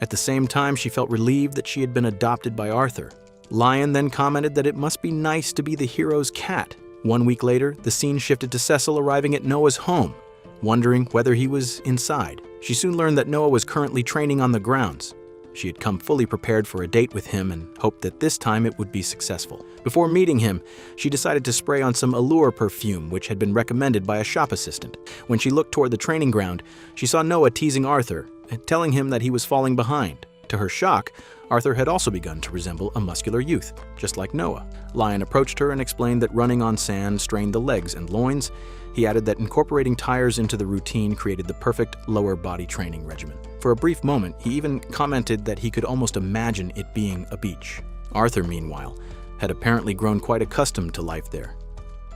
At the same time, she felt relieved that she had been adopted by Arthur. Lion then commented that it must be nice to be the hero's cat. 1 week later, the scene shifted to Cecil arriving at Noah's home, wondering whether he was inside. She soon learned that Noah was currently training on the grounds. She had come fully prepared for a date with him and hoped that this time it would be successful. Before meeting him, she decided to spray on some Allure perfume, which had been recommended by a shop assistant. When she looked toward the training ground, she saw Noah teasing Arthur, telling him that he was falling behind. To her shock, Arthur had also begun to resemble a muscular youth, just like Noah. Lion approached her and explained that running on sand strained the legs and loins. He added that incorporating tires into the routine created the perfect lower body training regimen. For a brief moment, he even commented that he could almost imagine it being a beach. Arthur, meanwhile, had apparently grown quite accustomed to life there.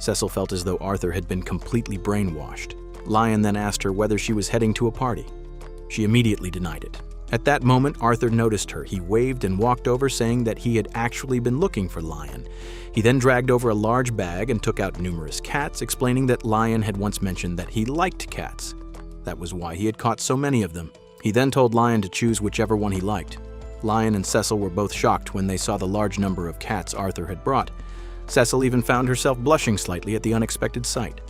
Cecil felt as though Arthur had been completely brainwashed. Lion then asked her whether she was heading to a party. She immediately denied it. At that moment, Arthur noticed her. He waved and walked over, saying that he had actually been looking for Lion. He then dragged over a large bag and took out numerous cats, explaining that Lion had once mentioned that he liked cats. That was why he had caught so many of them. He then told Lion to choose whichever one he liked. Lion and Cecil were both shocked when they saw the large number of cats Arthur had brought. Cecil even found herself blushing slightly at the unexpected sight.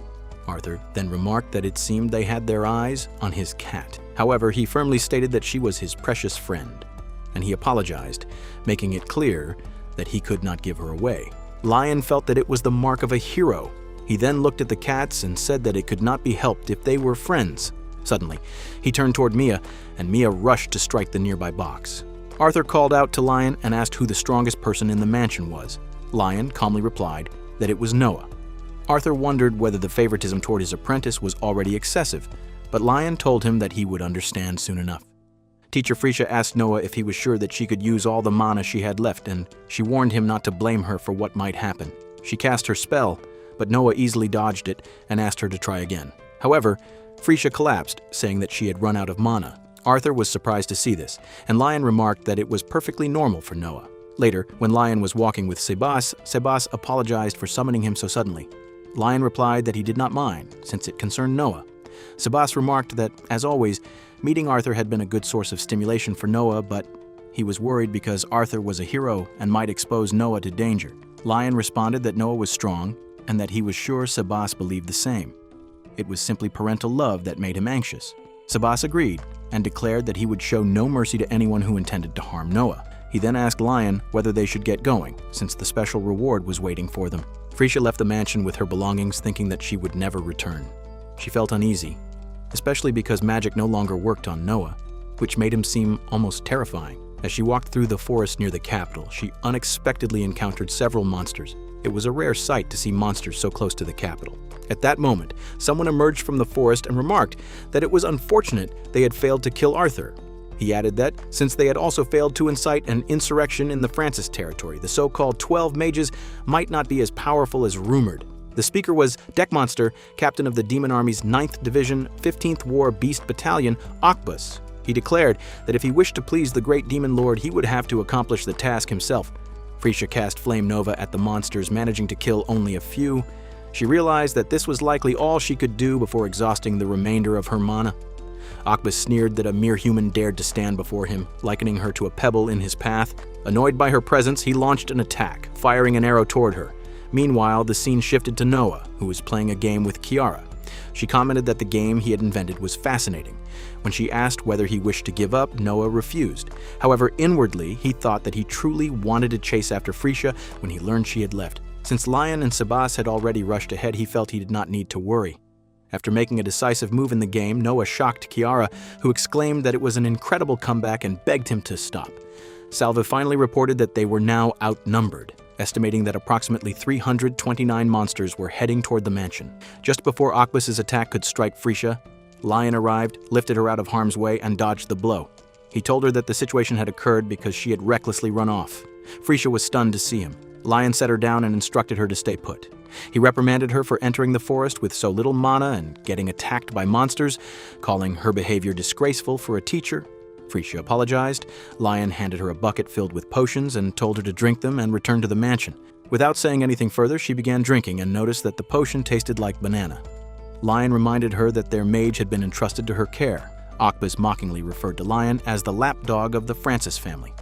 Arthur then remarked that it seemed they had their eyes on his cat. However, he firmly stated that she was his precious friend, and he apologized, making it clear that he could not give her away. Lion felt that it was the mark of a hero. He then looked at the cats and said that it could not be helped if they were friends. Suddenly, he turned toward Mia, and Mia rushed to strike the nearby box. Arthur called out to Lion and asked who the strongest person in the mansion was. Lion calmly replied that it was Noah. Arthur wondered whether the favoritism toward his apprentice was already excessive, but Lion told him that he would understand soon enough. Teacher Freesia asked Noah if he was sure that she could use all the mana she had left, and she warned him not to blame her for what might happen. She cast her spell, but Noah easily dodged it and asked her to try again. However, Freesia collapsed, saying that she had run out of mana. Arthur was surprised to see this, and Lion remarked that it was perfectly normal for Noah. Later, when Lion was walking with Sebas apologized for summoning him so suddenly. Lion replied that he did not mind, since it concerned Noah. Sebas remarked that, as always, meeting Arthur had been a good source of stimulation for Noah, but he was worried because Arthur was a hero and might expose Noah to danger. Lion responded that Noah was strong and that he was sure Sebas believed the same. It was simply parental love that made him anxious. Sebas agreed and declared that he would show no mercy to anyone who intended to harm Noah. He then asked Lion whether they should get going, since the special reward was waiting for them. Freesia left the mansion with her belongings, thinking that she would never return. She felt uneasy, especially because magic no longer worked on Noah, which made him seem almost terrifying. As she walked through the forest near the capital, she unexpectedly encountered several monsters. It was a rare sight to see monsters so close to the capital. At that moment, someone emerged from the forest and remarked that it was unfortunate they had failed to kill Arthur. He added that, since they had also failed to incite an insurrection in the Francis territory, the so-called 12 mages might not be as powerful as rumored. The speaker was Deckmonster, captain of the Demon Army's 9th Division, 15th War Beast Battalion, Okbus. He declared that if he wished to please the great demon lord, he would have to accomplish the task himself. Freesia cast Flame Nova at the monsters, managing to kill only a few. She realized that this was likely all she could do before exhausting the remainder of her mana. Okbus sneered that a mere human dared to stand before him, likening her to a pebble in his path. Annoyed by her presence, he launched an attack, firing an arrow toward her. Meanwhile, the scene shifted to Noah, who was playing a game with Kiara. She commented that the game he had invented was fascinating. When she asked whether he wished to give up, Noah refused. However, inwardly, he thought that he truly wanted to chase after Freesia when he learned she had left. Since Lion and Sebas had already rushed ahead, he felt he did not need to worry. After making a decisive move in the game, Noah shocked Kiara, who exclaimed that it was an incredible comeback and begged him to stop. Salva finally reported that they were now outnumbered, estimating that approximately 329 monsters were heading toward the mansion. Just before Okbus's attack could strike Freesia, Lion arrived, lifted her out of harm's way, and dodged the blow. He told her that the situation had occurred because she had recklessly run off. Frisha was stunned to see him. Lion set her down and instructed her to stay put. He reprimanded her for entering the forest with so little mana and getting attacked by monsters, calling her behavior disgraceful for a teacher. Frisha apologized. Lion handed her a bucket filled with potions and told her to drink them and return to the mansion. Without saying anything further, she began drinking and noticed that the potion tasted like banana. Lion reminded her that their mage had been entrusted to her care. Okbus mockingly referred to Lion as the lapdog of the Francis family.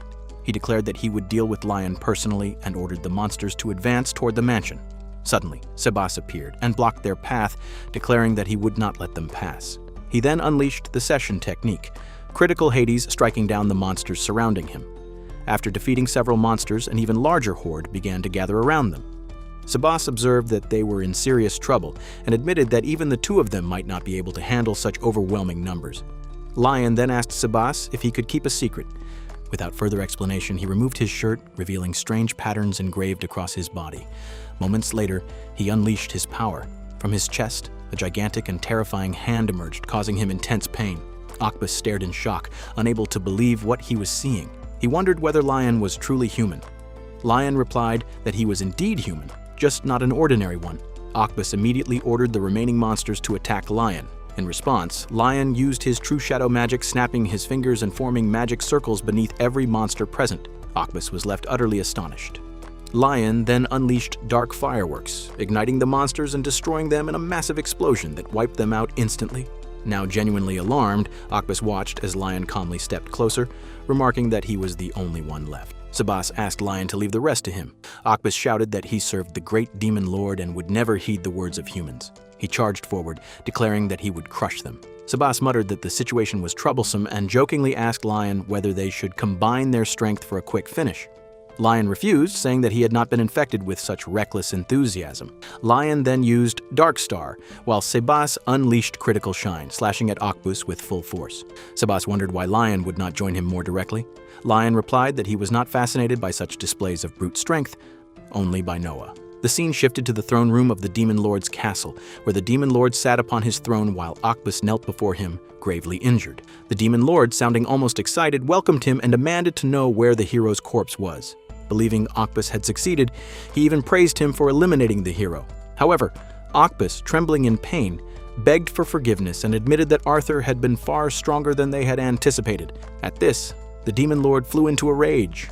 He declared that he would deal with Lion personally and ordered the monsters to advance toward the mansion. Suddenly, Sebas appeared and blocked their path, declaring that he would not let them pass. He then unleashed the Session technique, critical Hades striking down the monsters surrounding him. After defeating several monsters, an even larger horde began to gather around them. Sebas observed that they were in serious trouble and admitted that even the two of them might not be able to handle such overwhelming numbers. Lion then asked Sebas if he could keep a secret. Without further explanation, he removed his shirt, revealing strange patterns engraved across his body. Moments later, he unleashed his power. From his chest, a gigantic and terrifying hand emerged, causing him intense pain. Okbus stared in shock, unable to believe what he was seeing. He wondered whether Lion was truly human. Lion replied that he was indeed human, just not an ordinary one. Okbus immediately ordered the remaining monsters to attack Lion. In response, Lion used his true shadow magic, snapping his fingers and forming magic circles beneath every monster present. Okbus was left utterly astonished. Lion then unleashed dark fireworks, igniting the monsters and destroying them in a massive explosion that wiped them out instantly. Now genuinely alarmed, Okbus watched as Lion calmly stepped closer, remarking that he was the only one left. Sebas asked Lion to leave the rest to him. Okbus shouted that he served the great demon lord and would never heed the words of humans. He charged forward, declaring that he would crush them. Sebas muttered that the situation was troublesome and jokingly asked Lion whether they should combine their strength for a quick finish. Lion refused, saying that he had not been infected with such reckless enthusiasm. Lion then used Dark Star, while Sebas unleashed Critical Shine, slashing at Okbus with full force. Sebas wondered why Lion would not join him more directly. Lion replied that he was not fascinated by such displays of brute strength, only by Noah. The scene shifted to the throne room of the Demon Lord's castle, where the Demon Lord sat upon his throne while Okbus knelt before him, gravely injured. The Demon Lord, sounding almost excited, welcomed him and demanded to know where the hero's corpse was. Believing Okbus had succeeded, he even praised him for eliminating the hero. However, Okbus, trembling in pain, begged for forgiveness and admitted that Arthur had been far stronger than they had anticipated. At this, the Demon Lord flew into a rage.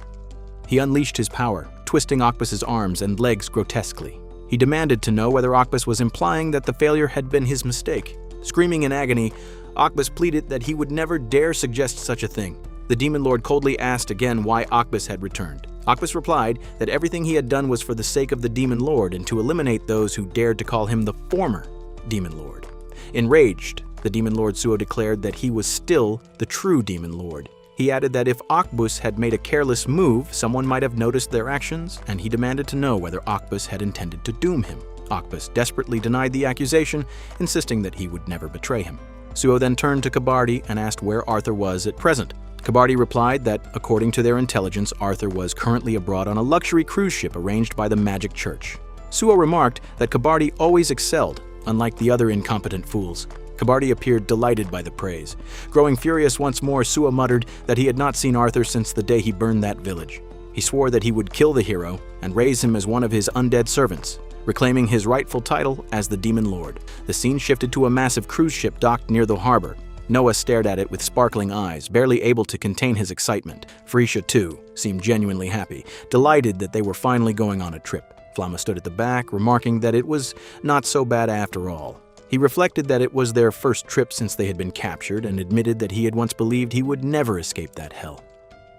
He unleashed his power, twisting Okbus's arms and legs grotesquely. He demanded to know whether Okbus was implying that the failure had been his mistake. Screaming in agony, Okbus pleaded that he would never dare suggest such a thing. The Demon Lord coldly asked again why Okbus had returned. Okbus replied that everything he had done was for the sake of the Demon Lord and to eliminate those who dared to call him the former Demon Lord. Enraged, the Demon Lord Suo declared that he was still the true Demon Lord. He added that if Okbus had made a careless move, someone might have noticed their actions, and he demanded to know whether Okbus had intended to doom him. Okbus desperately denied the accusation, insisting that he would never betray him. Suo then turned to Kabardi and asked where Arthur was at present. Kabardi replied that, according to their intelligence, Arthur was currently abroad on a luxury cruise ship arranged by the Magic Church. Suo remarked that Kabardi always excelled, unlike the other incompetent fools. Kabardi appeared delighted by the praise. Growing furious once more, Suo muttered that he had not seen Arthur since the day he burned that village. He swore that he would kill the hero and raise him as one of his undead servants, reclaiming his rightful title as the Demon Lord. The scene shifted to a massive cruise ship docked near the harbor. Noah stared at it with sparkling eyes, barely able to contain his excitement. Frisha, too, seemed genuinely happy, delighted that they were finally going on a trip. Flamma stood at the back, remarking that it was not so bad after all. He reflected that it was their first trip since they had been captured and admitted that he had once believed he would never escape that hell.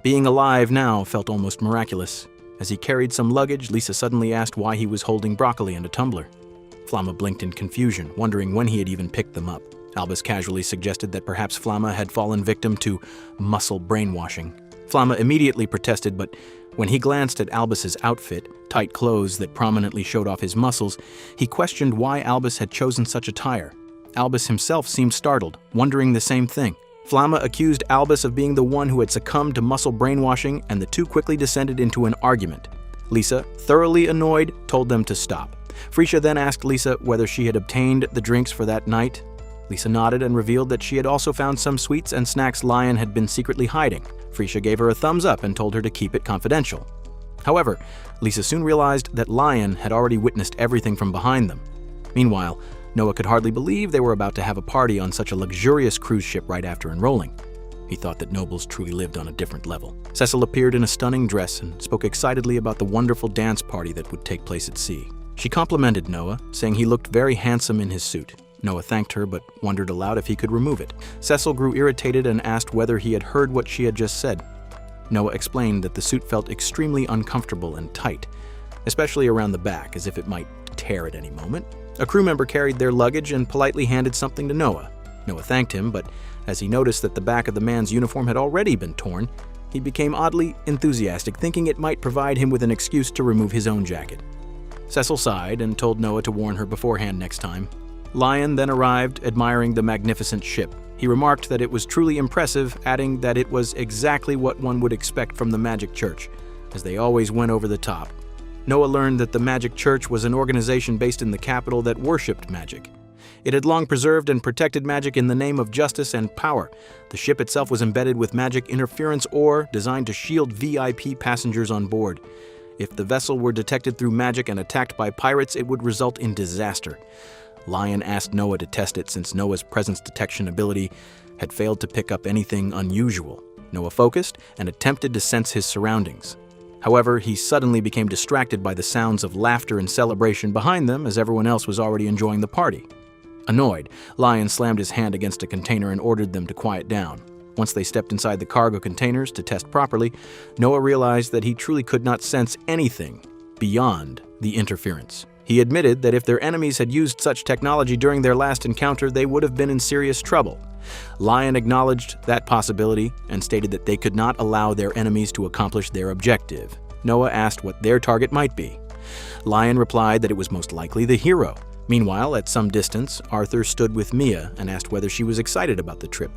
Being alive now felt almost miraculous. As he carried some luggage, Lisa suddenly asked why he was holding broccoli and a tumbler. Flamma blinked in confusion, wondering when he had even picked them up. Albus casually suggested that perhaps Flamma had fallen victim to muscle brainwashing. Flamma immediately protested, but when he glanced at Albus's outfit, tight clothes that prominently showed off his muscles, he questioned why Albus had chosen such attire. Albus himself seemed startled, wondering the same thing. Flamma accused Albus of being the one who had succumbed to muscle brainwashing, and the two quickly descended into an argument. Lisa, thoroughly annoyed, told them to stop. Frisha then asked Lisa whether she had obtained the drinks for that night. Lisa nodded and revealed that she had also found some sweets and snacks Lion had been secretly hiding. Frisha gave her a thumbs up and told her to keep it confidential. However, Lisa soon realized that Lion had already witnessed everything from behind them. Meanwhile, Noah could hardly believe they were about to have a party on such a luxurious cruise ship right after enrolling. He thought that nobles truly lived on a different level. Cecil appeared in a stunning dress and spoke excitedly about the wonderful dance party that would take place at sea. She complimented Noah, saying he looked very handsome in his suit. Noah thanked her but wondered aloud if he could remove it. Cecil grew irritated and asked whether he had heard what she had just said. Noah explained that the suit felt extremely uncomfortable and tight, especially around the back, as if it might tear at any moment. A crew member carried their luggage and politely handed something to Noah. Noah thanked him, but as he noticed that the back of the man's uniform had already been torn, he became oddly enthusiastic, thinking it might provide him with an excuse to remove his own jacket. Cecil sighed and told Noah to warn her beforehand next time. Lion then arrived, admiring the magnificent ship. He remarked that it was truly impressive, adding that it was exactly what one would expect from the Magic Church, as they always went over the top. Noah learned that the Magic Church was an organization based in the capital that worshipped magic. It had long preserved and protected magic in the name of justice and power. The ship itself was embedded with magic interference ore designed to shield VIP passengers on board. If the vessel were detected through magic and attacked by pirates, it would result in disaster. Lion asked Noah to test it since Noah's presence detection ability had failed to pick up anything unusual. Noah focused and attempted to sense his surroundings. However, he suddenly became distracted by the sounds of laughter and celebration behind them as everyone else was already enjoying the party. Annoyed, Lion slammed his hand against a container and ordered them to quiet down. Once they stepped inside the cargo containers to test properly, Noah realized that he truly could not sense anything beyond the interference. He admitted that if their enemies had used such technology during their last encounter, they would have been in serious trouble. Lion acknowledged that possibility and stated that they could not allow their enemies to accomplish their objective. Noah asked what their target might be. Lion replied that it was most likely the hero. Meanwhile, at some distance, Arthur stood with Mia and asked whether she was excited about the trip.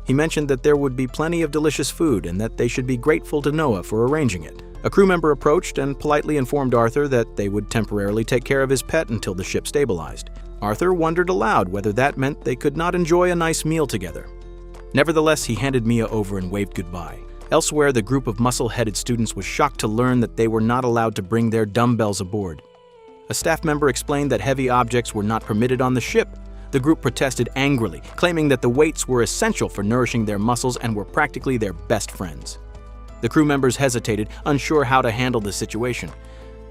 He mentioned that there would be plenty of delicious food and that they should be grateful to Noah for arranging it. A crew member approached and politely informed Arthur that they would temporarily take care of his pet until the ship stabilized. Arthur wondered aloud whether that meant they could not enjoy a nice meal together. Nevertheless, he handed Mia over and waved goodbye. Elsewhere, the group of muscle-headed students was shocked to learn that they were not allowed to bring their dumbbells aboard. A staff member explained that heavy objects were not permitted on the ship. The group protested angrily, claiming that the weights were essential for nourishing their muscles and were practically their best friends. The crew members hesitated, unsure how to handle the situation.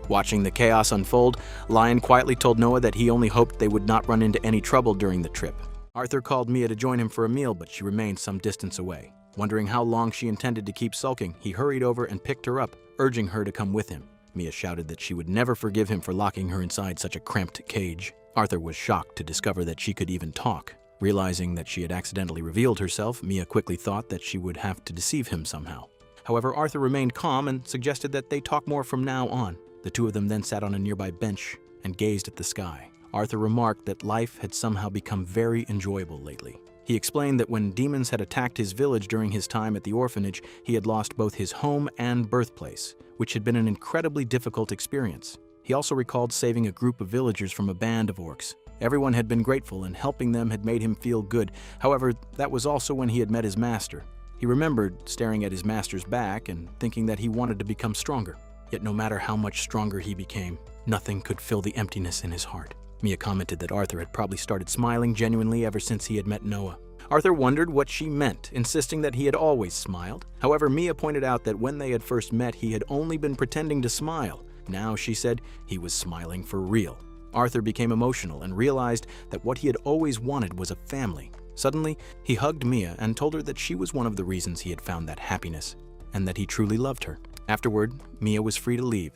Watching the chaos unfold, Lion quietly told Noah that he only hoped they would not run into any trouble during the trip. Arthur called Mia to join him for a meal, but she remained some distance away. Wondering how long she intended to keep sulking, he hurried over and picked her up, urging her to come with him. Mia shouted that she would never forgive him for locking her inside such a cramped cage. Arthur was shocked to discover that she could even talk. Realizing that she had accidentally revealed herself, Mia quickly thought that she would have to deceive him somehow. However, Arthur remained calm and suggested that they talk more from now on. The two of them then sat on a nearby bench and gazed at the sky. Arthur remarked that life had somehow become very enjoyable lately. He explained that when demons had attacked his village during his time at the orphanage, he had lost both his home and birthplace, which had been an incredibly difficult experience. He also recalled saving a group of villagers from a band of orcs. Everyone had been grateful and helping them had made him feel good. However, that was also when he had met his master. He remembered staring at his master's back and thinking that he wanted to become stronger. Yet no matter how much stronger he became, nothing could fill the emptiness in his heart. Mia commented that Arthur had probably started smiling genuinely ever since he had met Noah. Arthur wondered what she meant, insisting that he had always smiled. However, Mia pointed out that when they had first met, he had only been pretending to smile. Now, she said, he was smiling for real. Arthur became emotional and realized that what he had always wanted was a family. Suddenly, he hugged Mia and told her that she was one of the reasons he had found that happiness, and that he truly loved her. Afterward, Mia was free to leave,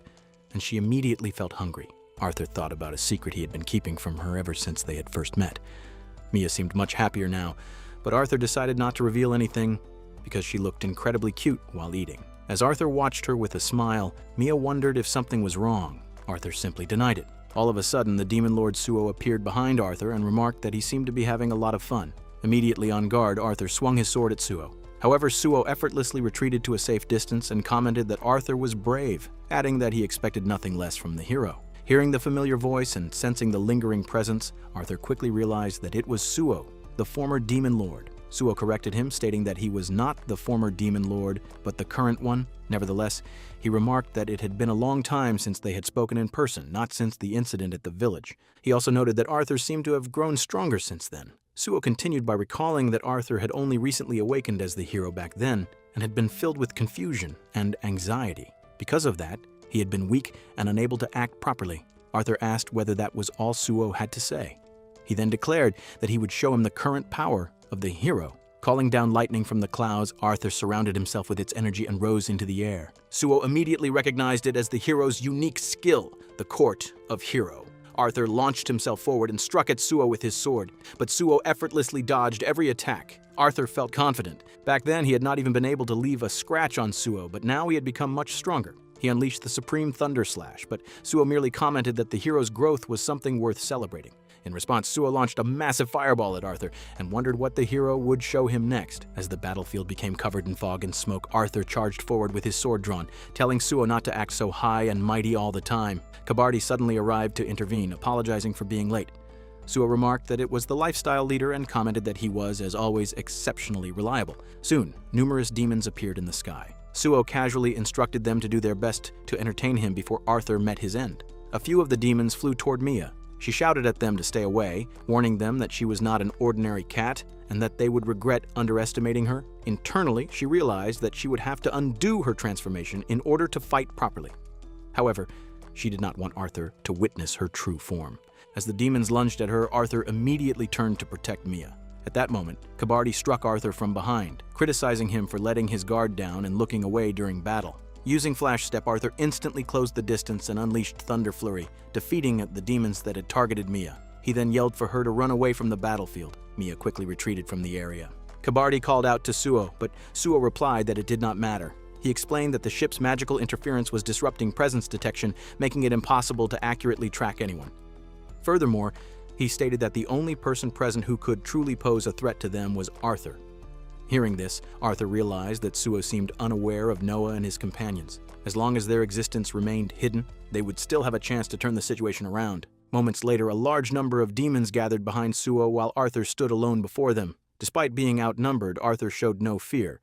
and she immediately felt hungry. Arthur thought about a secret he had been keeping from her ever since they had first met. Mia seemed much happier now, but Arthur decided not to reveal anything because she looked incredibly cute while eating. As Arthur watched her with a smile, Mia wondered if something was wrong. Arthur simply denied it. All of a sudden, the demon lord Suo appeared behind Arthur and remarked that he seemed to be having a lot of fun. Immediately on guard, Arthur swung his sword at Suo. However, Suo effortlessly retreated to a safe distance and commented that Arthur was brave, adding that he expected nothing less from the hero. Hearing the familiar voice and sensing the lingering presence, Arthur quickly realized that it was Suo, the former demon lord. Suo corrected him, stating that he was not the former demon lord, but the current one. Nevertheless, he remarked that it had been a long time since they had spoken in person, not since the incident at the village. He also noted that Arthur seemed to have grown stronger since then. Suo continued by recalling that Arthur had only recently awakened as the hero back then, and had been filled with confusion and anxiety. Because of that, he had been weak and unable to act properly. Arthur asked whether that was all Suo had to say. He then declared that he would show him the current power of the hero. Calling down lightning from the clouds, Arthur surrounded himself with its energy and rose into the air. Suo immediately recognized it as the hero's unique skill, the Court of Hero. Arthur launched himself forward and struck at Suo with his sword, but Suo effortlessly dodged every attack. Arthur felt confident. Back then, he had not even been able to leave a scratch on Suo, but now he had become much stronger. He unleashed the Supreme Thunder Slash, but Suo merely commented that the hero's growth was something worth celebrating. In response, Suo launched a massive fireball at Arthur and wondered what the hero would show him next. As the battlefield became covered in fog and smoke, Arthur charged forward with his sword drawn, telling Suo not to act so high and mighty all the time. Kabardi suddenly arrived to intervene, apologizing for being late. Suo remarked that it was the lifestyle leader and commented that he was, as always, exceptionally reliable. Soon, numerous demons appeared in the sky. Suo casually instructed them to do their best to entertain him before Arthur met his end. A few of the demons flew toward Mia. She shouted at them to stay away, warning them that she was not an ordinary cat and that they would regret underestimating her. Internally, she realized that she would have to undo her transformation in order to fight properly. However, she did not want Arthur to witness her true form. As the demons lunged at her, Arthur immediately turned to protect Mia. At that moment, Kabardi struck Arthur from behind, criticizing him for letting his guard down and looking away during battle. Using Flash Step, Arthur instantly closed the distance and unleashed Thunder Flurry, defeating the demons that had targeted Mia. He then yelled for her to run away from the battlefield. Mia quickly retreated from the area. Kabardi called out to Suo, but Suo replied that it did not matter. He explained that the ship's magical interference was disrupting presence detection, making it impossible to accurately track anyone. Furthermore, he stated that the only person present who could truly pose a threat to them was Arthur. Hearing this, Arthur realized that Suo seemed unaware of Noah and his companions. As long as their existence remained hidden, they would still have a chance to turn the situation around. Moments later, a large number of demons gathered behind Suo while Arthur stood alone before them. Despite being outnumbered, Arthur showed no fear.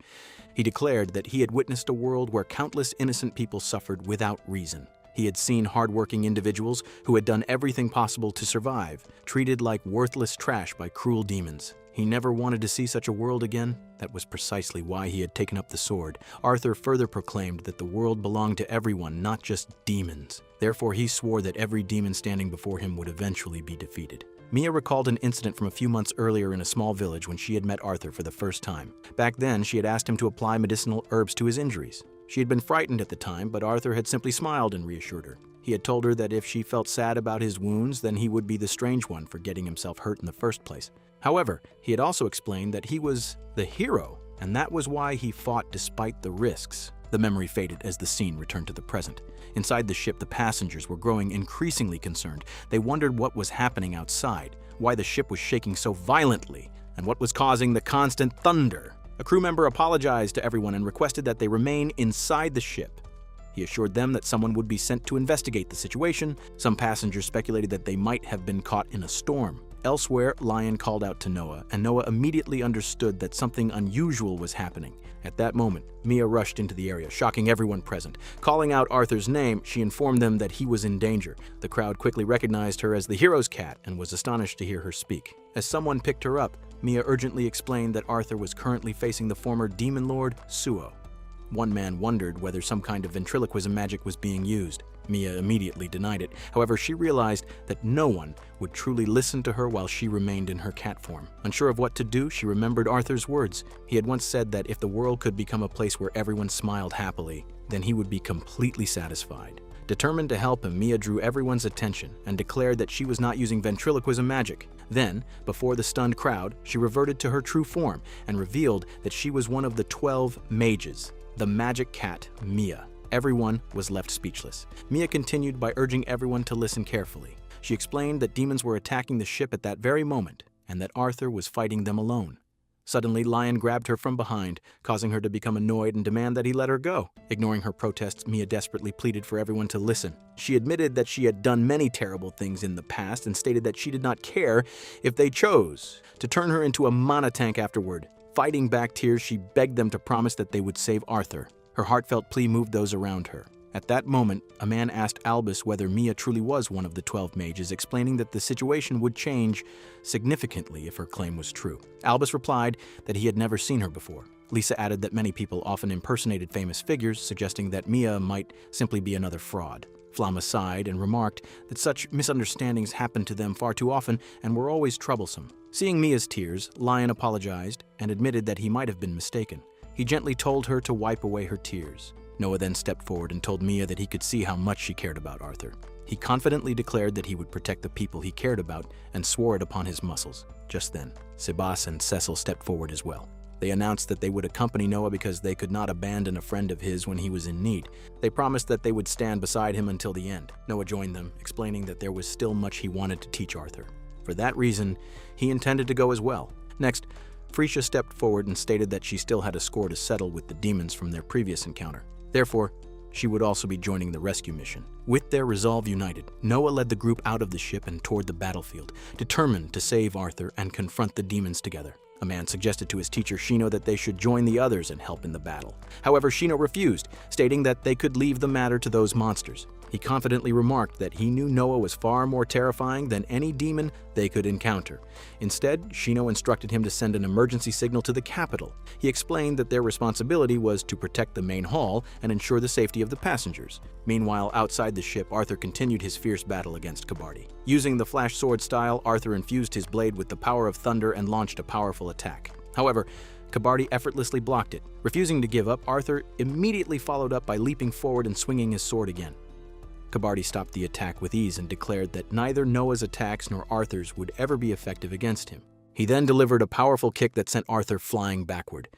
He declared that he had witnessed a world where countless innocent people suffered without reason. He had seen hardworking individuals who had done everything possible to survive, treated like worthless trash by cruel demons. He never wanted to see such a world again. That was precisely why he had taken up the sword. Arthur further proclaimed that the world belonged to everyone, not just demons. Therefore, he swore that every demon standing before him would eventually be defeated. Mia recalled an incident from a few months earlier in a small village when she had met Arthur for the first time. Back then, she had asked him to apply medicinal herbs to his injuries. She had been frightened at the time, but Arthur had simply smiled and reassured her. He had told her that if she felt sad about his wounds, then he would be the strange one for getting himself hurt in the first place. However, he had also explained that he was the hero, and that was why he fought despite the risks. The memory faded as the scene returned to the present. Inside the ship, the passengers were growing increasingly concerned. They wondered what was happening outside, why the ship was shaking so violently, and what was causing the constant thunder. A crew member apologized to everyone and requested that they remain inside the ship. He assured them that someone would be sent to investigate the situation. Some passengers speculated that they might have been caught in a storm. Elsewhere, Lion called out to Noah, and Noah immediately understood that something unusual was happening. At that moment, Mia rushed into the area, shocking everyone present. Calling out Arthur's name, she informed them that he was in danger. The crowd quickly recognized her as the hero's cat and was astonished to hear her speak. As someone picked her up, Mia urgently explained that Arthur was currently facing the former demon lord, Suo. One man wondered whether some kind of ventriloquism magic was being used. Mia immediately denied it. However, she realized that no one would truly listen to her while she remained in her cat form. Unsure of what to do, she remembered Arthur's words. He had once said that if the world could become a place where everyone smiled happily, then he would be completely satisfied. Determined to help him, Mia drew everyone's attention and declared that she was not using ventriloquism magic. Then, before the stunned crowd, she reverted to her true form and revealed that she was one of the 12 mages, the magic cat, Mia. Everyone was left speechless. Mia continued by urging everyone to listen carefully. She explained that demons were attacking the ship at that very moment and that Arthur was fighting them alone. Suddenly, Lion grabbed her from behind, causing her to become annoyed and demand that he let her go. Ignoring her protests, Mia desperately pleaded for everyone to listen. She admitted that she had done many terrible things in the past and stated that she did not care if they chose to turn her into a mana tank afterward. Fighting back tears, she begged them to promise that they would save Arthur. Her heartfelt plea moved those around her. At that moment, a man asked Albus whether Mia truly was one of the 12 mages, explaining that the situation would change significantly if her claim was true. Albus replied that he had never seen her before. Lisa added that many people often impersonated famous figures, suggesting that Mia might simply be another fraud. Flamma sighed and remarked that such misunderstandings happened to them far too often and were always troublesome. Seeing Mia's tears, Lion apologized and admitted that he might have been mistaken. He gently told her to wipe away her tears. Noah then stepped forward and told Mia that he could see how much she cared about Arthur. He confidently declared that he would protect the people he cared about and swore it upon his muscles. Just then, Sebas and Cecil stepped forward as well. They announced that they would accompany Noah because they could not abandon a friend of his when he was in need. They promised that they would stand beside him until the end. Noah joined them, explaining that there was still much he wanted to teach Arthur. For that reason, he intended to go as well. Next, Freesia stepped forward and stated that she still had a score to settle with the demons from their previous encounter. Therefore, she would also be joining the rescue mission. With their resolve united, Noah led the group out of the ship and toward the battlefield, determined to save Arthur and confront the demons together. A man suggested to his teacher Shino that they should join the others and help in the battle. However, Shino refused, stating that they could leave the matter to those monsters. He confidently remarked that he knew Noah was far more terrifying than any demon they could encounter. Instead, Shino instructed him to send an emergency signal to the capital. He explained that their responsibility was to protect the main hall and ensure the safety of the passengers. Meanwhile, outside the ship, Arthur continued his fierce battle against Kabardi. Using the flash sword style, Arthur infused his blade with the power of thunder and launched a powerful attack. However, Kabardi effortlessly blocked it. Refusing to give up, Arthur immediately followed up by leaping forward and swinging his sword again. Kabardi stopped the attack with ease and declared that neither Noah's attacks nor Arthur's would ever be effective against him. He then delivered a powerful kick that sent Arthur flying backward.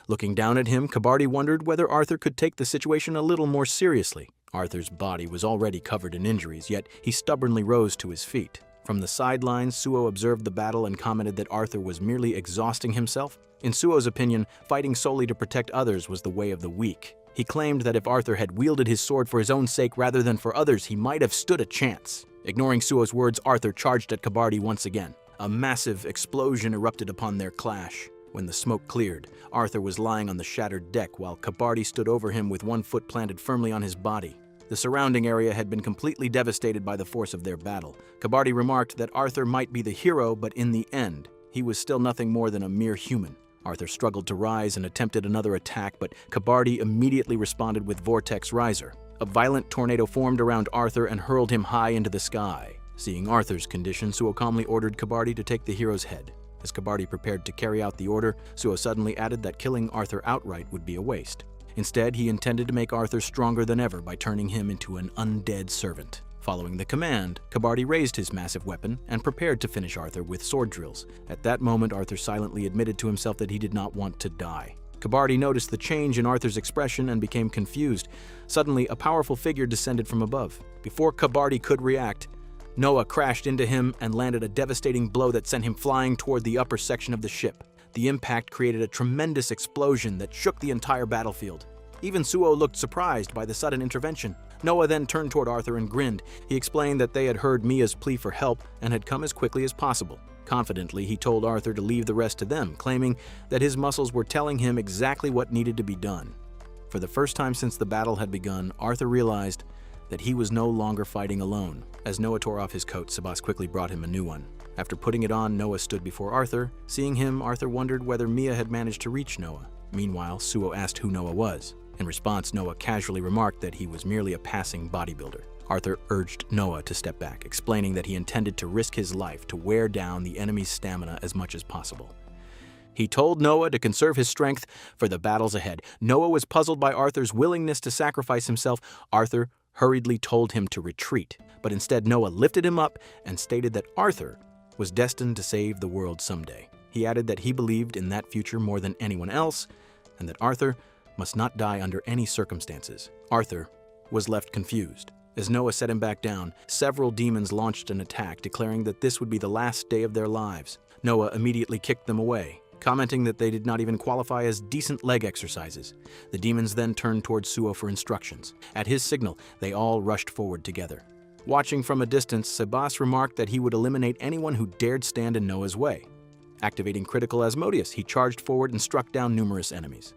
Looking down at him, Kabardi wondered whether Arthur could take the situation a little more seriously. Arthur's body was already covered in injuries, yet he stubbornly rose to his feet. From the sidelines, Suo observed the battle and commented that Arthur was merely exhausting himself. In Suo's opinion, fighting solely to protect others was the way of the weak. He claimed that if Arthur had wielded his sword for his own sake rather than for others, he might have stood a chance. Ignoring Suo's words, Arthur charged at Kabardi once again. A massive explosion erupted upon their clash. When the smoke cleared, Arthur was lying on the shattered deck while Kabardi stood over him with one foot planted firmly on his body. The surrounding area had been completely devastated by the force of their battle. Kabardi remarked that Arthur might be the hero, but in the end, he was still nothing more than a mere human. Arthur struggled to rise and attempted another attack, but Kabardi immediately responded with Vortex Riser. A violent tornado formed around Arthur and hurled him high into the sky. Seeing Arthur's condition, Suo calmly ordered Kabardi to take the hero's head. As Kabardi prepared to carry out the order, Suo suddenly added that killing Arthur outright would be a waste. Instead, he intended to make Arthur stronger than ever by turning him into an undead servant. Following the command, Kabardi raised his massive weapon and prepared to finish Arthur with sword drills. At that moment, Arthur silently admitted to himself that he did not want to die. Kabardi noticed the change in Arthur's expression and became confused. Suddenly, a powerful figure descended from above. Before Kabardi could react, Noah crashed into him and landed a devastating blow that sent him flying toward the upper section of the ship. The impact created a tremendous explosion that shook the entire battlefield. Even Suo looked surprised by the sudden intervention. Noah then turned toward Arthur and grinned. He explained that they had heard Mia's plea for help and had come as quickly as possible. Confidently, he told Arthur to leave the rest to them, claiming that his muscles were telling him exactly what needed to be done. For the first time since the battle had begun, Arthur realized that he was no longer fighting alone. As Noah tore off his coat, Sebas quickly brought him a new one. After putting it on, Noah stood before Arthur. Seeing him, Arthur wondered whether Mia had managed to reach Noah. Meanwhile, Suo asked who Noah was. In response, Noah casually remarked that he was merely a passing bodybuilder. Arthur urged Noah to step back, explaining that he intended to risk his life to wear down the enemy's stamina as much as possible. He told Noah to conserve his strength for the battles ahead. Noah was puzzled by Arthur's willingness to sacrifice himself. Arthur hurriedly told him to retreat, but instead Noah lifted him up and stated that Arthur was destined to save the world someday. He added that he believed in that future more than anyone else, and that Arthur must not die under any circumstances. Arthur was left confused. As Noah set him back down, several demons launched an attack, declaring that this would be the last day of their lives. Noah immediately kicked them away. commenting that they did not even qualify as decent leg exercises. The demons then turned towards Suo for instructions. At his signal, they all rushed forward together. Watching from a distance, Sebas remarked that he would eliminate anyone who dared stand in Noah's way. Activating critical Asmodeus, he charged forward and struck down numerous enemies.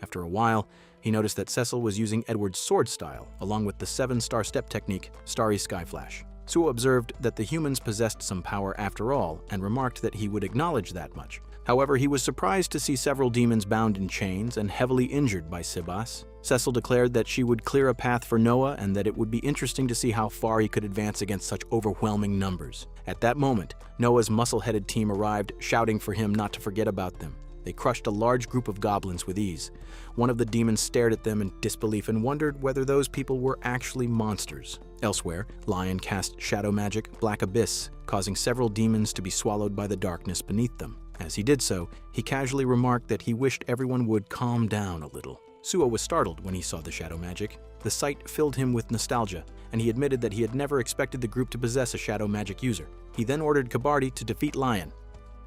After a while, he noticed that Cecil was using Edward's sword style, along with the 7-star step technique, Starry Sky Flash. Suo observed that the humans possessed some power after all, and remarked that he would acknowledge that much. However, he was surprised to see several demons bound in chains and heavily injured by Sebas. Cecil declared that she would clear a path for Noah and that it would be interesting to see how far he could advance against such overwhelming numbers. At that moment, Noah's muscle-headed team arrived, shouting for him not to forget about them. They crushed a large group of goblins with ease. One of the demons stared at them in disbelief and wondered whether those people were actually monsters. Elsewhere, Lion cast shadow magic, Black Abyss, causing several demons to be swallowed by the darkness beneath them. As he did so, he casually remarked that he wished everyone would calm down a little. Suo was startled when he saw the shadow magic. The sight filled him with nostalgia, and he admitted that he had never expected the group to possess a shadow magic user. He then ordered Kabardi to defeat Lion.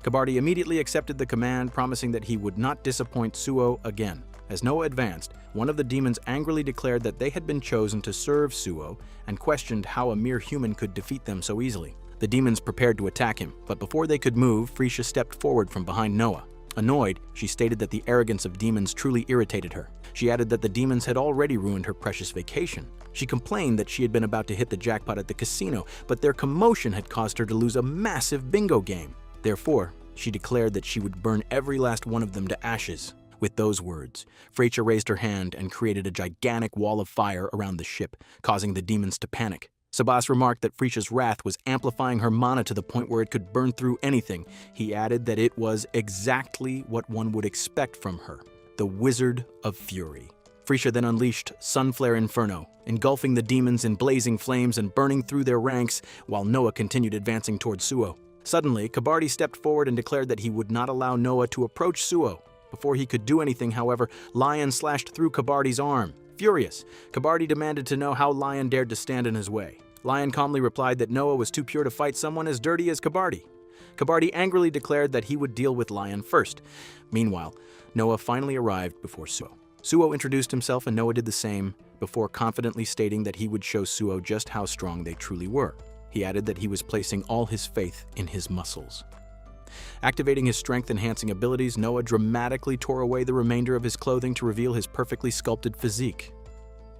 Kabardi immediately accepted the command, promising that he would not disappoint Suo again. As Noah advanced, one of the demons angrily declared that they had been chosen to serve Suo and questioned how a mere human could defeat them so easily. The demons prepared to attack him, but before they could move, Freesia stepped forward from behind Noah. Annoyed, she stated that the arrogance of demons truly irritated her. She added that the demons had already ruined her precious vacation. She complained that she had been about to hit the jackpot at the casino, but their commotion had caused her to lose a massive bingo game. Therefore, she declared that she would burn every last one of them to ashes. With those words, Freesia raised her hand and created a gigantic wall of fire around the ship, causing the demons to panic. Sebas remarked that Freesia's wrath was amplifying her mana to the point where it could burn through anything. He added that it was exactly what one would expect from her, the Wizard of Fury. Freesia then unleashed Sunflare Inferno, engulfing the demons in blazing flames and burning through their ranks, while Noah continued advancing towards Suo. Suddenly, Kabardi stepped forward and declared that he would not allow Noah to approach Suo. Before he could do anything, however, Lion slashed through Kabardi's arm. Furious, Kabardi demanded to know how Lion dared to stand in his way. Lion calmly replied that Noah was too pure to fight someone as dirty as Kabardi. Kabardi angrily declared that he would deal with Lion first. Meanwhile, Noah finally arrived before Suo. Suo introduced himself and Noah did the same, before confidently stating that he would show Suo just how strong they truly were. He added that he was placing all his faith in his muscles. Activating his strength-enhancing abilities, Noah dramatically tore away the remainder of his clothing to reveal his perfectly sculpted physique.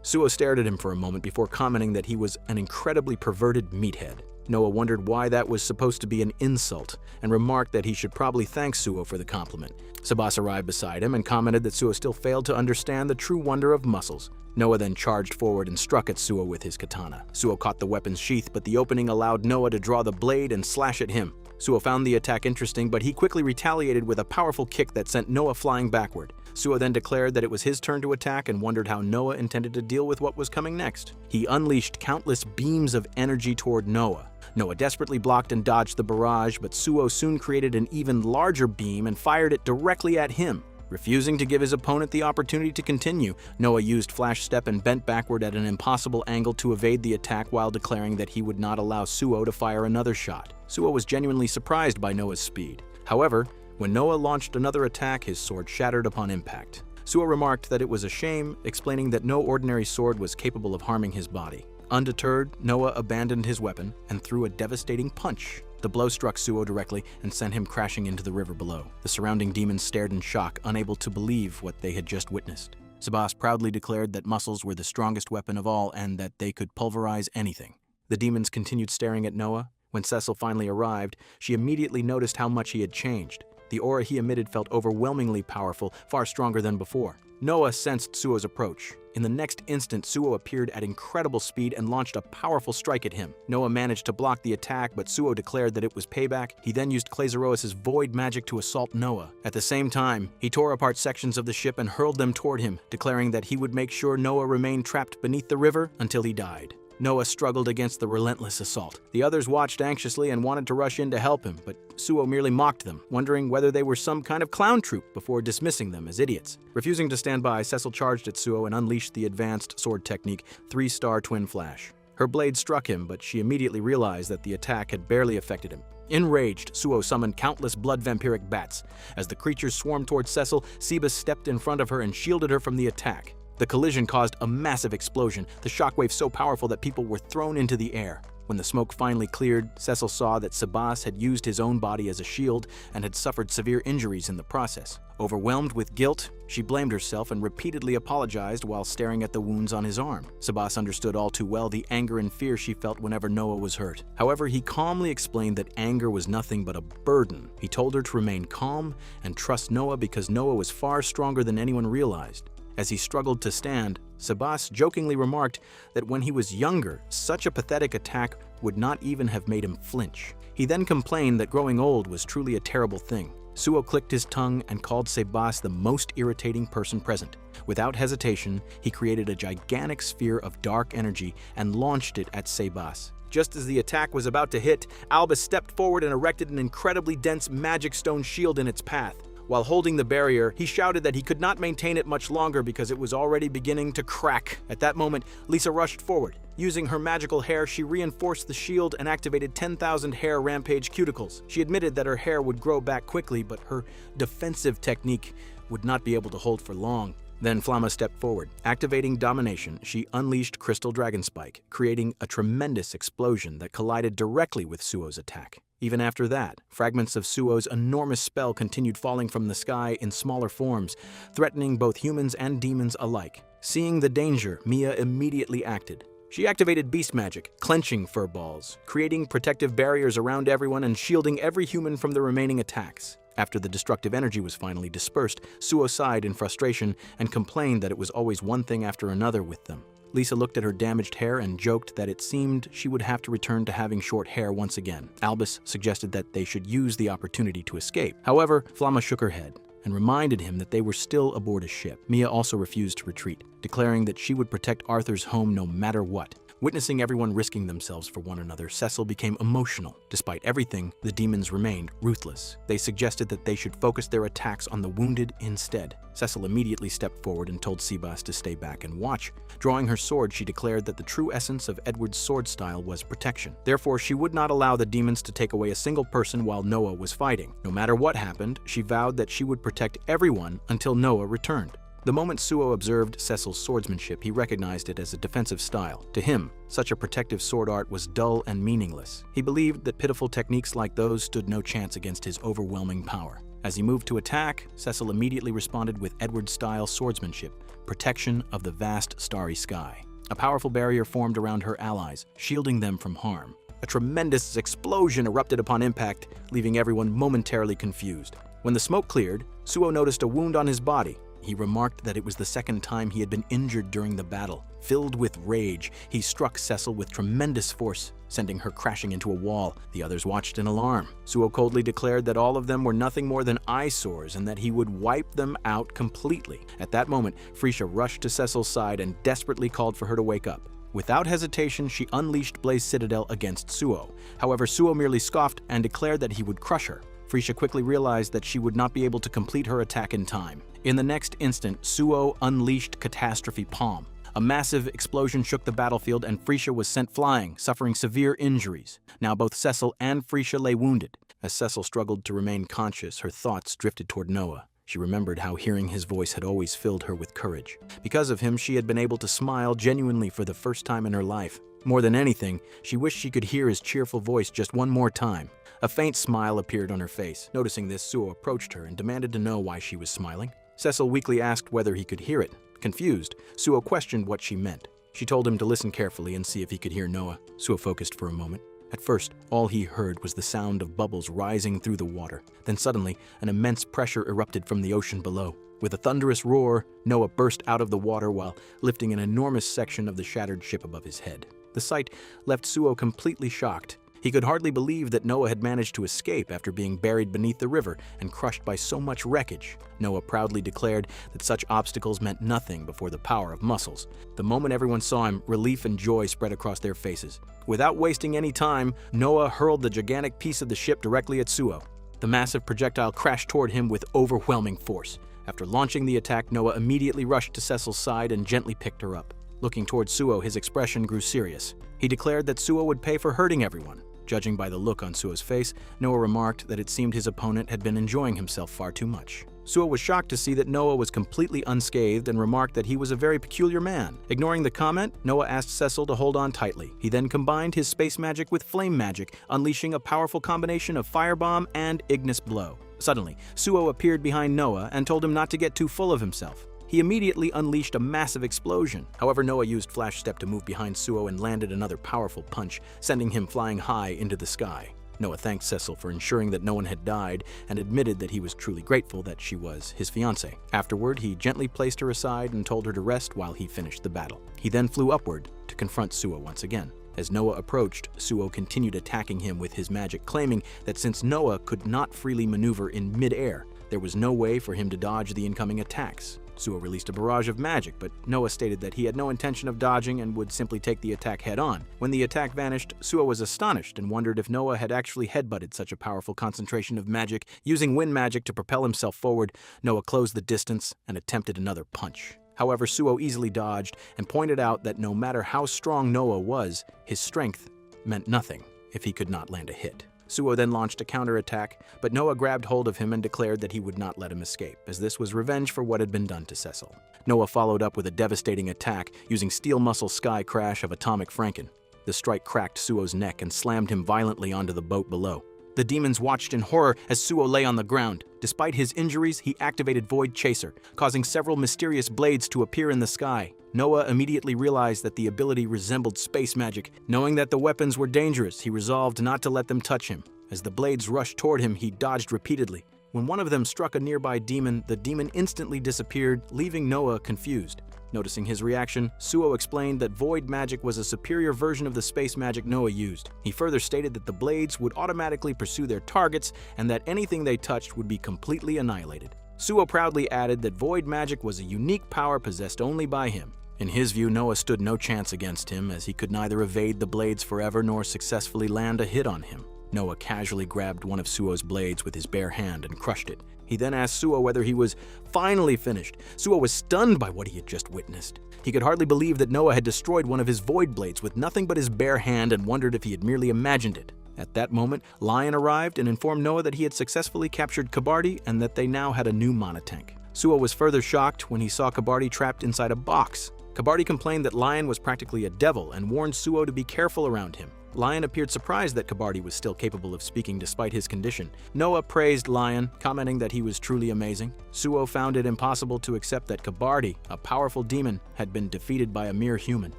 Suo stared at him for a moment before commenting that he was an incredibly perverted meathead. Noah wondered why that was supposed to be an insult, and remarked that he should probably thank Suo for the compliment. Sebas arrived beside him and commented that Suo still failed to understand the true wonder of muscles. Noah then charged forward and struck at Suo with his katana. Suo caught the weapon's sheath, but the opening allowed Noah to draw the blade and slash at him. Suo found the attack interesting, but he quickly retaliated with a powerful kick that sent Noah flying backward. Suo then declared that it was his turn to attack and wondered how Noah intended to deal with what was coming next. He unleashed countless beams of energy toward Noah. Noah desperately blocked and dodged the barrage, but Suo soon created an even larger beam and fired it directly at him. Refusing to give his opponent the opportunity to continue, Noah used Flash Step and bent backward at an impossible angle to evade the attack while declaring that he would not allow Suo to fire another shot. Suo was genuinely surprised by Noah's speed. However, when Noah launched another attack, his sword shattered upon impact. Suo remarked that it was a shame, explaining that no ordinary sword was capable of harming his body. Undeterred, Noah abandoned his weapon and threw a devastating punch. The blow struck Suo directly and sent him crashing into the river below. The surrounding demons stared in shock, unable to believe what they had just witnessed. Sebas proudly declared that muscles were the strongest weapon of all and that they could pulverize anything. The demons continued staring at Noah. When Cecil finally arrived, she immediately noticed how much he had changed. The aura he emitted felt overwhelmingly powerful, far stronger than before. Noah sensed Suo's approach. In the next instant, Suo appeared at incredible speed and launched a powerful strike at him. Noah managed to block the attack, but Suo declared that it was payback. He then used Clazeroas' void magic to assault Noah. At the same time, he tore apart sections of the ship and hurled them toward him, declaring that he would make sure Noah remained trapped beneath the river until he died. Noah struggled against the relentless assault. The others watched anxiously and wanted to rush in to help him, but Suo merely mocked them, wondering whether they were some kind of clown troupe before dismissing them as idiots. Refusing to stand by, Cecil charged at Suo and unleashed the advanced sword technique, 3-star Twin Flash. Her blade struck him, but she immediately realized that the attack had barely affected him. Enraged, Suo summoned countless blood vampiric bats. As the creatures swarmed towards Cecil, Sebas stepped in front of her and shielded her from the attack. The collision caused a massive explosion, the shockwave so powerful that people were thrown into the air. When the smoke finally cleared, Cecil saw that Sebas had used his own body as a shield and had suffered severe injuries in the process. Overwhelmed with guilt, she blamed herself and repeatedly apologized while staring at the wounds on his arm. Sebas understood all too well the anger and fear she felt whenever Noah was hurt. However, he calmly explained that anger was nothing but a burden. He told her to remain calm and trust Noah because Noah was far stronger than anyone realized. As he struggled to stand, Sebas jokingly remarked that when he was younger, such a pathetic attack would not even have made him flinch. He then complained that growing old was truly a terrible thing. Suo clicked his tongue and called Sebas the most irritating person present. Without hesitation, he created a gigantic sphere of dark energy and launched it at Sebas. Just as the attack was about to hit, Albus stepped forward and erected an incredibly dense magic stone shield in its path. While holding the barrier, he shouted that he could not maintain it much longer because it was already beginning to crack. At that moment, Lisa rushed forward. Using her magical hair, she reinforced the shield and activated 10,000 hair rampage cuticles. She admitted that her hair would grow back quickly, but her defensive technique would not be able to hold for long. Then Flamma stepped forward. Activating domination, she unleashed Crystal Dragon Spike, creating a tremendous explosion that collided directly with Suo's attack. Even after that, fragments of Suo's enormous spell continued falling from the sky in smaller forms, threatening both humans and demons alike. Seeing the danger, Mia immediately acted. She activated beast magic, clenching fur balls, creating protective barriers around everyone and shielding every human from the remaining attacks. After the destructive energy was finally dispersed, Suo sighed in frustration and complained that it was always one thing after another with them. Lisa looked at her damaged hair and joked that it seemed she would have to return to having short hair once again. Albus suggested that they should use the opportunity to escape. However, Flamma shook her head and reminded him that they were still aboard a ship. Mia also refused to retreat, declaring that she would protect Arthur's home no matter what. Witnessing everyone risking themselves for one another, Cecil became emotional. Despite everything, the demons remained ruthless. They suggested that they should focus their attacks on the wounded instead. Cecil immediately stepped forward and told Sebas to stay back and watch. Drawing her sword, she declared that the true essence of Edward's sword style was protection. Therefore, she would not allow the demons to take away a single person while Noah was fighting. No matter what happened, she vowed that she would protect everyone until Noah returned. The moment Suo observed Cecil's swordsmanship, he recognized it as a defensive style. To him, such a protective sword art was dull and meaningless. He believed that pitiful techniques like those stood no chance against his overwhelming power. As he moved to attack, Cecil immediately responded with Edward-style swordsmanship, protection of the vast starry sky. A powerful barrier formed around her allies, shielding them from harm. A tremendous explosion erupted upon impact, leaving everyone momentarily confused. When the smoke cleared, Suo noticed a wound on his body. He remarked that it was the second time he had been injured during the battle. Filled with rage, he struck Cecil with tremendous force, sending her crashing into a wall. The others watched in alarm. Suo coldly declared that all of them were nothing more than eyesores and that he would wipe them out completely. At that moment, Frisha rushed to Cecil's side and desperately called for her to wake up. Without hesitation, she unleashed Blaze Citadel against Suo. However, Suo merely scoffed and declared that he would crush her. Frisha quickly realized that she would not be able to complete her attack in time. In the next instant, Suo unleashed Catastrophe Palm. A massive explosion shook the battlefield and Frisha was sent flying, suffering severe injuries. Now both Cecil and Frisha lay wounded. As Cecil struggled to remain conscious, her thoughts drifted toward Noah. She remembered how hearing his voice had always filled her with courage. Because of him, she had been able to smile genuinely for the first time in her life. More than anything, she wished she could hear his cheerful voice just one more time. A faint smile appeared on her face. Noticing this, Suo approached her and demanded to know why she was smiling. Cecil weakly asked whether he could hear it. Confused, Suo questioned what she meant. She told him to listen carefully and see if he could hear Noah. Suo focused for a moment. At first, all he heard was the sound of bubbles rising through the water. Then suddenly, an immense pressure erupted from the ocean below. With a thunderous roar, Noah burst out of the water while lifting an enormous section of the shattered ship above his head. The sight left Suo completely shocked. He could hardly believe that Noah had managed to escape after being buried beneath the river and crushed by so much wreckage. Noah proudly declared that such obstacles meant nothing before the power of muscles. The moment everyone saw him, relief and joy spread across their faces. Without wasting any time, Noah hurled the gigantic piece of the ship directly at Suo. The massive projectile crashed toward him with overwhelming force. After launching the attack, Noah immediately rushed to Cecil's side and gently picked her up. Looking toward Suo, his expression grew serious. He declared that Suo would pay for hurting everyone. Judging by the look on Suo's face, Noah remarked that it seemed his opponent had been enjoying himself far too much. Suo was shocked to see that Noah was completely unscathed and remarked that he was a very peculiar man. Ignoring the comment, Noah asked Cecil to hold on tightly. He then combined his space magic with flame magic, unleashing a powerful combination of firebomb and Ignis blow. Suddenly, Suo appeared behind Noah and told him not to get too full of himself. He immediately unleashed a massive explosion. However, Noah used Flash Step to move behind Suo and landed another powerful punch, sending him flying high into the sky. Noah thanked Cecil for ensuring that no one had died and admitted that he was truly grateful that she was his fiancée. Afterward, he gently placed her aside and told her to rest while he finished the battle. He then flew upward to confront Suo once again. As Noah approached, Suo continued attacking him with his magic, claiming that since Noah could not freely maneuver in mid-air, there was no way for him to dodge the incoming attacks. Suo released a barrage of magic, but Noah stated that he had no intention of dodging and would simply take the attack head-on. When the attack vanished, Suo was astonished and wondered if Noah had actually headbutted such a powerful concentration of magic. Using wind magic to propel himself forward, Noah closed the distance and attempted another punch. However, Suo easily dodged and pointed out that no matter how strong Noah was, his strength meant nothing if he could not land a hit. Suo then launched a counterattack, but Noah grabbed hold of him and declared that he would not let him escape, as this was revenge for what had been done to Cecil. Noah followed up with a devastating attack using Steel Muscle Sky Crash of Atomic Franken. The strike cracked Suo's neck and slammed him violently onto the boat below. The demons watched in horror as Suo lay on the ground. Despite his injuries, he activated Void Chaser, causing several mysterious blades to appear in the sky. Noah immediately realized that the ability resembled space magic. Knowing that the weapons were dangerous, he resolved not to let them touch him. As the blades rushed toward him, he dodged repeatedly. When one of them struck a nearby demon, the demon instantly disappeared, leaving Noah confused. Noticing his reaction, Suo explained that void magic was a superior version of the space magic Noah used. He further stated that the blades would automatically pursue their targets and that anything they touched would be completely annihilated. Suo proudly added that void magic was a unique power possessed only by him. In his view, Noah stood no chance against him, as he could neither evade the blades forever nor successfully land a hit on him. Noah casually grabbed one of Suo's blades with his bare hand and crushed it. He then asked Suo whether he was finally finished. Suo was stunned by what he had just witnessed. He could hardly believe that Noah had destroyed one of his void blades with nothing but his bare hand and wondered if he had merely imagined it. At that moment, Lion arrived and informed Noah that he had successfully captured Kabardi and that they now had a new mana tank. Suo was further shocked when he saw Kabardi trapped inside a box. Kabardi complained that Lion was practically a devil and warned Suo to be careful around him. Lion appeared surprised that Kabardi was still capable of speaking despite his condition. Noah praised Lion, commenting that he was truly amazing. Suo found it impossible to accept that Kabardi, a powerful demon, had been defeated by a mere human.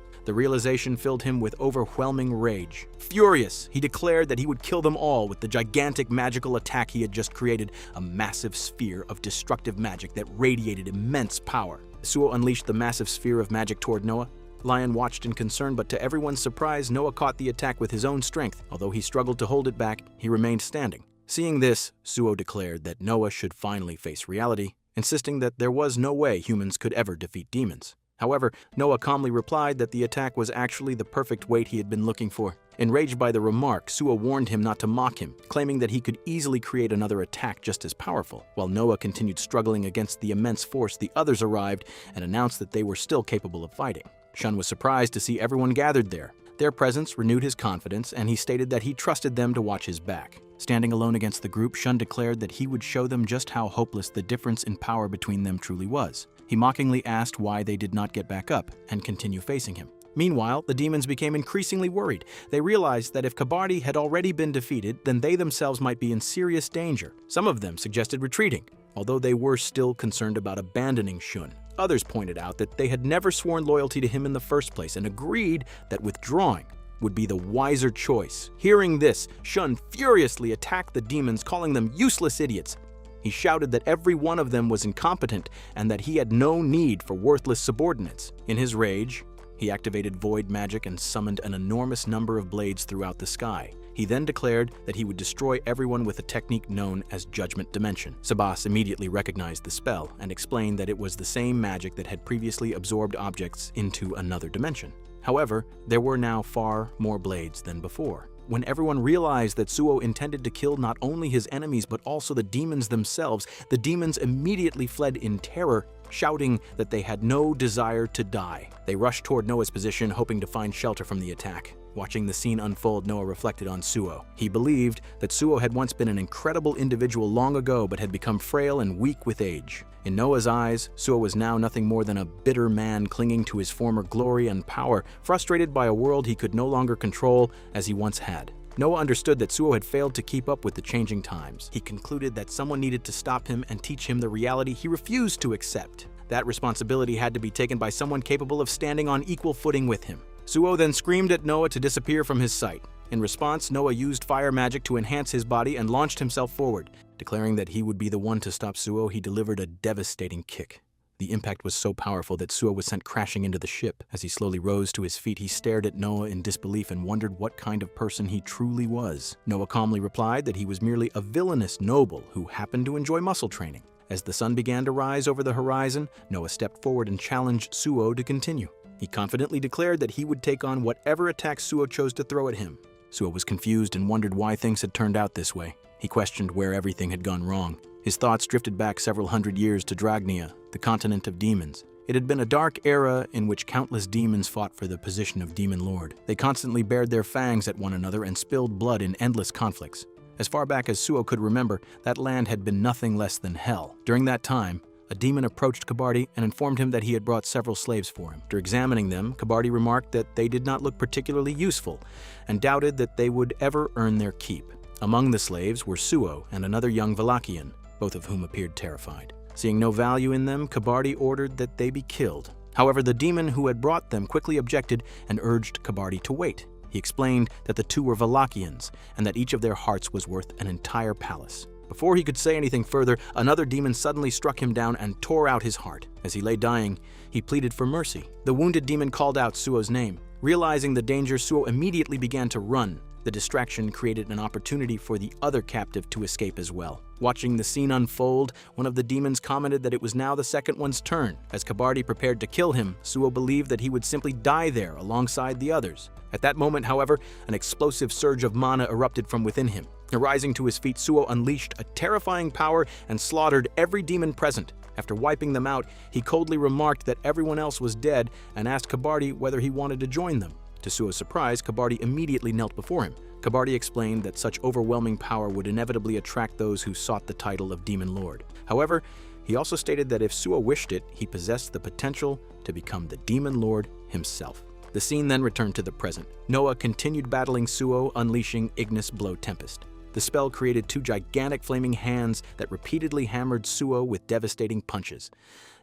The realization filled him with overwhelming rage. Furious, he declared that he would kill them all with the gigantic magical attack he had just created, a massive sphere of destructive magic that radiated immense power. Suo unleashed the massive sphere of magic toward Noah. Lion watched in concern, but to everyone's surprise, Noah caught the attack with his own strength. Although he struggled to hold it back, he remained standing. Seeing this, Suo declared that Noah should finally face reality, insisting that there was no way humans could ever defeat demons. However, Noah calmly replied that the attack was actually the perfect weight he had been looking for. Enraged by the remark, Suo warned him not to mock him, claiming that he could easily create another attack just as powerful. While Noah continued struggling against the immense force, the others arrived and announced that they were still capable of fighting. Shun was surprised to see everyone gathered there. Their presence renewed his confidence, and he stated that he trusted them to watch his back. Standing alone against the group, Shun declared that he would show them just how hopeless the difference in power between them truly was. He mockingly asked why they did not get back up and continue facing him. Meanwhile, the demons became increasingly worried. They realized that if Kabardi had already been defeated, then they themselves might be in serious danger. Some of them suggested retreating, although they were still concerned about abandoning Shun. Others pointed out that they had never sworn loyalty to him in the first place and agreed that withdrawing would be the wiser choice. Hearing this, Shun furiously attacked the demons, calling them useless idiots. He shouted that every one of them was incompetent and that he had no need for worthless subordinates. In his rage, he activated void magic and summoned an enormous number of blades throughout the sky. He then declared that he would destroy everyone with a technique known as Judgment Dimension. Sabas immediately recognized the spell and explained that it was the same magic that had previously absorbed objects into another dimension. However, there were now far more blades than before. When everyone realized that Suo intended to kill not only his enemies but also the demons themselves, the demons immediately fled in terror, shouting that they had no desire to die. They rushed toward Noah's position, hoping to find shelter from the attack. Watching the scene unfold, Noah reflected on Suo. He believed that Suo had once been an incredible individual long ago but had become frail and weak with age. In Noah's eyes, Suo was now nothing more than a bitter man clinging to his former glory and power, frustrated by a world he could no longer control as he once had. Noah understood that Suo had failed to keep up with the changing times. He concluded that someone needed to stop him and teach him the reality he refused to accept. That responsibility had to be taken by someone capable of standing on equal footing with him. Suo then screamed at Noah to disappear from his sight. In response, Noah used fire magic to enhance his body and launched himself forward. Declaring that he would be the one to stop Suo, he delivered a devastating kick. The impact was so powerful that Suo was sent crashing into the ship. As he slowly rose to his feet, he stared at Noah in disbelief and wondered what kind of person he truly was. Noah calmly replied that he was merely a villainous noble who happened to enjoy muscle training. As the sun began to rise over the horizon, Noah stepped forward and challenged Suo to continue. He confidently declared that he would take on whatever attack Suo chose to throw at him. Suo was confused and wondered why things had turned out this way. He questioned where everything had gone wrong. His thoughts drifted back several hundred years to Dragnia, the continent of demons. It had been a dark era in which countless demons fought for the position of Demon Lord. They constantly bared their fangs at one another and spilled blood in endless conflicts. As far back as Suo could remember, that land had been nothing less than hell. During that time, a demon approached Kabardi and informed him that he had brought several slaves for him. After examining them, Kabardi remarked that they did not look particularly useful and doubted that they would ever earn their keep. Among the slaves were Suo and another young Valachian, both of whom appeared terrified. Seeing no value in them, Kabardi ordered that they be killed. However, the demon who had brought them quickly objected and urged Kabardi to wait. He explained that the two were Valachians and that each of their hearts was worth an entire palace. Before he could say anything further, another demon suddenly struck him down and tore out his heart. As he lay dying, he pleaded for mercy. The wounded demon called out Suo's name. Realizing the danger, Suo immediately began to run. The distraction created an opportunity for the other captive to escape as well. Watching the scene unfold, one of the demons commented that it was now the second one's turn. As Kabardi prepared to kill him, Suo believed that he would simply die there alongside the others. At that moment, however, an explosive surge of mana erupted from within him. Rising to his feet, Suo unleashed a terrifying power and slaughtered every demon present. After wiping them out, he coldly remarked that everyone else was dead and asked Kabardi whether he wanted to join them. To Suo's surprise, Kabardi immediately knelt before him. Kabardi explained that such overwhelming power would inevitably attract those who sought the title of Demon Lord. However, he also stated that if Suo wished it, he possessed the potential to become the Demon Lord himself. The scene then returned to the present. Noah continued battling Suo, unleashing Ignis Blow Tempest. The spell created two gigantic flaming hands that repeatedly hammered Suo with devastating punches.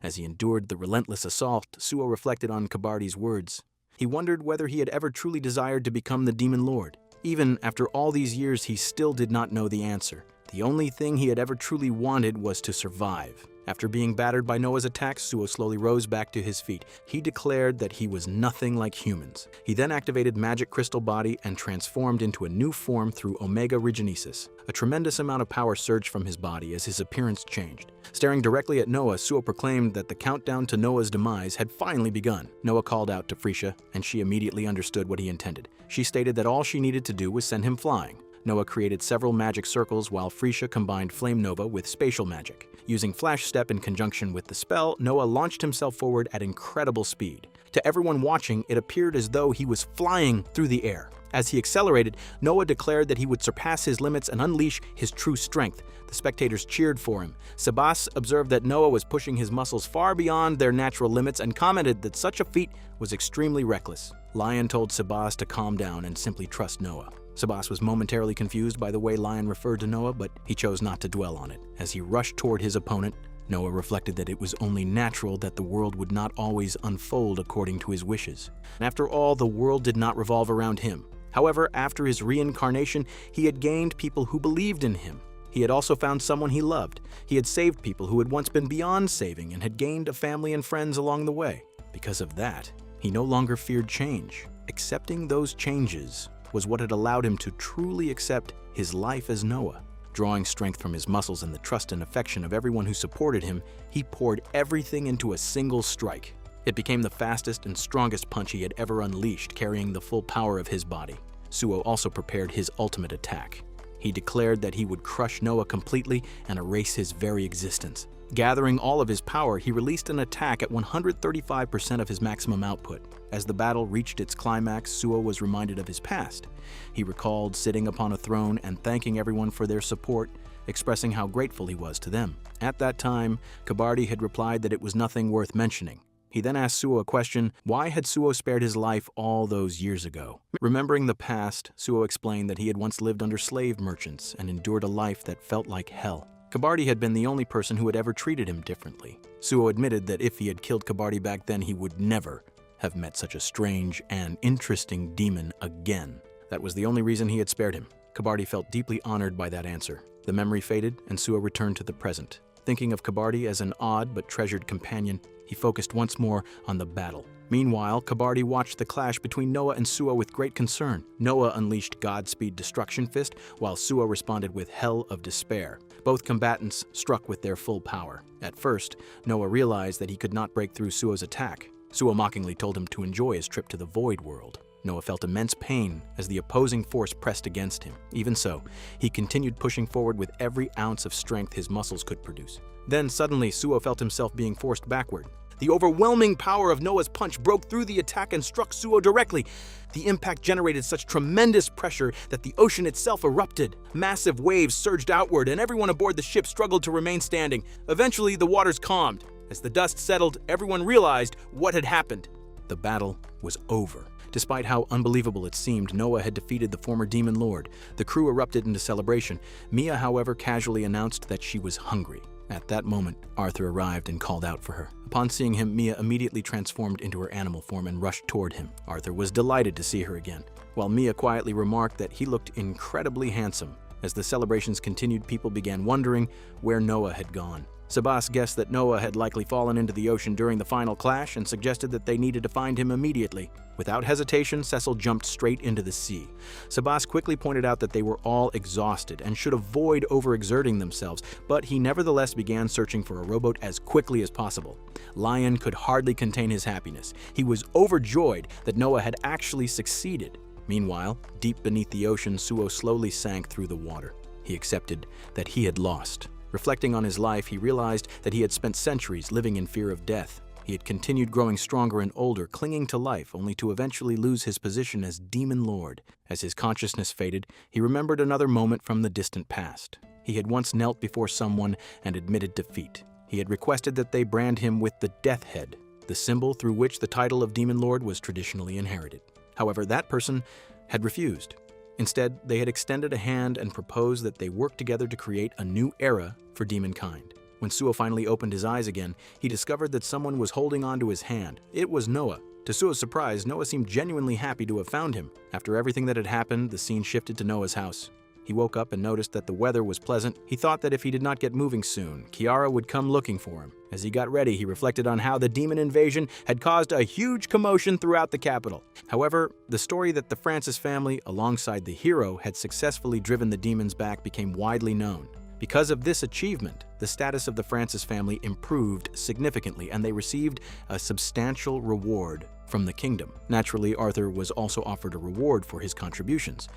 As he endured the relentless assault, Suo reflected on Kabardi's words. He wondered whether he had ever truly desired to become the Demon Lord. Even after all these years, he still did not know the answer. The only thing he had ever truly wanted was to survive. After being battered by Noah's attacks, Suo slowly rose back to his feet. He declared that he was nothing like humans. He then activated Magic Crystal Body and transformed into a new form through Omega Regenesis. A tremendous amount of power surged from his body as his appearance changed. Staring directly at Noah, Suo proclaimed that the countdown to Noah's demise had finally begun. Noah called out to Freesia, and she immediately understood what he intended. She stated that all she needed to do was send him flying. Noah created several magic circles while Freesia combined Flame Nova with spatial magic. Using Flash Step in conjunction with the spell, Noah launched himself forward at incredible speed. To everyone watching, it appeared as though he was flying through the air. As he accelerated, Noah declared that he would surpass his limits and unleash his true strength. The spectators cheered for him. Sebas observed that Noah was pushing his muscles far beyond their natural limits and commented that such a feat was extremely reckless. Lion told Sebas to calm down and simply trust Noah. Sebas was momentarily confused by the way Lion referred to Noah, but he chose not to dwell on it. As he rushed toward his opponent, Noah reflected that it was only natural that the world would not always unfold according to his wishes. After all, the world did not revolve around him. However, after his reincarnation, he had gained people who believed in him. He had also found someone he loved. He had saved people who had once been beyond saving and had gained a family and friends along the way. Because of that, he no longer feared change. Accepting those changes was what had allowed him to truly accept his life as Noah. Drawing strength from his muscles and the trust and affection of everyone who supported him, he poured everything into a single strike. It became the fastest and strongest punch he had ever unleashed, carrying the full power of his body. Suo also prepared his ultimate attack. He declared that he would crush Noah completely and erase his very existence. Gathering all of his power, he released an attack at 135% of his maximum output. As the battle reached its climax, Suo was reminded of his past. He recalled sitting upon a throne and thanking everyone for their support, expressing how grateful he was to them. At that time, Kabardi had replied that it was nothing worth mentioning. He then asked Suo a question: why had Suo spared his life all those years ago? Remembering the past, Suo explained that he had once lived under slave merchants and endured a life that felt like hell. Kabardi had been the only person who had ever treated him differently. Suo admitted that if he had killed Kabardi back then, he would never have met such a strange and interesting demon again. That was the only reason he had spared him. Kabardi felt deeply honored by that answer. The memory faded, and Suo returned to the present. Thinking of Kabardi as an odd but treasured companion, he focused once more on the battle. Meanwhile, Kabardi watched the clash between Noa and Suo with great concern. Noa unleashed Godspeed Destruction Fist, while Suo responded with Hell of Despair. Both combatants struck with their full power. At first, Noa realized that he could not break through Suo's attack. Suo mockingly told him to enjoy his trip to the Void World. Noa felt immense pain as the opposing force pressed against him. Even so, he continued pushing forward with every ounce of strength his muscles could produce. Then suddenly, Suo felt himself being forced backward. The overwhelming power of Noa's punch broke through the attack and struck Suo directly. The impact generated such tremendous pressure that the ocean itself erupted. Massive waves surged outward, and everyone aboard the ship struggled to remain standing. Eventually, the waters calmed. As the dust settled, everyone realized what had happened. The battle was over. Despite how unbelievable it seemed, Noa had defeated the former demon lord. The crew erupted into celebration. Mia, however, casually announced that she was hungry. At that moment, Arthur arrived and called out for her. Upon seeing him, Mia immediately transformed into her animal form and rushed toward him. Arthur was delighted to see her again, while Mia quietly remarked that he looked incredibly handsome. As the celebrations continued, people began wondering where Noa had gone. Sabas guessed that Noa had likely fallen into the ocean during the final clash and suggested that they needed to find him immediately. Without hesitation, Cecil jumped straight into the sea. Sabas quickly pointed out that they were all exhausted and should avoid overexerting themselves, but he nevertheless began searching for a rowboat as quickly as possible. Lion could hardly contain his happiness. He was overjoyed that Noa had actually succeeded. Meanwhile, deep beneath the ocean, Suo slowly sank through the water. He accepted that he had lost. Reflecting on his life, he realized that he had spent centuries living in fear of death. He had continued growing stronger and older, clinging to life, only to eventually lose his position as Demon Lord. As his consciousness faded, he remembered another moment from the distant past. He had once knelt before someone and admitted defeat. He had requested that they brand him with the Death Head, the symbol through which the title of Demon Lord was traditionally inherited. However, that person had refused. Instead, they had extended a hand and proposed that they work together to create a new era for demonkind. When Suo finally opened his eyes again, he discovered that someone was holding onto his hand. It was Noa. To Suo's surprise, Noa seemed genuinely happy to have found him. After everything that had happened, the scene shifted to Noa's house. He woke up and noticed that the weather was pleasant. He thought that if he did not get moving soon, Kiara would come looking for him. As he got ready, he reflected on how the demon invasion had caused a huge commotion throughout the capital. However, the story that the Francis family, alongside the hero, had successfully driven the demons back became widely known. Because of this achievement, the status of the Francis family improved significantly, and they received a substantial reward from the kingdom. Naturally, Arthur was also offered a reward for his contributions.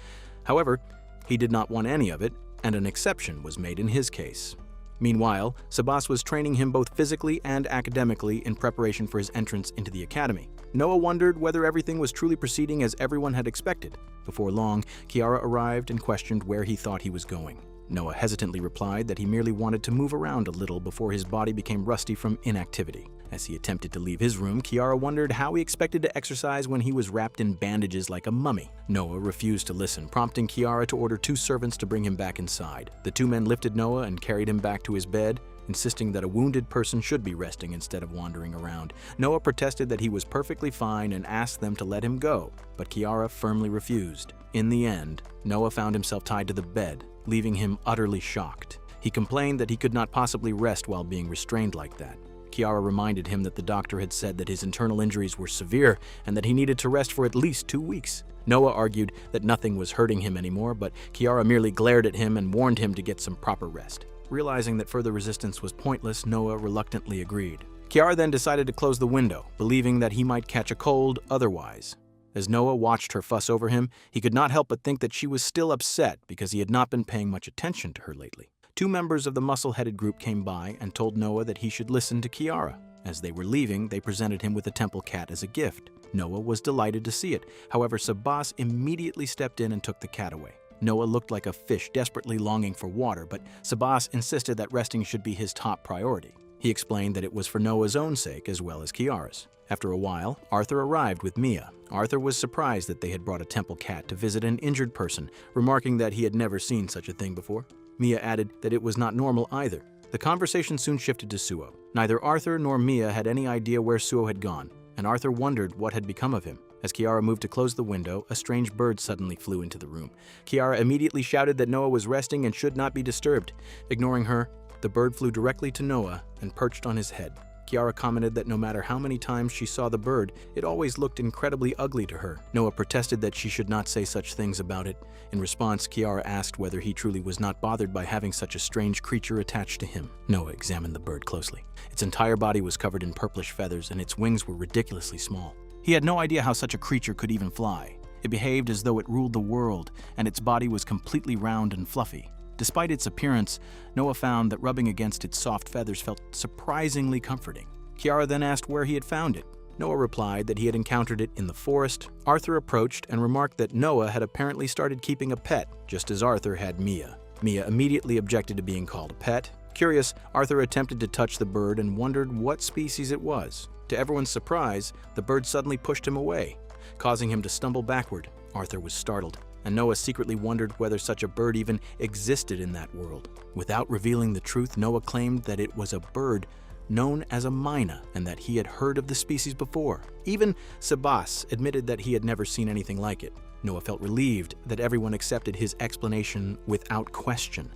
However, he did not want any of it, and an exception was made in his case. Meanwhile, Sabas was training him both physically and academically in preparation for his entrance into the academy. Noa wondered whether everything was truly proceeding as everyone had expected. Before long, Kiara arrived and questioned where he thought he was going. Noa hesitantly replied that he merely wanted to move around a little before his body became rusty from inactivity. As he attempted to leave his room, Kiara wondered how he expected to exercise when he was wrapped in bandages like a mummy. Noa refused to listen, prompting Kiara to order 2 servants to bring him back inside. The 2 men lifted Noa and carried him back to his bed, insisting that a wounded person should be resting instead of wandering around. Noa protested that he was perfectly fine and asked them to let him go, but Kiara firmly refused. In the end, Noa found himself tied to the bed, leaving him utterly shocked. He complained that he could not possibly rest while being restrained like that. Kiara reminded him that the doctor had said that his internal injuries were severe and that he needed to rest for at least 2 weeks. Noa argued that nothing was hurting him anymore, but Kiara merely glared at him and warned him to get some proper rest. Realizing that further resistance was pointless, Noa reluctantly agreed. Kiara then decided to close the window, believing that he might catch a cold otherwise. As Noa watched her fuss over him, he could not help but think that she was still upset because he had not been paying much attention to her lately. 2 members of the muscle-headed group came by and told Noah that he should listen to Kiara. As they were leaving, they presented him with a temple cat as a gift. Noah was delighted to see it. However, Sabas immediately stepped in and took the cat away. Noah looked like a fish desperately longing for water, but Sabas insisted that resting should be his top priority. He explained that it was for Noah's own sake as well as Kiara's. After a while, Arthur arrived with Mia. Arthur was surprised that they had brought a temple cat to visit an injured person, remarking that he had never seen such a thing before. Mia added that it was not normal either. The conversation soon shifted to Suo. Neither Arthur nor Mia had any idea where Suo had gone, and Arthur wondered what had become of him. As Kiara moved to close the window, a strange bird suddenly flew into the room. Kiara immediately shouted that Noah was resting and should not be disturbed. Ignoring her, the bird flew directly to Noah and perched on his head. Kiara commented that no matter how many times she saw the bird, it always looked incredibly ugly to her. Noah protested that she should not say such things about it. In response, Kiara asked whether he truly was not bothered by having such a strange creature attached to him. Noah examined the bird closely. Its entire body was covered in purplish feathers and its wings were ridiculously small. He had no idea how such a creature could even fly. It behaved as though it ruled the world, and its body was completely round and fluffy. Despite its appearance, Noah found that rubbing against its soft feathers felt surprisingly comforting. Kiara then asked where he had found it. Noah replied that he had encountered it in the forest. Arthur approached and remarked that Noah had apparently started keeping a pet, just as Arthur had Mia. Mia immediately objected to being called a pet. Curious, Arthur attempted to touch the bird and wondered what species it was. To everyone's surprise, the bird suddenly pushed him away, causing him to stumble backward. Arthur was startled, and Noah secretly wondered whether such a bird even existed in that world. Without revealing the truth, Noah claimed that it was a bird known as a myna and that he had heard of the species before. Even Sabas admitted that he had never seen anything like it. Noah felt relieved that everyone accepted his explanation without question.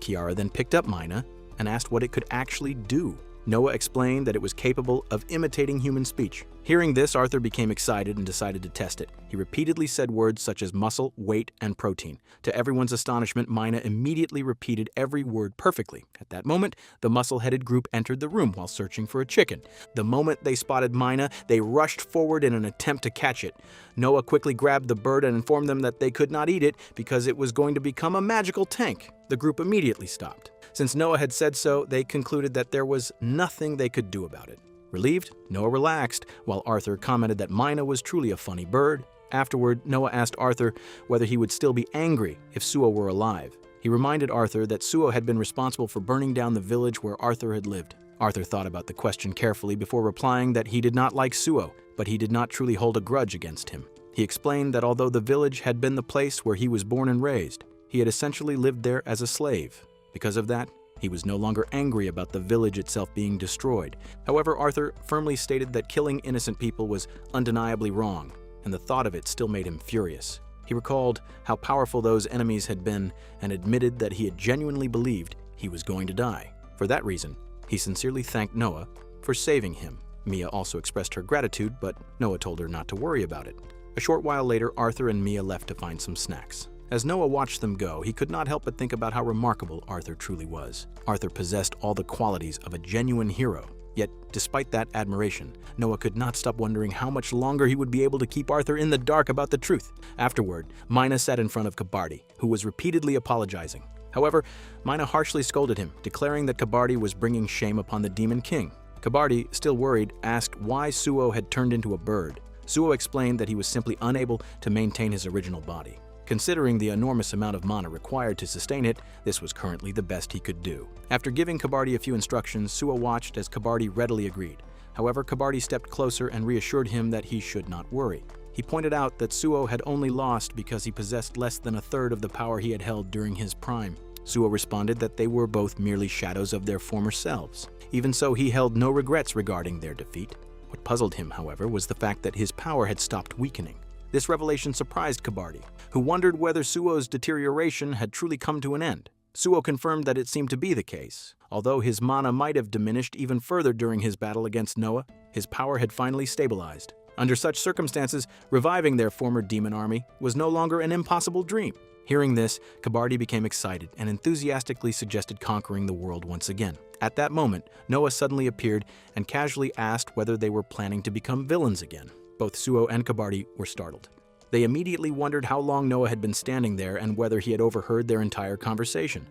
Kiara then picked up myna and asked what it could actually do. Noah explained that it was capable of imitating human speech. Hearing this, Arthur became excited and decided to test it. He repeatedly said words such as muscle, weight, and protein. To everyone's astonishment, Myna immediately repeated every word perfectly. At that moment, the muscle-headed group entered the room while searching for a chicken. The moment they spotted Myna, they rushed forward in an attempt to catch it. Noah quickly grabbed the bird and informed them that they could not eat it because it was going to become a magical tank. The group immediately stopped. Since Noah had said so, they concluded that there was nothing they could do about it. Relieved, Noah relaxed, while Arthur commented that Myna was truly a funny bird. Afterward, Noah asked Arthur whether he would still be angry if Suo were alive. He reminded Arthur that Suo had been responsible for burning down the village where Arthur had lived. Arthur thought about the question carefully before replying that he did not like Suo, but he did not truly hold a grudge against him. He explained that although the village had been the place where he was born and raised, he had essentially lived there as a slave. Because of that, he was no longer angry about the village itself being destroyed. However, Arthur firmly stated that killing innocent people was undeniably wrong, and the thought of it still made him furious. He recalled how powerful those enemies had been and admitted that he had genuinely believed he was going to die. For that reason, he sincerely thanked Noah for saving him. Mia also expressed her gratitude, but Noah told her not to worry about it. A short while later, Arthur and Mia left to find some snacks. As Noah watched them go, he could not help but think about how remarkable Arthur truly was. Arthur possessed all the qualities of a genuine hero. Yet, despite that admiration, Noah could not stop wondering how much longer he would be able to keep Arthur in the dark about the truth. Afterward, Myna sat in front of Kabardi, who was repeatedly apologizing. However, Myna harshly scolded him, declaring that Kabardi was bringing shame upon the Demon King. Kabardi, still worried, asked why Suo had turned into a bird. Suo explained that he was simply unable to maintain his original body. Considering the enormous amount of mana required to sustain it, this was currently the best he could do. After giving Kabardi a few instructions, Suo watched as Kabardi readily agreed. However, Kabardi stepped closer and reassured him that he should not worry. He pointed out that Suo had only lost because he possessed less than a third of the power he had held during his prime. Suo responded that they were both merely shadows of their former selves. Even so, he held no regrets regarding their defeat. What puzzled him, however, was the fact that his power had stopped weakening. This revelation surprised Kabardi, who wondered whether Suo's deterioration had truly come to an end. Suo confirmed that it seemed to be the case. Although his mana might have diminished even further during his battle against Noah, his power had finally stabilized. Under such circumstances, reviving their former demon army was no longer an impossible dream. Hearing this, Kabardi became excited and enthusiastically suggested conquering the world once again. At that moment, Noah suddenly appeared and casually asked whether they were planning to become villains again. Both Suo and Kabardi were startled. They immediately wondered how long Noah had been standing there and whether he had overheard their entire conversation.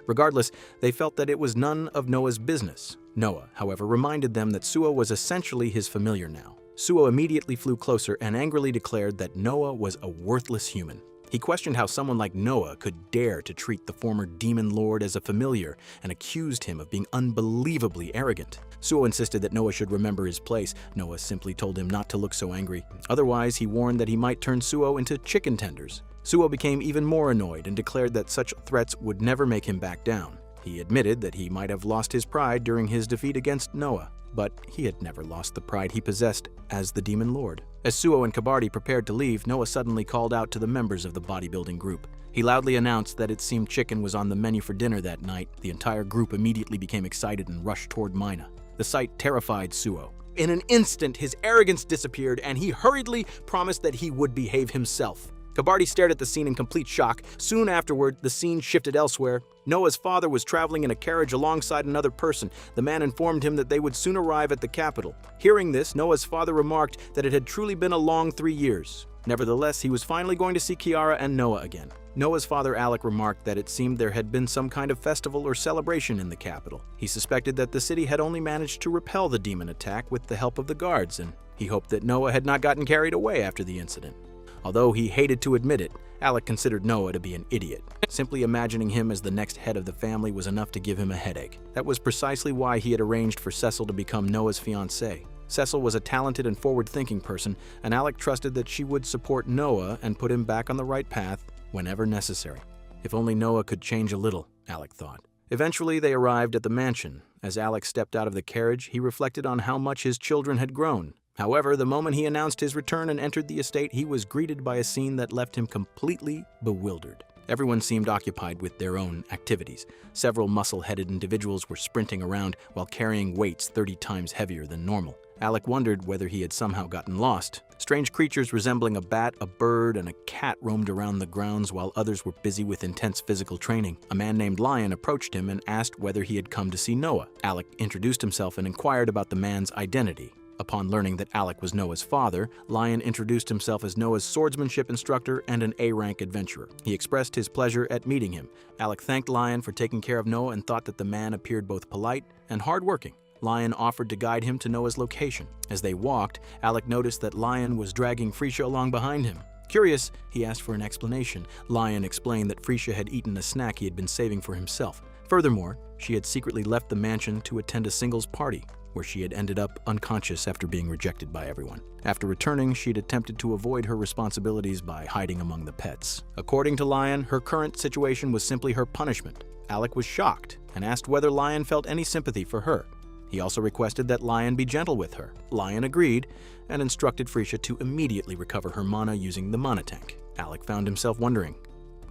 Regardless, they felt that it was none of Noah's business. Noah, however, reminded them that Suo was essentially his familiar now. Suo immediately flew closer and angrily declared that Noah was a worthless human. He questioned how someone like Noah could dare to treat the former demon lord as a familiar and accused him of being unbelievably arrogant. Suo insisted that Noah should remember his place. Noah simply told him not to look so angry. Otherwise, he warned that he might turn Suo into chicken tenders. Suo became even more annoyed and declared that such threats would never make him back down. He admitted that he might have lost his pride during his defeat against Noah, but he had never lost the pride he possessed as the demon lord. As Suo and Kabardi prepared to leave, Noah suddenly called out to the members of the bodybuilding group. He loudly announced that it seemed chicken was on the menu for dinner that night. The entire group immediately became excited and rushed toward Mina. The sight terrified Suo. In an instant, his arrogance disappeared, and he hurriedly promised that he would behave himself. Kabardi stared at the scene in complete shock. Soon afterward, the scene shifted elsewhere. Noah's father was traveling in a carriage alongside another person. The man informed him that they would soon arrive at the capital. Hearing this, Noah's father remarked that it had truly been a long 3 years. Nevertheless, he was finally going to see Kiara and Noah again. Noah's father Alec remarked that it seemed there had been some kind of festival or celebration in the capital. He suspected that the city had only managed to repel the demon attack with the help of the guards, and he hoped that Noah had not gotten carried away after the incident. Although he hated to admit it, Alec considered Noah to be an idiot. Simply imagining him as the next head of the family was enough to give him a headache. That was precisely why he had arranged for Cecil to become Noah's fiancée. Cecil was a talented and forward-thinking person, and Alec trusted that she would support Noah and put him back on the right path whenever necessary. If only Noah could change a little, Alec thought. Eventually, they arrived at the mansion. As Alec stepped out of the carriage, he reflected on how much his children had grown. However, the moment he announced his return and entered the estate, he was greeted by a scene that left him completely bewildered. Everyone seemed occupied with their own activities. Several muscle-headed individuals were sprinting around while carrying weights 30 times heavier than normal. Alec wondered whether he had somehow gotten lost. Strange creatures resembling a bat, a bird, and a cat roamed around the grounds while others were busy with intense physical training. A man named Lion approached him and asked whether he had come to see Noah. Alec introduced himself and inquired about the man's identity. Upon learning that Alec was Noah's father, Lion introduced himself as Noah's swordsmanship instructor and an A-rank adventurer. He expressed his pleasure at meeting him. Alec thanked Lion for taking care of Noah and thought that the man appeared both polite and hardworking. Lion offered to guide him to Noah's location. As they walked, Alec noticed that Lion was dragging Freesia along behind him. Curious, he asked for an explanation. Lion explained that Freesia had eaten a snack he had been saving for himself. Furthermore, she had secretly left the mansion to attend a singles party, where she had ended up unconscious after being rejected by everyone. After returning, she'd attempted to avoid her responsibilities by hiding among the pets. According to Lion, her current situation was simply her punishment. Alec was shocked and asked whether Lion felt any sympathy for her. He also requested that Lion be gentle with her. Lion agreed and instructed Freesia to immediately recover her mana using the mana tank. Alec found himself wondering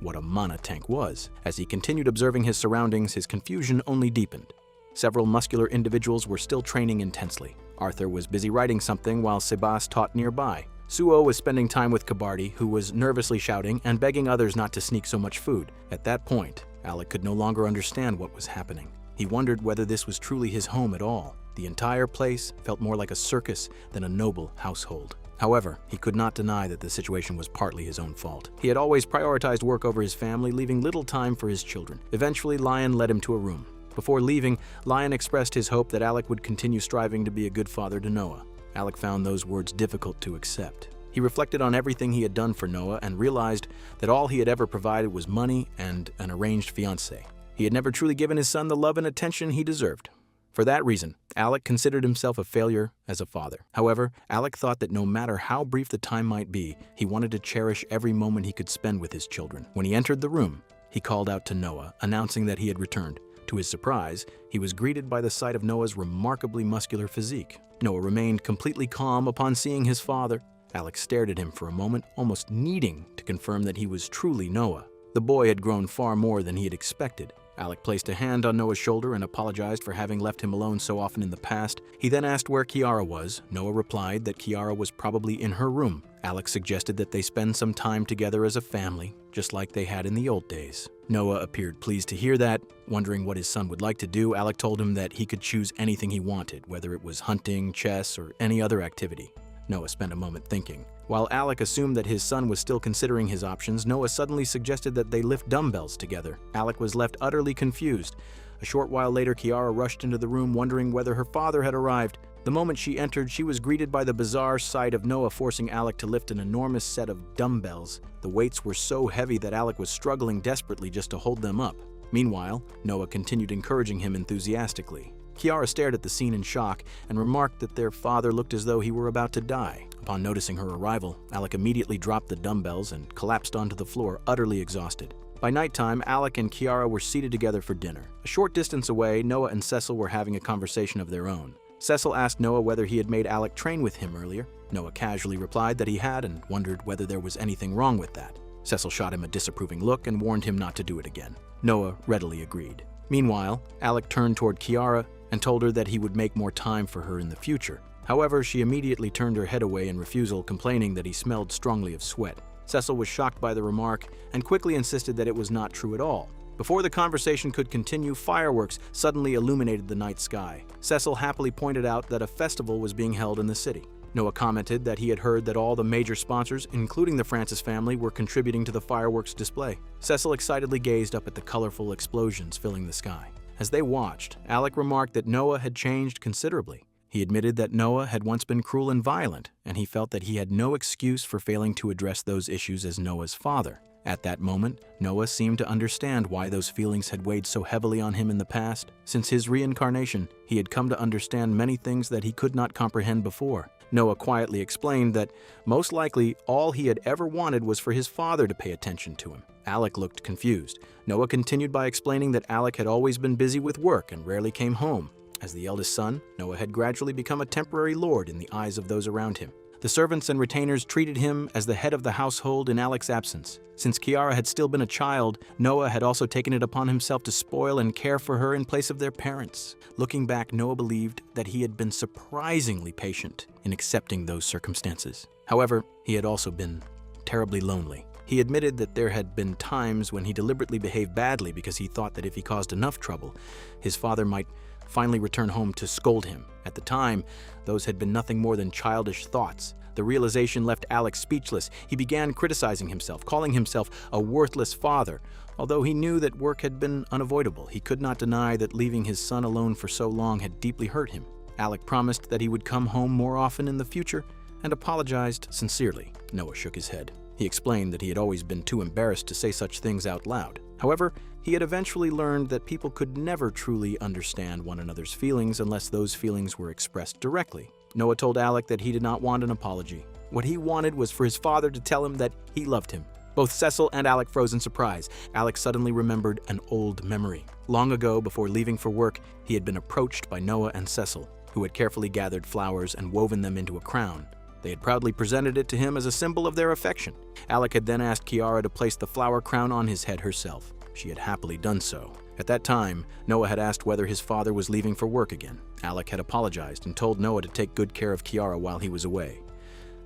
what a mana tank was. As he continued observing his surroundings, his confusion only deepened. Several muscular individuals were still training intensely. Arthur was busy writing something while Sebas taught nearby. Suo was spending time with Kabardi, who was nervously shouting and begging others not to sneak so much food. At that point, Alec could no longer understand what was happening. He wondered whether this was truly his home at all. The entire place felt more like a circus than a noble household. However, he could not deny that the situation was partly his own fault. He had always prioritized work over his family, leaving little time for his children. Eventually, Lion led him to a room. Before leaving, Lion expressed his hope that Alec would continue striving to be a good father to Noah. Alec found those words difficult to accept. He reflected on everything he had done for Noah and realized that all he had ever provided was money and an arranged fiancé. He had never truly given his son the love and attention he deserved. For that reason, Alec considered himself a failure as a father. However, Alec thought that no matter how brief the time might be, he wanted to cherish every moment he could spend with his children. When he entered the room, he called out to Noah, announcing that he had returned. To his surprise, he was greeted by the sight of Noah's remarkably muscular physique. Noah remained completely calm upon seeing his father. Alec stared at him for a moment, almost needing to confirm that he was truly Noah. The boy had grown far more than he had expected. Alec placed a hand on Noah's shoulder and apologized for having left him alone so often in the past. He then asked where Kiara was. Noah replied that Kiara was probably in her room. Alec suggested that they spend some time together as a family, just like they had in the old days. Noah appeared pleased to hear that. Wondering what his son would like to do, Alec told him that he could choose anything he wanted, whether it was hunting, chess, or any other activity. Noah spent a moment thinking. While Alec assumed that his son was still considering his options, Noah suddenly suggested that they lift dumbbells together. Alec was left utterly confused. A short while later, Kiara rushed into the room wondering whether her father had arrived. The moment she entered, she was greeted by the bizarre sight of Noah forcing Alec to lift an enormous set of dumbbells. The weights were so heavy that Alec was struggling desperately just to hold them up. Meanwhile, Noah continued encouraging him enthusiastically. Kiara stared at the scene in shock and remarked that their father looked as though he were about to die. Upon noticing her arrival, Alec immediately dropped the dumbbells and collapsed onto the floor, utterly exhausted. By nighttime, Alec and Kiara were seated together for dinner. A short distance away, Noah and Cecil were having a conversation of their own. Cecil asked Noah whether he had made Alec train with him earlier. Noah casually replied that he had and wondered whether there was anything wrong with that. Cecil shot him a disapproving look and warned him not to do it again. Noah readily agreed. Meanwhile, Alec turned toward Kiara and told her that he would make more time for her in the future. However, she immediately turned her head away in refusal, complaining that he smelled strongly of sweat. Cecil was shocked by the remark and quickly insisted that it was not true at all. Before the conversation could continue, fireworks suddenly illuminated the night sky. Cecil happily pointed out that a festival was being held in the city. Noah commented that he had heard that all the major sponsors, including the Francis family, were contributing to the fireworks display. Cecil excitedly gazed up at the colorful explosions filling the sky. As they watched, Alec remarked that Noah had changed considerably. He admitted that Noah had once been cruel and violent, and he felt that he had no excuse for failing to address those issues as Noah's father. At that moment, Noah seemed to understand why those feelings had weighed so heavily on him in the past. Since his reincarnation, he had come to understand many things that he could not comprehend before. Noah quietly explained that most likely all he had ever wanted was for his father to pay attention to him. Alec looked confused. Noah continued by explaining that Alec had always been busy with work and rarely came home. As the eldest son, Noah had gradually become a temporary lord in the eyes of those around him. The servants and retainers treated him as the head of the household in Alec's absence. Since Kiara had still been a child, Noah had also taken it upon himself to spoil and care for her in place of their parents. Looking back, Noah believed that he had been surprisingly patient in accepting those circumstances. However, he had also been terribly lonely. He admitted that there had been times when he deliberately behaved badly because he thought that if he caused enough trouble, his father might finally return home to scold him. At the time, those had been nothing more than childish thoughts. The realization left Alec speechless. He began criticizing himself, calling himself a worthless father. Although he knew that work had been unavoidable, he could not deny that leaving his son alone for so long had deeply hurt him. Alec promised that he would come home more often in the future and apologized sincerely. Noah shook his head. He explained that he had always been too embarrassed to say such things out loud. However, he had eventually learned that people could never truly understand one another's feelings unless those feelings were expressed directly. Noah told Alec that he did not want an apology. What he wanted was for his father to tell him that he loved him. Both Cecil and Alec froze in surprise. Alec suddenly remembered an old memory. Long ago, before leaving for work, he had been approached by Noah and Cecil, who had carefully gathered flowers and woven them into a crown. They had proudly presented it to him as a symbol of their affection. Alec had then asked Kiara to place the flower crown on his head herself. She had happily done so. At that time, Noah had asked whether his father was leaving for work again. Alec had apologized and told Noah to take good care of Kiara while he was away.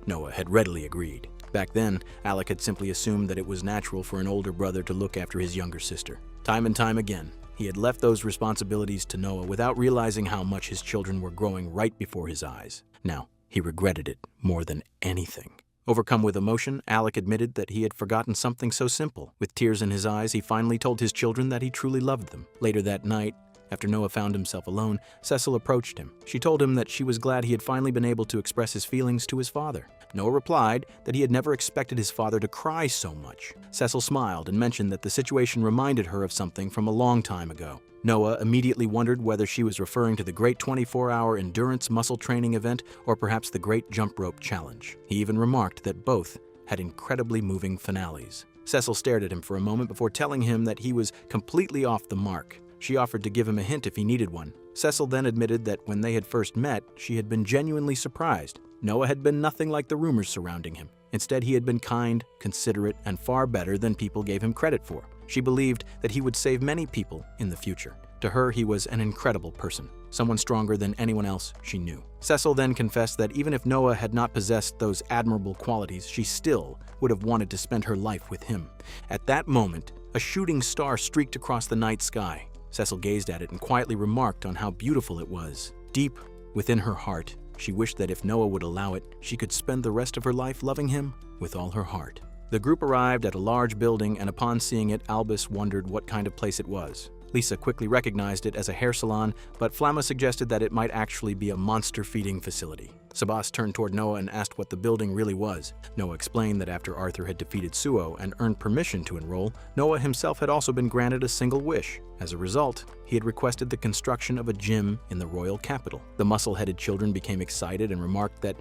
Noah had readily agreed. Back then, Alec had simply assumed that it was natural for an older brother to look after his younger sister. Time and time again, he had left those responsibilities to Noah without realizing how much his children were growing right before his eyes. Now, he regretted it more than anything. Overcome with emotion, Alec admitted that he had forgotten something so simple. With tears in his eyes, he finally told his children that he truly loved them. Later that night, after Noah found himself alone, Cecil approached him. She told him that she was glad he had finally been able to express his feelings to his father. Noah replied that he had never expected his father to cry so much. Cecil smiled and mentioned that the situation reminded her of something from a long time ago. Noah immediately wondered whether she was referring to the Great 24-Hour Endurance Muscle Training event or perhaps the Great Jump Rope Challenge. He even remarked that both had incredibly moving finales. Cecil stared at him for a moment before telling him that he was completely off the mark. She offered to give him a hint if he needed one. Cecil then admitted that when they had first met, she had been genuinely surprised. Noah had been nothing like the rumors surrounding him. Instead, he had been kind, considerate, and far better than people gave him credit for. She believed that he would save many people in the future. To her, he was an incredible person, someone stronger than anyone else she knew. Cecil then confessed that even if Noah had not possessed those admirable qualities, she still would have wanted to spend her life with him. At that moment, a shooting star streaked across the night sky. Cecil gazed at it and quietly remarked on how beautiful it was. Deep within her heart, She wished that if Noah would allow it, she could spend the rest of her life loving him with all her heart. The group arrived at a large building, and upon seeing it, Albus wondered what kind of place it was. Lisa quickly recognized it as a hair salon, but Flamma suggested that it might actually be a monster feeding facility. Sabas turned toward Noah and asked what the building really was. Noah explained that after Arthur had defeated Suo and earned permission to enroll, Noah himself had also been granted a single wish. As a result, he had requested the construction of a gym in the royal capital. The muscle-headed children became excited and remarked that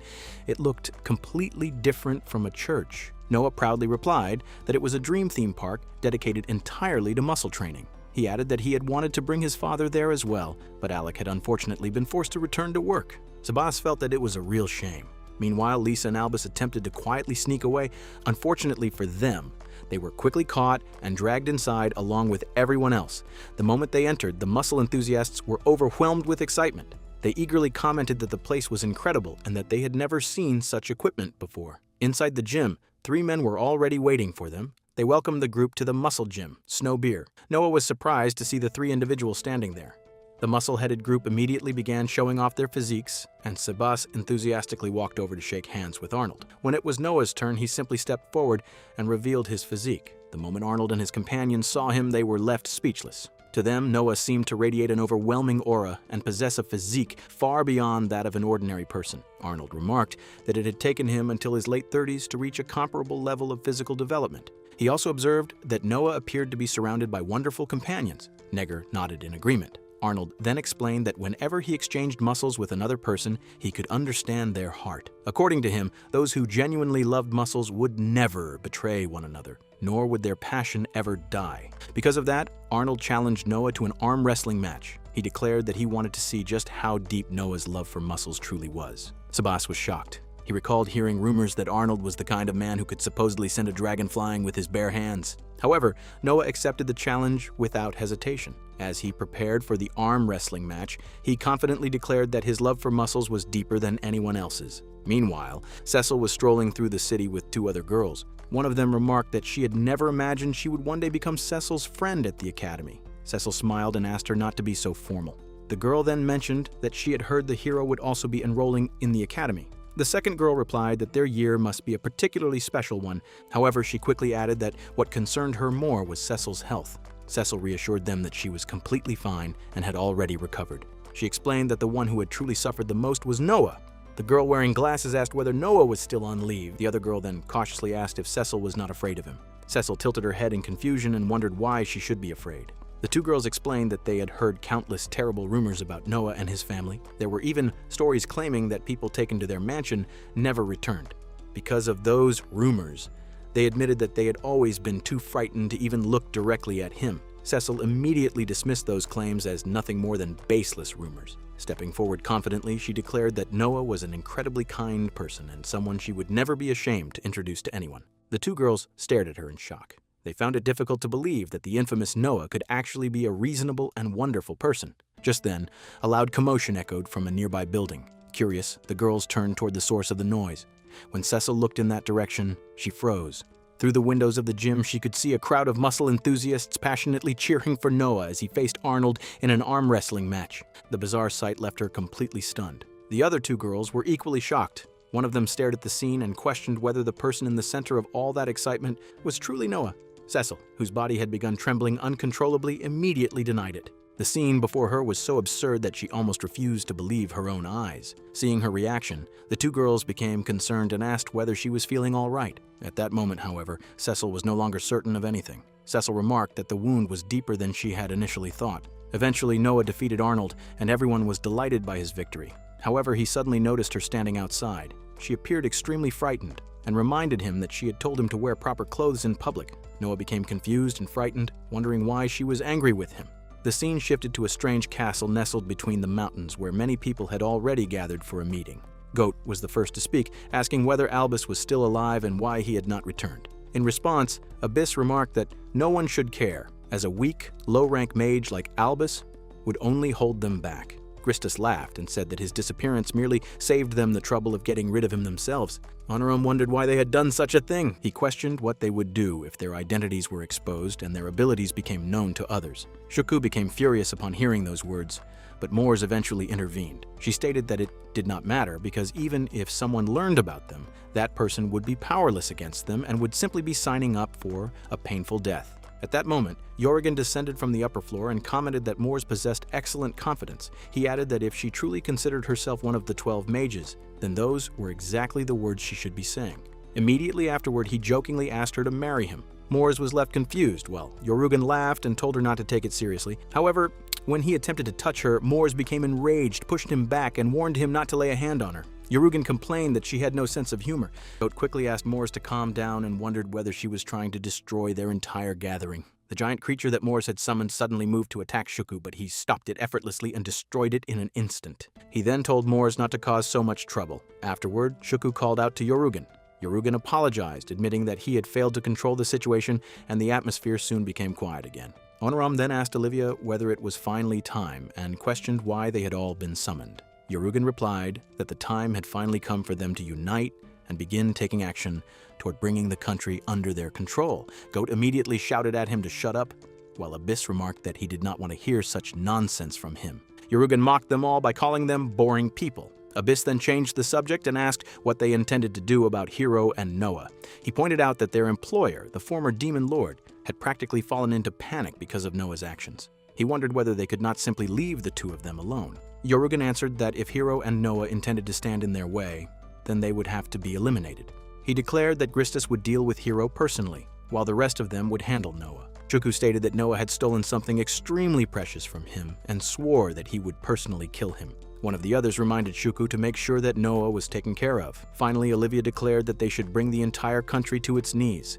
it looked completely different from a church. Noah proudly replied that it was a dream theme park dedicated entirely to muscle training. He added that he had wanted to bring his father there as well, but Alec had unfortunately been forced to return to work. Sabas felt that it was a real shame. Meanwhile, Lisa and Albus attempted to quietly sneak away. Unfortunately for them, they were quickly caught and dragged inside along with everyone else. The moment they entered, the muscle enthusiasts were overwhelmed with excitement. They eagerly commented that the place was incredible and that they had never seen such equipment before. Inside the gym, 3 men were already waiting for them. They welcomed the group to the muscle gym, Snow Beer. Noah was surprised to see the 3 individuals standing there. The muscle-headed group immediately began showing off their physiques, and Sabas enthusiastically walked over to shake hands with Arnold. When it was Noah's turn, he simply stepped forward and revealed his physique. The moment Arnold and his companions saw him, they were left speechless. To them, Noah seemed to radiate an overwhelming aura and possess a physique far beyond that of an ordinary person. Arnold remarked that it had taken him until his late 30s to reach a comparable level of physical development. He also observed that Noah appeared to be surrounded by wonderful companions. Neger nodded in agreement. Arnold then explained that whenever he exchanged muscles with another person, he could understand their heart. According to him, those who genuinely loved muscles would never betray one another, nor would their passion ever die. Because of that, Arnold challenged Noah to an arm wrestling match. He declared that he wanted to see just how deep Noah's love for muscles truly was. Sabas was shocked. He recalled hearing rumors that Arnold was the kind of man who could supposedly send a dragon flying with his bare hands. However, Noah accepted the challenge without hesitation. As he prepared for the arm wrestling match, he confidently declared that his love for muscles was deeper than anyone else's. Meanwhile, Cecil was strolling through the city with 2 other girls. One of them remarked that she had never imagined she would one day become Cecil's friend at the academy. Cecil smiled and asked her not to be so formal. The girl then mentioned that she had heard the hero would also be enrolling in the academy. The second girl replied that their year must be a particularly special one. However, she quickly added that what concerned her more was Cecil's health. Cecil reassured them that she was completely fine and had already recovered. She explained that the one who had truly suffered the most was Noah. The girl wearing glasses asked whether Noah was still on leave. The other girl then cautiously asked if Cecil was not afraid of him. Cecil tilted her head in confusion and wondered why she should be afraid. The 2 girls explained that they had heard countless terrible rumors about Noah and his family. There were even stories claiming that people taken to their mansion never returned. Because of those rumors, they admitted that they had always been too frightened to even look directly at him. Cecil immediately dismissed those claims as nothing more than baseless rumors. Stepping forward confidently, she declared that Noah was an incredibly kind person and someone she would never be ashamed to introduce to anyone. The 2 girls stared at her in shock. They found it difficult to believe that the infamous Noah could actually be a reasonable and wonderful person. Just then, a loud commotion echoed from a nearby building. Curious, the girls turned toward the source of the noise. When Cecil looked in that direction, she froze. Through the windows of the gym, she could see a crowd of muscle enthusiasts passionately cheering for Noah as he faced Arnold in an arm wrestling match. The bizarre sight left her completely stunned. The other 2 girls were equally shocked. One of them stared at the scene and questioned whether the person in the center of all that excitement was truly Noah. Cecil, whose body had begun trembling uncontrollably, immediately denied it. The scene before her was so absurd that she almost refused to believe her own eyes. Seeing her reaction, the 2 girls became concerned and asked whether she was feeling all right. At that moment, however, Cecil was no longer certain of anything. Cecil remarked that the wound was deeper than she had initially thought. Eventually, Noah defeated Arnold, and everyone was delighted by his victory. However, he suddenly noticed her standing outside. She appeared extremely frightened and reminded him that she had told him to wear proper clothes in public. Noah became confused and frightened, wondering why she was angry with him. The scene shifted to a strange castle nestled between the mountains where many people had already gathered for a meeting. Goat was the first to speak, asking whether Albus was still alive and why he had not returned. In response, Abyss remarked that no one should care, as a weak, low-rank mage like Albus would only hold them back. Gristus laughed and said that his disappearance merely saved them the trouble of getting rid of him themselves. Onoram wondered why they had done such a thing. He questioned what they would do if their identities were exposed and their abilities became known to others. Shuku became furious upon hearing those words, but Moors eventually intervened. She stated that it did not matter because even if someone learned about them, that person would be powerless against them and would simply be signing up for a painful death. At that moment, Yorgen descended from the upper floor and commented that Moors possessed excellent confidence. He added that if she truly considered herself one of the 12 mages, then those were exactly the words she should be saying. Immediately afterward, he jokingly asked her to marry him. Moors was left confused while Yorugan laughed and told her not to take it seriously. However, when he attempted to touch her, Moors became enraged, pushed him back, and warned him not to lay a hand on her. Yorugan complained that she had no sense of humor. Goat quickly asked Moors to calm down and wondered whether she was trying to destroy their entire gathering. The giant creature that Moors had summoned suddenly moved to attack Shuku, but he stopped it effortlessly and destroyed it in an instant. He then told Moors not to cause so much trouble. Afterward, Shuku called out to Yorugan. Yorugan apologized, admitting that he had failed to control the situation, and the atmosphere soon became quiet again. Onoram then asked Olivia whether it was finally time and questioned why they had all been summoned. Yorugan replied that the time had finally come for them to unite and begin taking action toward bringing the country under their control. Goat immediately shouted at him to shut up, while Abyss remarked that he did not want to hear such nonsense from him. Yorugan mocked them all by calling them boring people. Abyss then changed the subject and asked what they intended to do about Hero and Noah. He pointed out that their employer, the former demon lord, had practically fallen into panic because of Noah's actions. He wondered whether they could not simply leave the two of them alone. Yorugan answered that if Hero and Noah intended to stand in their way, then they would have to be eliminated. He declared that Gristus would deal with Hero personally, while the rest of them would handle Noah. Shuku stated that Noah had stolen something extremely precious from him and swore that he would personally kill him. One of the others reminded Shuku to make sure that Noah was taken care of. Finally, Olivia declared that they should bring the entire country to its knees.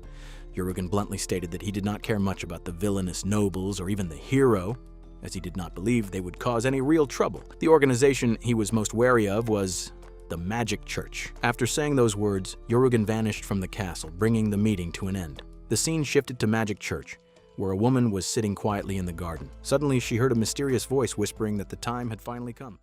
Yorugan bluntly stated that he did not care much about the villainous nobles or even the hero, as he did not believe they would cause any real trouble. The organization he was most wary of was the Magic Church. After saying those words, Yorugan vanished from the castle, bringing the meeting to an end. The scene shifted to Magic Church, where a woman was sitting quietly in the garden. Suddenly, she heard a mysterious voice whispering that the time had finally come.